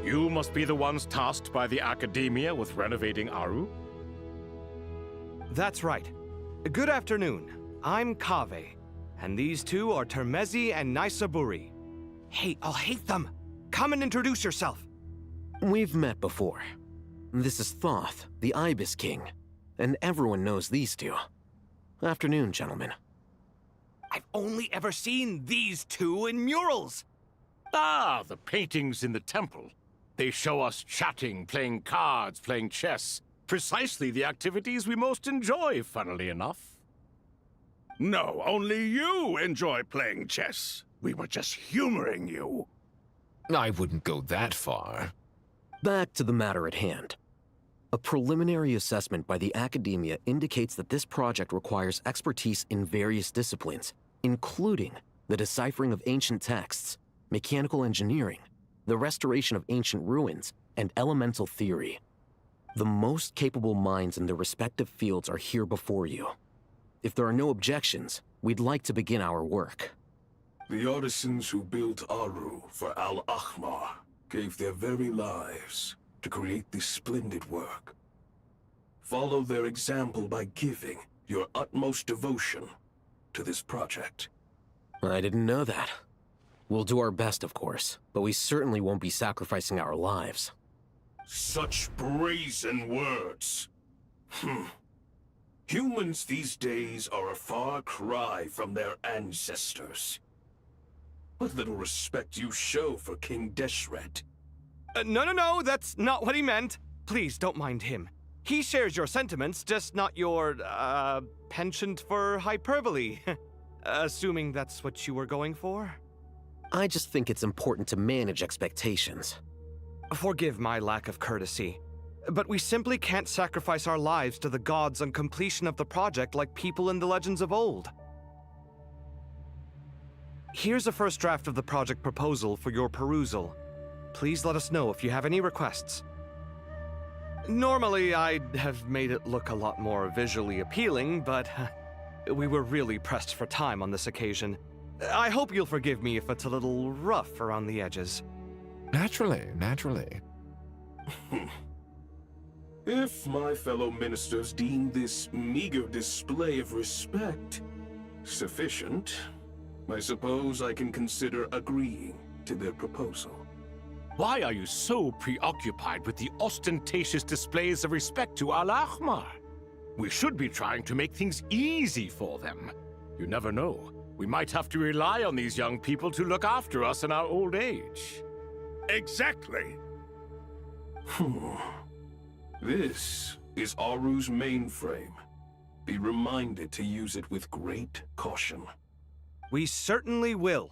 You must be the ones tasked by the Academia with renovating Aru? That's right. Good afternoon. I'm Kaveh, and these two are Termezi and Naisaburi. Hey, I'll hate them! Come and introduce yourself! We've met before. This is Thoth, the Ibis King, and everyone knows these two. Afternoon, gentlemen. I've only ever seen these two in murals! Ah, the paintings in the temple. They show us chatting, playing cards, playing chess. Precisely the activities we most enjoy, funnily enough. No, only you enjoy playing chess. We were just humoring you. I wouldn't go that far. Back to the matter at hand. A preliminary assessment by the Academia indicates that this project requires expertise in various disciplines, including the deciphering of ancient texts, mechanical engineering, the restoration of ancient ruins, and elemental theory. The most capable minds in their respective fields are here before you. If there are no objections, we'd like to begin our work. The artisans who built Aru for Al-Ahmar gave their very lives to create this splendid work. Follow their example by giving your utmost devotion to this project. I didn't know that. We'll do our best, of course, but we certainly won't be sacrificing our lives. Such brazen words. Humans these days are a far cry from their ancestors. What little respect you show for King Deshret. No, that's not what he meant. Please, don't mind him. He shares your sentiments, just not your, penchant for hyperbole. Assuming that's what you were going for? I just think it's important to manage expectations. Forgive my lack of courtesy, but we simply can't sacrifice our lives to the gods on completion of the project like people in the legends of old. Here's a first draft of the project proposal for your perusal. Please let us know if you have any requests. Normally, I'd have made it look a lot more visually appealing, but we were really pressed for time on this occasion. I hope you'll forgive me if it's a little rough around the edges. Naturally. If my fellow ministers deem this meager display of respect sufficient, I suppose I can consider agreeing to their proposal. Why are you so preoccupied with the ostentatious displays of respect to Al-Ahmar? We should be trying to make things easy for them. You never know. We might have to rely on these young people to look after us in our old age. Exactly. This is Aru's mainframe. Be reminded to use it with great caution. We certainly will.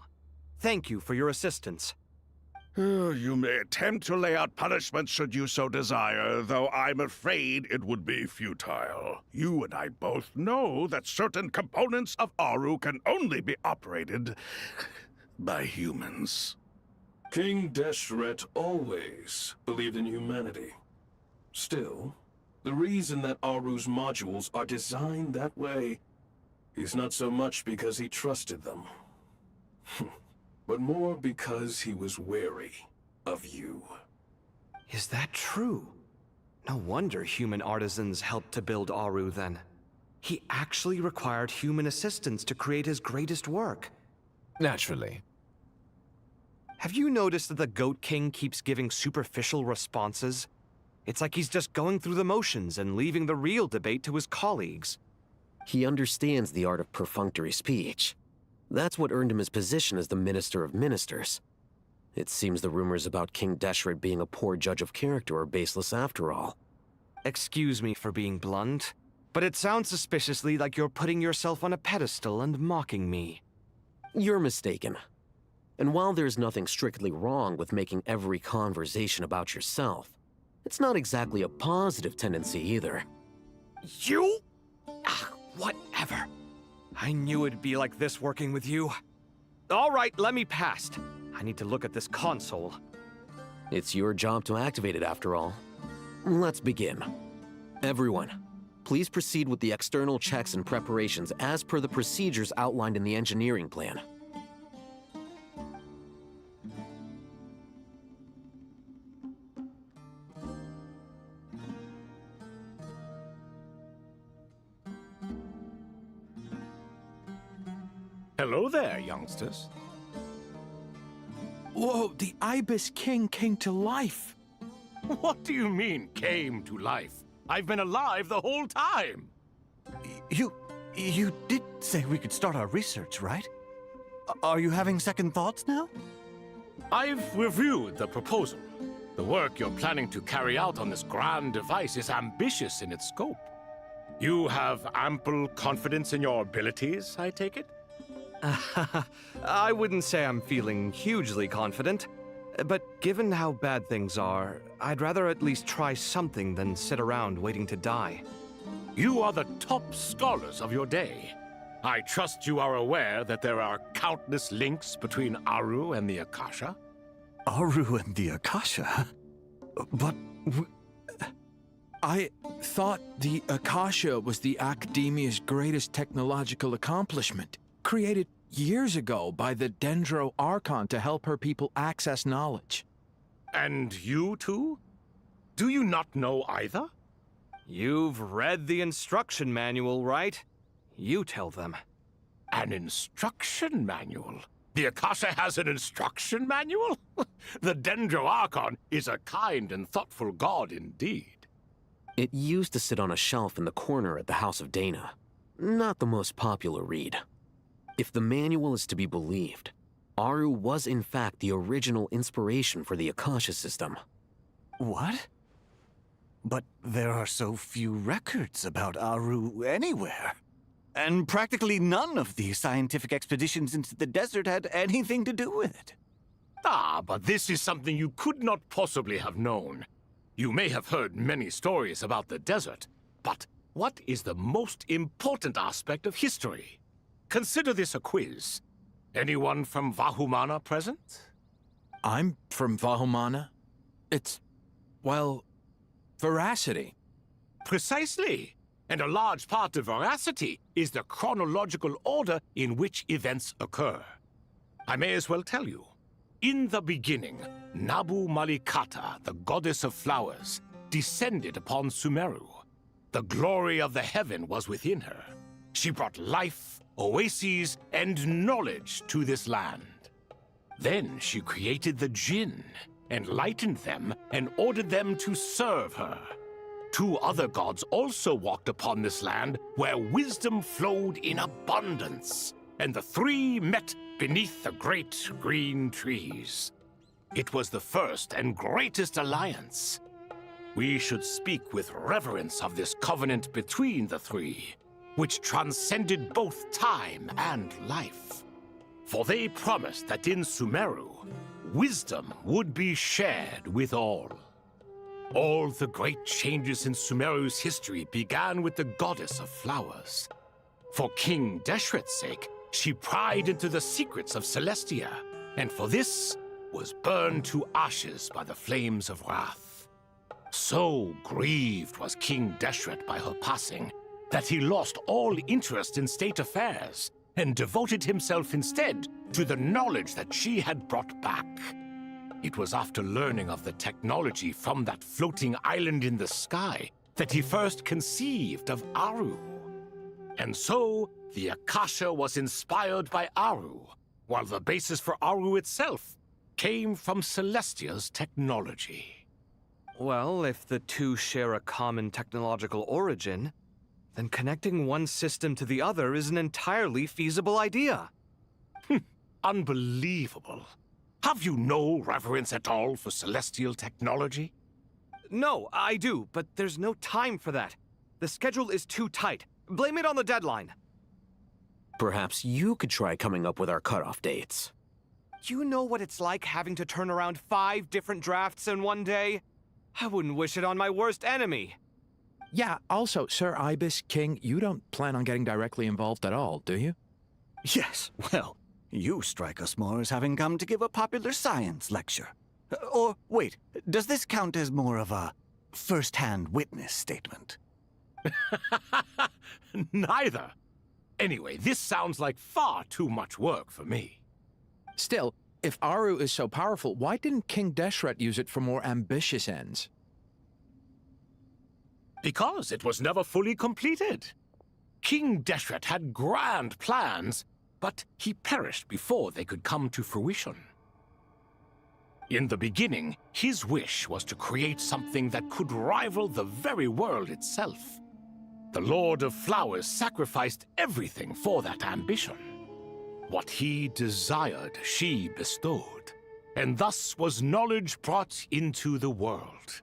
Thank you for your assistance. You may attempt to lay out punishment should you so desire, though I'm afraid it would be futile. You and I both know that certain components of Aru can only be operated by humans. King Deshret always believed in humanity. Still, the reason that Aru's modules are designed that way is not so much because he trusted them, but more because he was wary of you. Is that true? No wonder human artisans helped to build Aru then. He actually required human assistance to create his greatest work. Naturally. Have you noticed that the Goat King keeps giving superficial responses? It's like he's just going through the motions and leaving the real debate to his colleagues. He understands the art of perfunctory speech. That's what earned him his position as the Minister of Ministers. It seems the rumors about King Deshret being a poor judge of character are baseless after all. Excuse me for being blunt, but it sounds suspiciously like you're putting yourself on a pedestal and mocking me. You're mistaken. And while there's nothing strictly wrong with making every conversation about yourself, it's not exactly a positive tendency either. You? Whatever. I knew it'd be like this working with you. All right, let me past. I need to look at this console. It's your job to activate it after all. Let's begin. Everyone, please proceed with the external checks and preparations as per the procedures outlined in the engineering plan. Hello there, youngsters. Whoa, the Ibis King came to life. What do you mean, came to life? I've been alive the whole time. You did say we could start our research, right? Are you having second thoughts now? I've reviewed the proposal. The work you're planning to carry out on this grand device is ambitious in its scope. You have ample confidence in your abilities, I take it? I wouldn't say I'm feeling hugely confident, but given how bad things are, I'd rather at least try something than sit around waiting to die. You are the top scholars of your day. I trust you are aware that there are countless links between Aru and the Akasha? Aru and the Akasha? But... I thought the Akasha was the Academia's greatest technological accomplishment, created years ago by the Dendro Archon to help her people access knowledge. And you too? Do you not know either? You've read the instruction manual, right? You tell them. An instruction manual? The Akasha has an instruction manual? The Dendro Archon is a kind and thoughtful god indeed. It used to sit on a shelf in the corner at the House of Dana. Not the most popular read. If the manual is to be believed, Aru was in fact the original inspiration for the Akasha system. What? But there are so few records about Aru anywhere. And practically none of the scientific expeditions into the desert had anything to do with it. Ah, but this is something you could not possibly have known. You may have heard many stories about the desert, but what is the most important aspect of history? Consider this a quiz. Anyone from Vahumana present? I'm from Vahumana. It's, well, veracity. Precisely. And a large part of veracity is the chronological order in which events occur. I may as well tell you. In the beginning, Nabu Malikata, the goddess of flowers, descended upon Sumeru. The glory of the heaven was within her. She brought life, oases, and knowledge to this land. Then she created the Jinn, enlightened them, and ordered them to serve her. Two other gods also walked upon this land where wisdom flowed in abundance, and the three met beneath the great green trees. It was the first and greatest alliance. We should speak with reverence of this covenant between the three, which transcended both time and life. For they promised that in Sumeru, wisdom would be shared with all. All the great changes in Sumeru's history began with the goddess of flowers. For King Deshret's sake, she pried into the secrets of Celestia, and for this was burned to ashes by the flames of wrath. So grieved was King Deshret by her passing that he lost all interest in state affairs and devoted himself instead to the knowledge that she had brought back. It was after learning of the technology from that floating island in the sky that he first conceived of Aru. And so, the Akasha was inspired by Aru, while the basis for Aru itself came from Celestia's technology. Well, if the two share a common technological origin, then connecting one system to the other is an entirely feasible idea. Unbelievable. Have you no reverence at all for celestial technology? No, I do, but there's no time for that. The schedule is too tight. Blame it on the deadline. Perhaps you could try coming up with our cutoff dates. You know what it's like having to turn around 5 different drafts in one day? I wouldn't wish it on my worst enemy. Yeah, also, Sir Ibis King, you don't plan on getting directly involved at all, do you? Yes, well, you strike us more as having come to give a popular science lecture. Or, wait, does this count as more of a first-hand witness statement? Neither. Anyway, this sounds like far too much work for me. Still, if Aru is so powerful, why didn't King Deshret use it for more ambitious ends? Because it was never fully completed. King Deshret had grand plans, but he perished before they could come to fruition. In the beginning, his wish was to create something that could rival the very world itself. The Lord of Flowers sacrificed everything for that ambition. What he desired, she bestowed, and thus was knowledge brought into the world.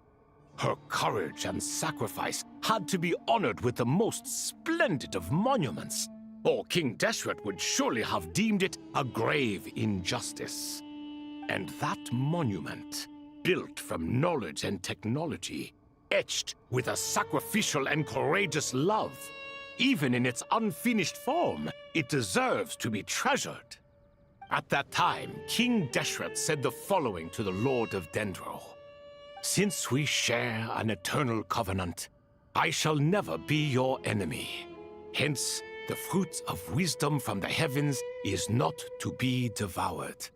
Her courage and sacrifice had to be honored with the most splendid of monuments, or King Deshret would surely have deemed it a grave injustice. And that monument, built from knowledge and technology, etched with a sacrificial and courageous love, even in its unfinished form, it deserves to be treasured. At that time, King Deshret said the following to the Lord of Dendro. Since we share an eternal covenant, I shall never be your enemy. Hence, the fruit of wisdom from the heavens is not to be devoured.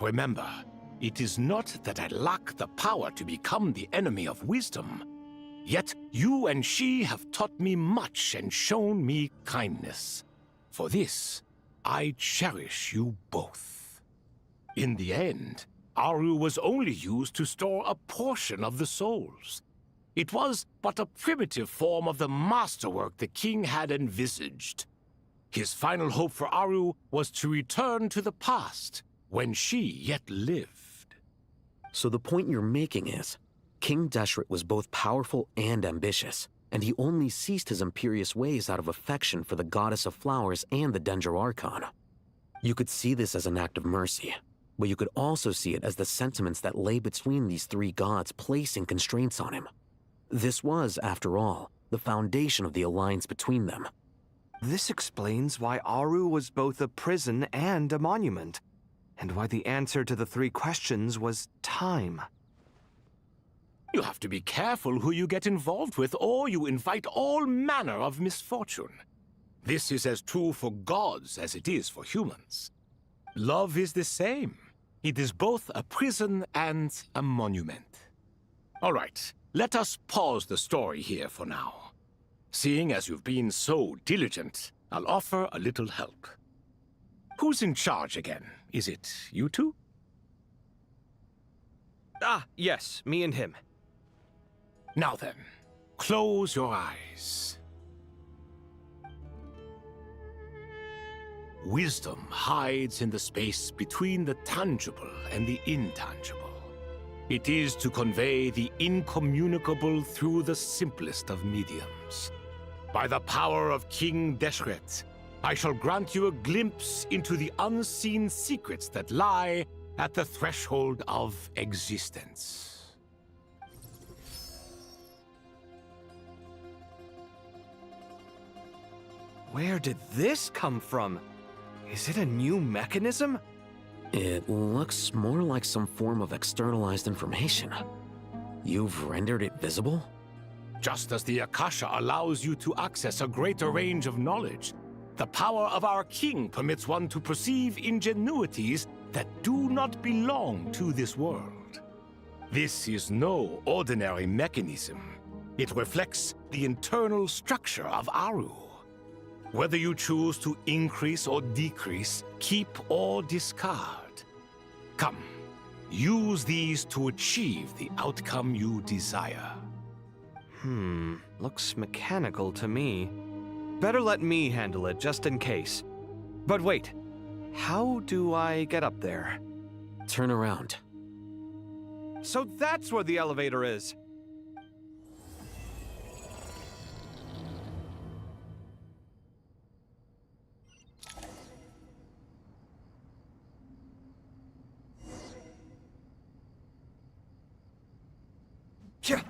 Remember, it is not that I lack the power to become the enemy of wisdom. Yet you and she have taught me much and shown me kindness. For this, I cherish you both. In the end, Aru was only used to store a portion of the souls. It was but a primitive form of the masterwork the king had envisaged. His final hope for Aru was to return to the past, when she yet lived. So the point you're making is, King Deshret was both powerful and ambitious, and he only ceased his imperious ways out of affection for the Goddess of Flowers and the Dendro Archon. You could see this as an act of mercy, but you could also see it as the sentiments that lay between these three gods placing constraints on him. This was, after all, the foundation of the alliance between them. This explains why Aru was both a prison and a monument, and why the answer to the three questions was time. You have to be careful who you get involved with, or you invite all manner of misfortune. This is as true for gods as it is for humans. Love is the same. It is both a prison and a monument. All right, let us pause the story here for now. Seeing as you've been so diligent, I'll offer a little help. Who's in charge again? Is it you two? Ah, yes, me and him. Now then, close your eyes. Wisdom hides in the space between the tangible and the intangible. It is to convey the incommunicable through the simplest of mediums. By the power of King Deshret, I shall grant you a glimpse into the unseen secrets that lie at the threshold of existence. Where did this come from? Is it a new mechanism? It looks more like some form of externalized information. You've rendered it visible? Just as the Akasha allows you to access a greater range of knowledge, the power of our king permits one to perceive ingenuities that do not belong to this world. This is no ordinary mechanism. It reflects the internal structure of Aru. Whether you choose to increase or decrease, keep or discard. Come, use these to achieve the outcome you desire. Looks mechanical to me. Better let me handle it, just in case. But wait, how do I get up there? Turn around. So that's where the elevator is! Yeah.